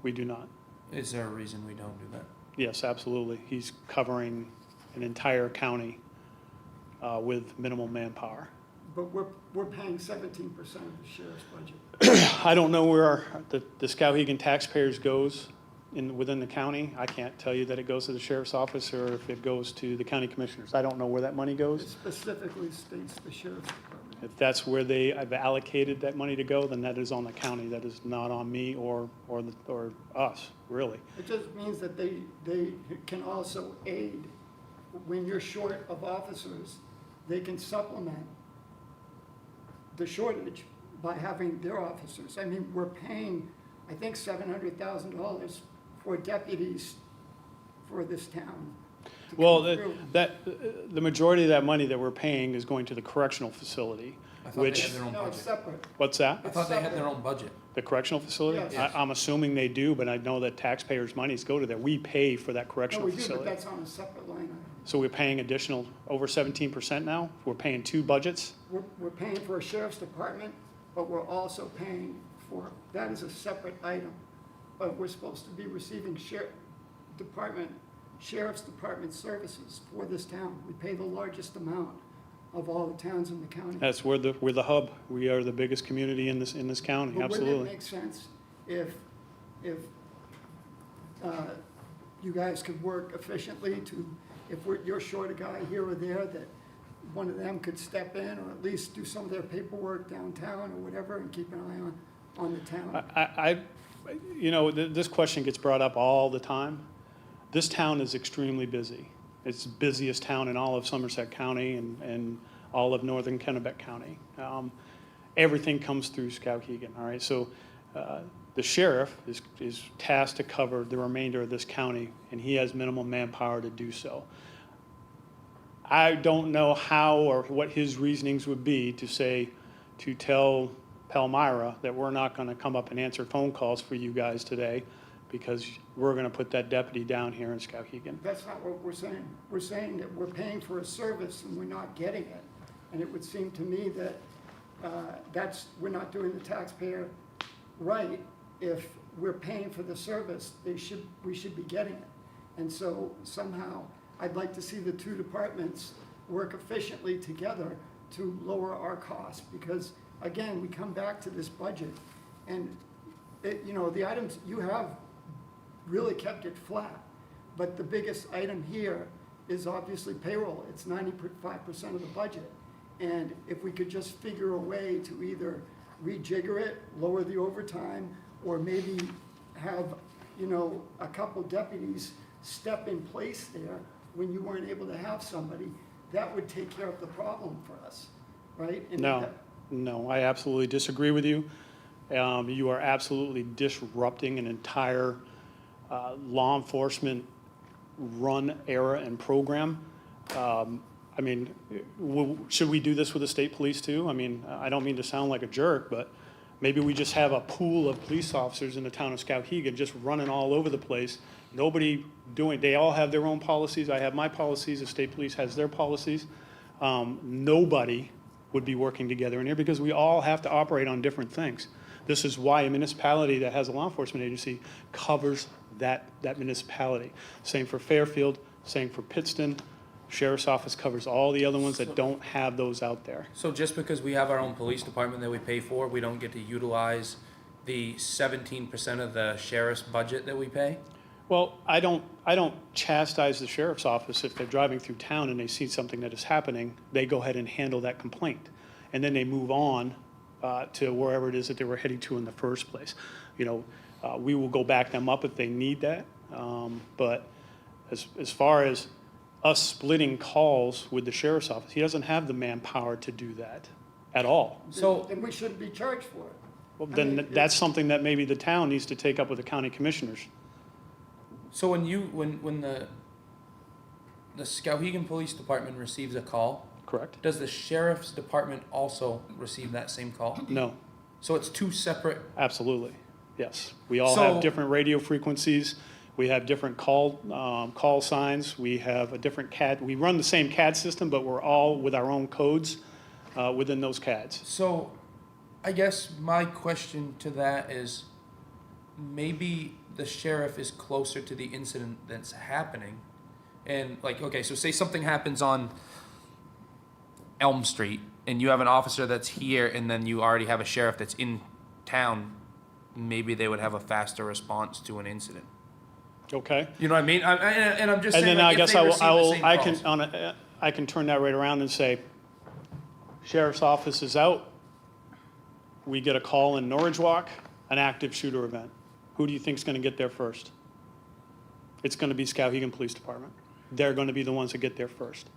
we do not. Is there a reason we don't do that? Yes, absolutely. He's covering an entire county with minimal manpower. But we're paying 17% of the sheriff's budget. I don't know where the Skowhegan taxpayers goes within the county. I can't tell you that it goes to the sheriff's office or if it goes to the county commissioners. I don't know where that money It goes. specifically states the sheriff's department. If that's where they have allocated that money to go, then that is on the county. That is not on me or us, really. It just means that they can also aid, when you're short of officers, they can supplement the shortage by having their officers. I mean, we're paying, I think, $700,000 for deputies for this town. to Well, come through. the majority of that money that we're paying is going to the correctional facility, I thought they which, had their own No, it's budget. separate. what's that? I thought they had their own budget. The correctional facility? Yes. I'm assuming they do, but I know that taxpayers' monies go to there. We pay for that No, correctional we do, but facility. that's on a separate line item. So we're paying additional, over 17% now? We're paying two budgets? We're paying for a sheriff's department, but we're also paying for, that is a separate item. But we're supposed to be receiving sheriff's department services for this town. We pay the largest amount of all the towns in the county. That's we're the hub. We are the biggest community in this county, But wouldn't it absolutely. make sense if you guys could work efficiently to if you're short a guy here or there, that one of them could step in or at least do some of their paperwork downtown or whatever and keep an eye on the town. This question gets brought up all the time. This town is extremely busy. It's the busiest town in all of Somerset County and all of northern Kennebec County. Everything comes through Skowhegan, all right? So the sheriff is tasked to cover the remainder of this county, and he has minimum manpower to do so. I don't know how or what his reasonings would be to tell Palmyra that we're not going to come up and answer phone calls for you guys today because we're going to put that deputy down here in Skowhegan. That's not what we're saying. We're saying that we're paying for a service and we're not getting it. And it would seem to me that we're not doing the taxpayer right. If we're paying for the service, we should be getting it. And so somehow I'd like to see the two departments work efficiently together to lower our costs, because again, we come back to this budget and the items you have really kept it flat. But the biggest item here is obviously payroll. It's 95% of the budget. And if we could just figure a way to either rejigger it, lower the overtime, or maybe have, a couple deputies step in place there when you weren't able to have somebody, that would take care of the problem for us, right? And No, I absolutely disagree with you. You are absolutely disrupting an entire law enforcement run era and program. Should we do this with the state police too? I don't mean to sound like a jerk, but maybe we just have a pool of police officers in the town of Skowhegan just running all over the place. They all have their own policies. I have my policies, the state police has their policies. Nobody would be working together in here because we all have to operate on different things. This is why a municipality that has a law enforcement agency covers that municipality. Same for Fairfield, same for Pittston. Sheriff's Office covers all the other ones that don't have those out there. So just because we have our own police department that we pay for, we don't get to utilize the 17% of the sheriff's budget that we pay? Well, I don't chastise the sheriff's office if they're driving through town and they see something that is happening. They go ahead and handle that complaint, and then they move on to wherever it is that they were heading to in the first place. We will go back them up if they need that. But as far as us splitting calls with the sheriff's office, he doesn't have the manpower to do that at all. So then we shouldn't be charged for it. Well, then that's something that maybe the town needs to take up with the county commissioners. So when the Skowhegan Police Department receives a call, Correct? does the sheriff's department also receive that same call? No, So it's two separate. absolutely, yes. We all So- have different radio frequencies. We have different call signs. We have a different CAD. We run the same CAD system, but we're all with our own codes within those CADs. So I guess my question to that is, maybe the sheriff is closer to the incident that's happening. And so say something happens on Elm Street and you have an officer that's here and then you already have a sheriff that's in town, maybe they would have a faster response to an incident. Okay? You know what I mean? And I'm just And saying, then I if guess they receive the same calls. I can turn that right around and say, sheriff's office is out. We get a call in Norwich Walk, an active shooter event. Who do you think is going to get there first? It's going to be Skowhegan Police Department. They're going to be the ones that get there first,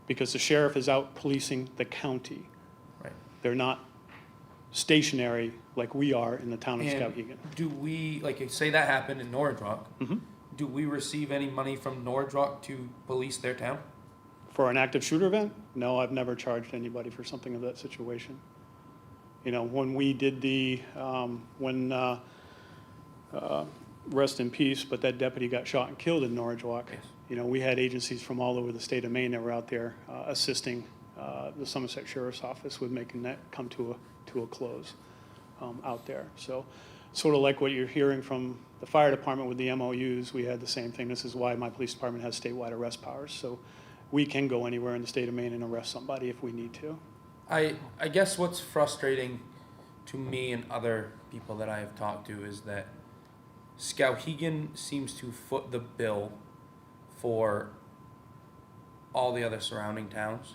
because the sheriff is out policing the county. Right. They're not stationary like we are in the town of And Skowhegan. do we, say that happened in Norwich Rock, Mhm. do we receive any money from Norwich Rock to police their town? For an active shooter event? No, I've never charged anybody for something of that situation. When we did rest in peace, but that deputy got shot and killed in Norwich Walk. Yes. We had agencies from all over the state of Maine that were out there assisting the Somerset Sheriff's Office with making that come to a close out there. So sort of like what you're hearing from the fire department with the MOUs, we had the same thing. This is why my police department has statewide arrest powers. So we can go anywhere in the state of Maine and arrest somebody if we need to. I guess what's frustrating to me and other people that I have talked to is that Skowhegan seems to foot the bill for all the other surrounding towns.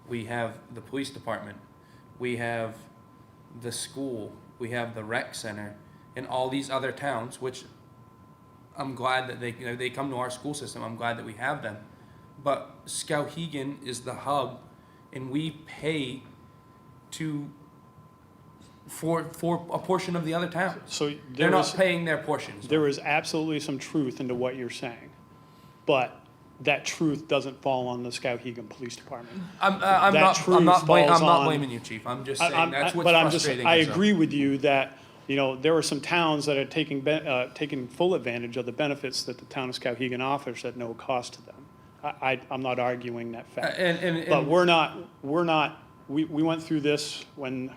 We have the police department, we have the school, we have the rec center, and all these other towns, which I'm glad that they come to our school system. I'm glad that we have them. But Skowhegan is the hub, and we pay for a portion of the other towns. So They're not paying their portions. there is absolutely some truth into what you're saying, but that truth doesn't fall on the Skowhegan Police Department. I'm That not truth falls on- blaming you, Chief. I'm just saying that's what's But frustrating. I is, agree with you that, there are some towns that are taking full advantage of the benefits that the town of Skowhegan offers at no cost to them. I'm not arguing that fact. But we went through this when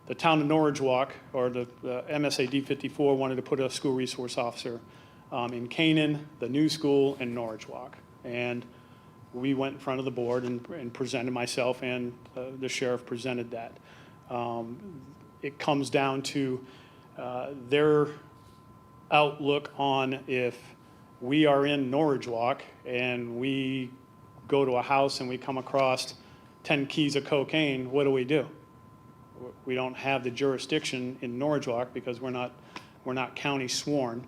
the town of Norwich Walk, or the MSAD 54, wanted to put a school resource officer in Canaan, the new school, and Norwich Walk. And we went in front of the board and presented, myself and the sheriff presented that. It comes down to their outlook on if we are in Norwich Walk and we go to a house and we come across 10 keys of cocaine, what do? We don't have the jurisdiction in Norwich Walk because we're not county sworn,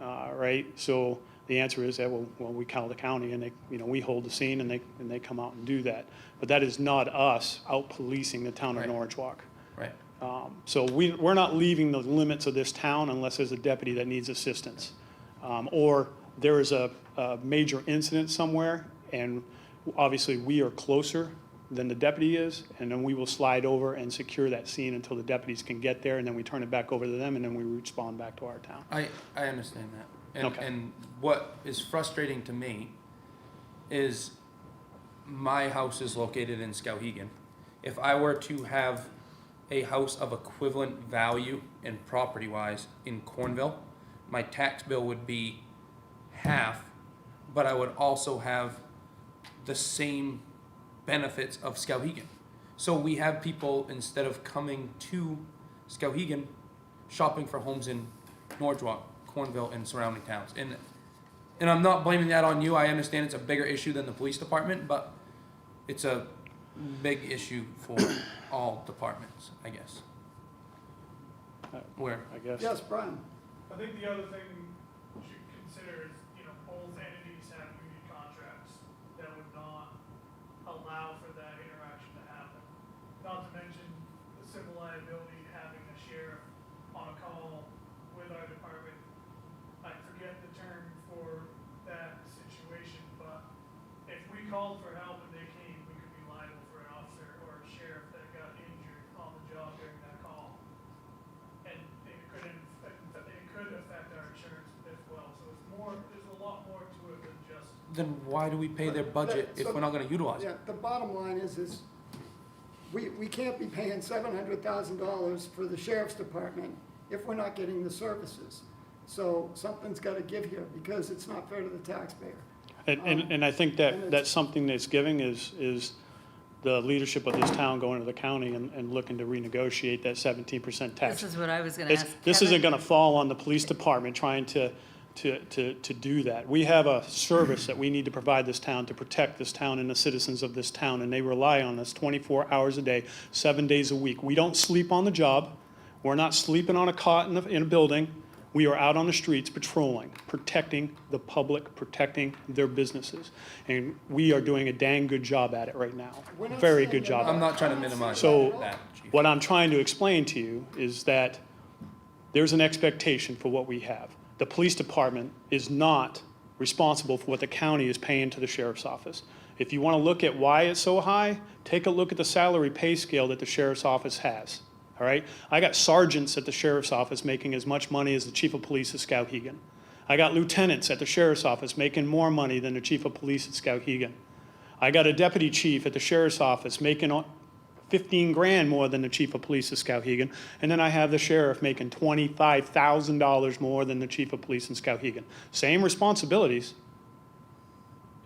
right? So the answer is that, well, we call the county and we hold the scene and they come out and do that. But that is not us out policing the town of Right. Norwich Walk. right. So we're not leaving the limits of this town unless there's a deputy that needs assistance. Or there is a major incident somewhere, and obviously we are closer than the deputy is, and then we will slide over and secure that scene until the deputies can get there, and then we turn it back over to them, and then we respond back to our town. I understand that. And, Okay. and what is frustrating to me is my house is located in Skowhegan. If I were to have a house of equivalent value and property-wise in Cornville, my tax bill would be half, but I would also have the same benefits of Skowhegan. So we have people, instead of coming to Skowhegan, shopping for homes in Norwich Walk, Cornville, and surrounding towns. And I'm not blaming that on you. I understand it's a bigger issue than the police department, but it's a big issue for all departments, I guess. Where? I guess. Yes, Brian? I think the other thing you should consider is, both entities have union contracts that would not allow for that interaction to happen. Not to mention the civil liability, having a sheriff on a call with our department. I forget the term for that situation, but if we called for help and they came, we could be liable for an officer or a sheriff that got injured on the job during that call. And it could affect our insurance as well. So there's a lot more to it than just. Then why do we pay their budget if we're not gonna utilize it? Yeah, the bottom line is we can't be paying $700,000 for the sheriff's department if we're not getting the services. So something's gotta give here, because it's not fair to the taxpayer. And I think that's something that's giving is the leadership of this town going to the county and looking to renegotiate that 17% tax. This is what I was gonna ask. This Kevin. isn't gonna fall on the police department trying to do that. We have a service that we need to provide this town to protect this town and the citizens of this town, and they rely on us 24 hours a day, 7 days a week. We don't sleep on the job. We're not sleeping on a cot in a building. We are out on the streets patrolling, protecting the public, protecting their businesses. And we are doing a dang good job at it right now. We're not Very saying good you're job. not. I'm not trying to minimize So that, Chief. what I'm trying to explain to you is that there's an expectation for what we have. The police department is not responsible for what the county is paying to the sheriff's office. If you want to look at why it's so high, take a look at the salary pay scale that the sheriff's office has. All right? I got sergeants at the sheriff's office making as much money as the chief of police at Skowhegan. I got lieutenants at the sheriff's office making more money than the chief of police at Skowhegan. I got a deputy chief at the sheriff's office making 15 grand more than the chief of police at Skowhegan. And then I have the sheriff making $25,000 more than the chief of police in Skowhegan. Same responsibilities.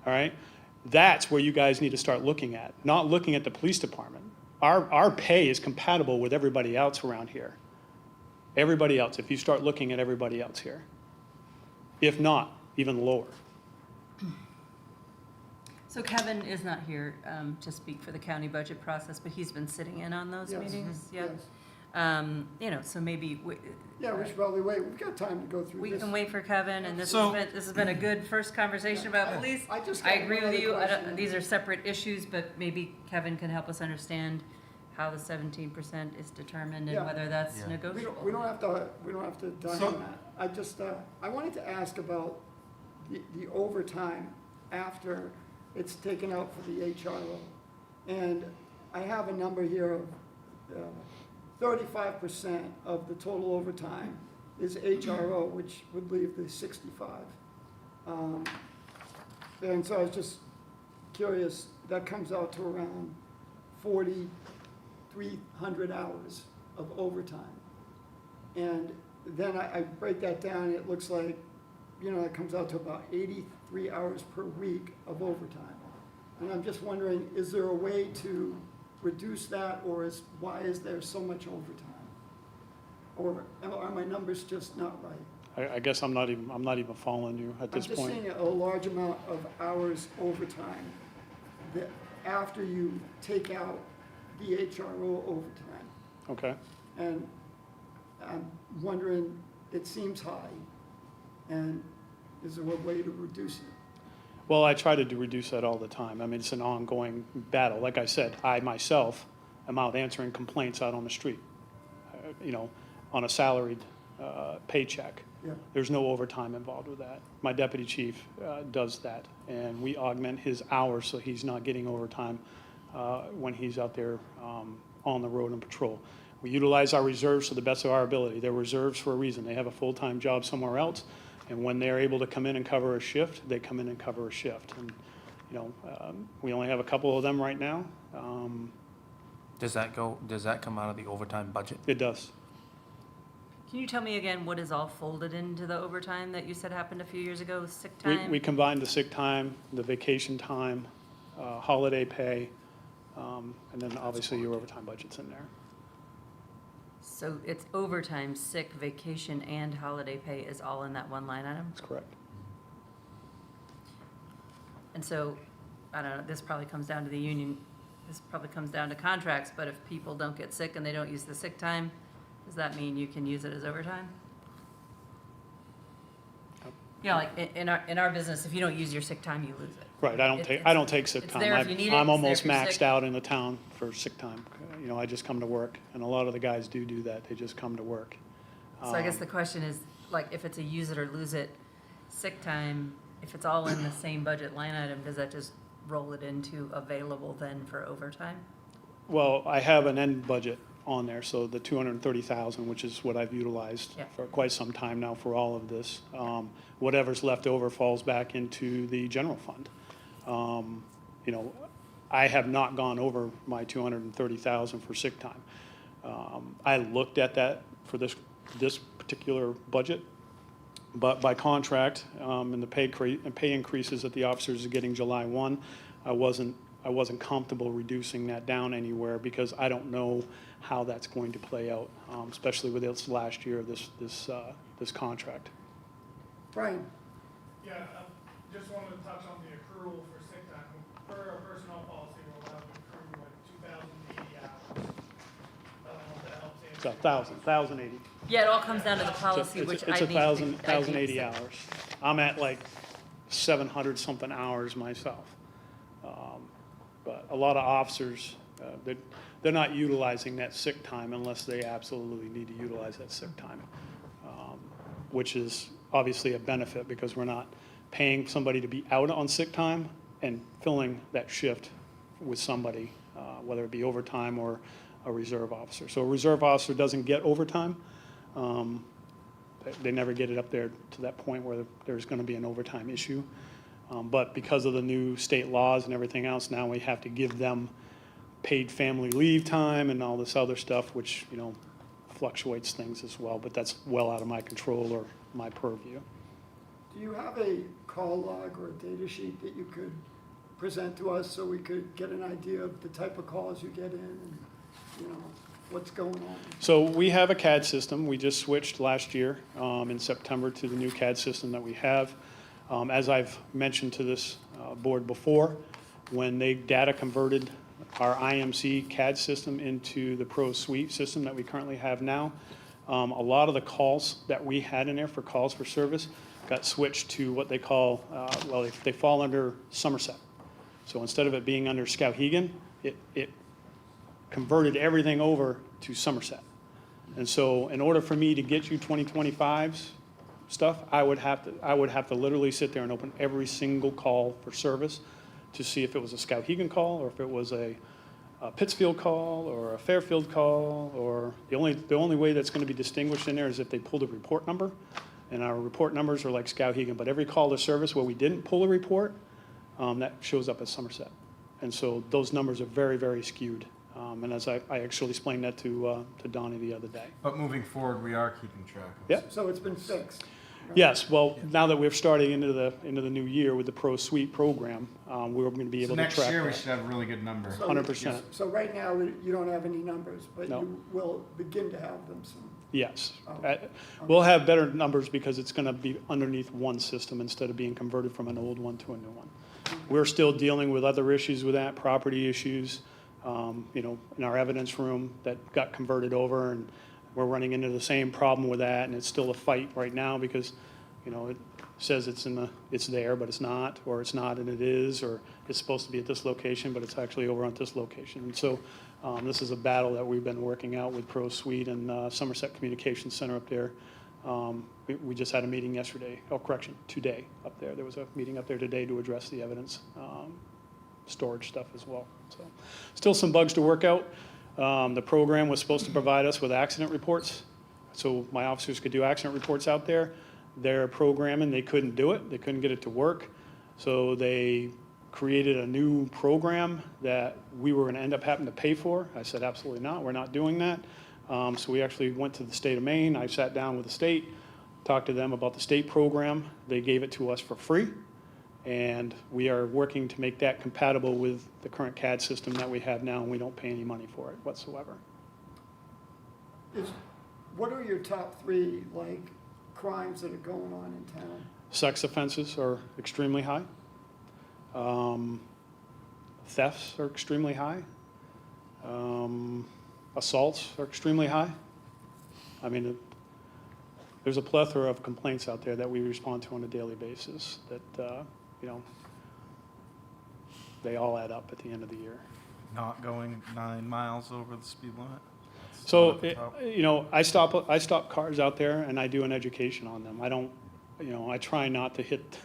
All right? That's where you guys need to start looking at, not looking at the police department. Our pay is compatible with everybody else around here. Everybody else, if you start looking at everybody else here. If not, even lower. So Kevin is not here to speak for the county budget process, but he's been sitting in on those Yes. meetings, yeah. Yes. You know, so maybe Yeah, we should probably wait. We've got time to go through we this. can wait for Kevin, and this So- has been a good first conversation about police. I just I got agree one with other you, question. these are separate issues, but maybe Kevin can help us understand how the 17% is determined Yeah. and whether that's Yeah. negotiable. We don't have to dive So- on that. I just, I wanted to ask about the overtime after it's taken out for the HRO. And I have a number here of 35% of the total overtime is HRO, which would leave the 65. And so I was just curious, that comes out to around 4,300 hours of overtime. And then I break that down, it looks like, it comes out to about 83 hours per week of overtime. And I'm just wondering, is there a way to reduce that, or why is there so much overtime? Or are my numbers just not right? I guess I'm not even following you at this I'm just point. seeing a large amount of hours overtime that after you take out the HRO overtime. Okay. And I'm wondering, it seems high, and is there a way to reduce it? Well, I try to reduce that all the time. I mean, it's an ongoing battle. Like I said, I myself am out answering complaints out on the street, on a salaried paycheck. Yeah. There's no overtime involved with that. My deputy chief does that, and we augment his hours so he's not getting overtime when he's out there on the road and patrol. We utilize our reserves to the best of our ability. They're reserves for a reason. They have a full-time job somewhere else, and when they're able to come in and cover a shift, they come in and cover a shift. And, we only have a couple of them right now. Does that come out of the overtime budget? It does. Can you tell me again what is all folded into the overtime that you said happened a few years ago, sick time? We combine the sick time, the vacation time, holiday pay, and then obviously your overtime budget's in there. So it's overtime, sick, vacation, and holiday pay is all in that one line item? That's correct. And so, I don't know, this probably comes down to the union, this probably comes down to contracts, but if people don't get sick and they don't use the sick time, does that mean you can use it as overtime? Like in our business, if you don't use your sick time, you lose it. Right, I don't take sick it's time. there if you need it, I'm it's almost there if you're maxed sick. out in the town for sick time. I just come to work, and a lot of the guys do that. They just come to work. So I guess the question is, like, if it's a use it or lose it sick time, if it's all in the same budget line item, does that just roll it into available then for overtime? Well, I have an end budget on there, so the 230,000, which is what I've utilized Yeah. for quite some time now for all of this. Whatever's left over falls back into the general fund. I have not gone over my 230,000 for sick time. I looked at that for this particular budget, but by contract, and the pay increases that the officers are getting July 1, I wasn't comfortable reducing that down anywhere because I don't know how that's going to play out, especially with this last year of this contract. Brian? Yeah, just wanted to touch on the accrual for sick time. Per our personnel policy, we're allowed to accrue like 2,080 hours. I don't know if that helps answer. So 1,080. Yeah, it all comes down to the policy, which I It's need to. 1,080 hours. I'm at like 700 something hours myself. But a lot of officers, they're not utilizing that sick time unless they absolutely need to utilize that sick time, which is obviously a benefit because we're not paying somebody to be out on sick time and filling that shift with somebody, whether it be overtime or a reserve officer. So a reserve officer doesn't get overtime. They never get it up there to that point where there's going to be an overtime issue. But because of the new state laws and everything else, now we have to give them paid family leave time and all this other stuff, which, fluctuates things as well. But that's well out of my control or my purview. Do you have a call log or a data sheet that you could present to us so we could get an idea of the type of calls you get in and, what's going on? So we have a CAD system. We just switched last year in September to the new CAD system that we have. As I've mentioned to this board before, when they data converted our IMC CAD system into the Pro Suite system that we currently have now, a lot of the calls that we had in there for calls for service got switched to what they call, well, they fall under Somerset. So instead of it being under Skowhegan, it converted everything over to Somerset. And so in order for me to get you 2025's stuff, I would have to literally sit there and open every single call for service to see if it was a Skowhegan call or if it was a Pittsfield call or a Fairfield call, or the only way that's going to be distinguished in there is if they pulled a report number, and our report numbers are like Skowhegan. But every call to service where we didn't pull a report, that shows up as Somerset. And so those numbers are very, very skewed. And as I actually explained that to Donnie the other day. But moving forward, we are keeping track of Yeah. So it's been fixed. Yes, well, now that we're starting into the new year with the Pro Suite program, we're going to be So able to next track year, we that. should have a really good number. 100%. So right now, you don't have any numbers, but No. you will begin to have them soon. Yes. Oh. We'll have better numbers because it's going to be underneath one system instead of being converted from an old one to a new one. We're still dealing with other issues with that, property issues, in our evidence room that got converted over, and we're running into the same problem with that, and it's still a fight right now because, it says it's there, but it's not, or it's not and it is, or it's supposed to be at this location, but it's actually over on this location. And so this is a battle that we've been working out with Pro Suite and Somerset Communications Center up there. We just had a meeting yesterday, today up there. There was a meeting up there today to address the evidence storage stuff as well. So still some bugs to work out. The program was supposed to provide us with accident reports, so my officers could do accident reports out there. Their programming, they couldn't do it. They couldn't get it to work. So they created a new program that we were going to end up having to pay for. I said, absolutely not. We're not doing that. So we actually went to the state of Maine. I sat down with the state, talked to them about the state program. They gave it to us for free. And we are working to make that compatible with the current CAD system that we have now, and we don't pay any money for it whatsoever. What are your top three, crimes that are going on in town? Sex offenses are extremely high. Thefts are extremely high. Assaults are extremely high. I mean, there's a plethora of complaints out there that we respond to on a daily basis that, they all add up at the end of the year. Not going 9 miles over the speed limit. That's So, not at the top. I stop cars out there and I do an education on them. I don't, I try not to hit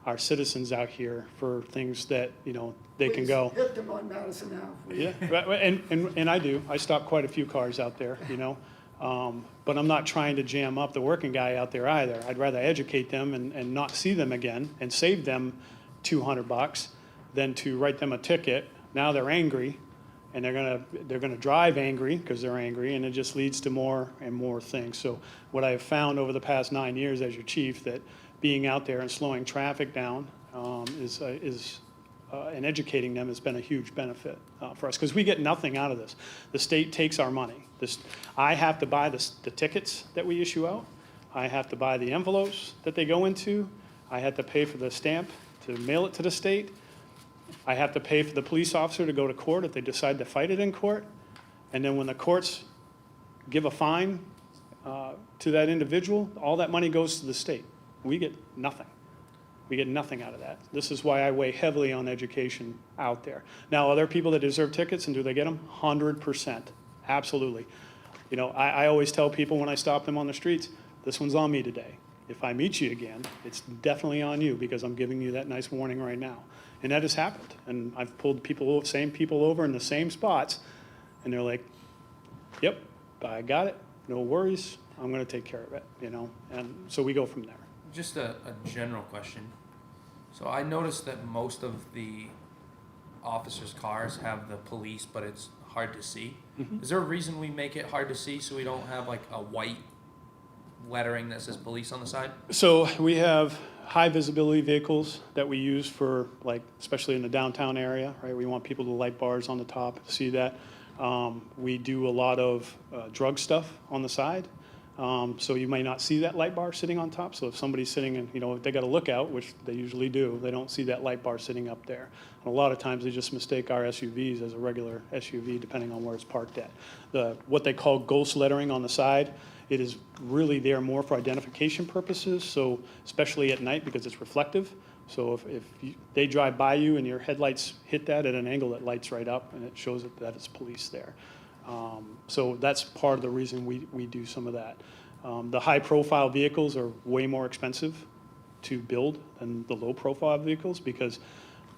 our citizens out here for things that, they can Please go. hit them on Madison Ave. Yeah, right, and I do. I stop quite a few cars out there, but I'm not trying to jam up the working guy out there either. I'd rather educate them and not see them again and save them $200 than to write them a ticket. Now they're angry, and they're gonna drive angry because they're angry, and it just leads to more and more things. So what I have found over the past 9 years as your chief, that being out there and slowing traffic down and educating them has been a huge benefit for us, because we get nothing out of this. The state takes our money. I have to buy the tickets that we issue out. I have to buy the envelopes that they go into. I have to pay for the stamp to mail it to the state. I have to pay for the police officer to go to court if they decide to fight it in court. And then when the courts give a fine to that individual, all that money goes to the state. We get nothing. We get nothing out of that. This is why I weigh heavily on education out there. Now, are there people that deserve tickets, and do they get them? 100%. Absolutely. I always tell people when I stop them on the streets, this one's on me today. If I meet you again, it's definitely on you, because I'm giving you that nice warning right now. And that has happened. And I've pulled same people over in the same spots, and they're like, yep, I got it. No worries. I'm going to take care of it, And so we go from there. Just a general question. So I noticed that most of the officers' cars have the police, but it's hard to see. Mm-hmm. Is there a reason we make it hard to see so we don't have a white lettering that says police on the side? So we have high visibility vehicles that we use for, especially in the downtown area, right? We want people to light bars on the top to see that. We do a lot of drug stuff on the side. So you may not see that light bar sitting on top. So if somebody's sitting and, if they got a lookout, which they usually do, they don't see that light bar sitting up there. And a lot of times they just mistake our SUVs as a regular SUV depending on where it's parked at. What they call ghost lettering on the side, it is really there more for identification purposes, so especially at night because it's reflective. So if they drive by you and your headlights hit that at an angle, that lights right up and it shows that it's police there. So that's part of the reason we do some of that. The high-profile vehicles are way more expensive to build than the low-profile vehicles because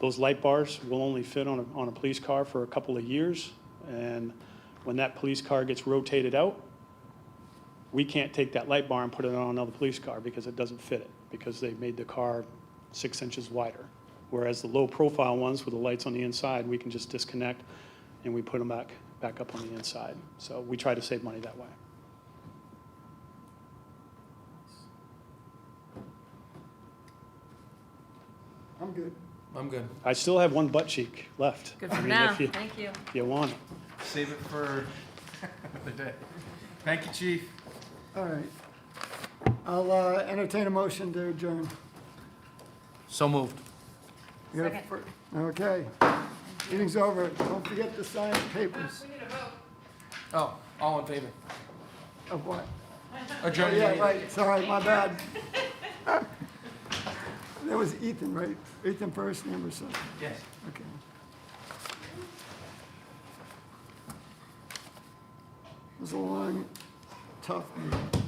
those light bars will only fit on a police car for a couple of years. And when that police car gets rotated out, we can't take that light bar and put it on another police car because it doesn't fit it, because they made the car 6 inches wider. Whereas the low-profile ones with the lights on the inside, we can just disconnect and we put them back up on the inside. So we try to save money that way. I'm good. I'm good. I still have one butt cheek left. Good for I mean, now. if you- Thank you. if you want it. Save it for another day. Thank you, Chief. All right. I'll entertain a motion to adjourn. So moved. You got a Second. Okay. Meeting's over. Don't forget to sign the papers. We need a vote. Oh, all in favor? Of what? Adjourn Oh, the yeah, meeting. right, sorry, my bad. That was Ethan, right? Ethan first, name or something? Yes. Okay. It was a long, tough meeting.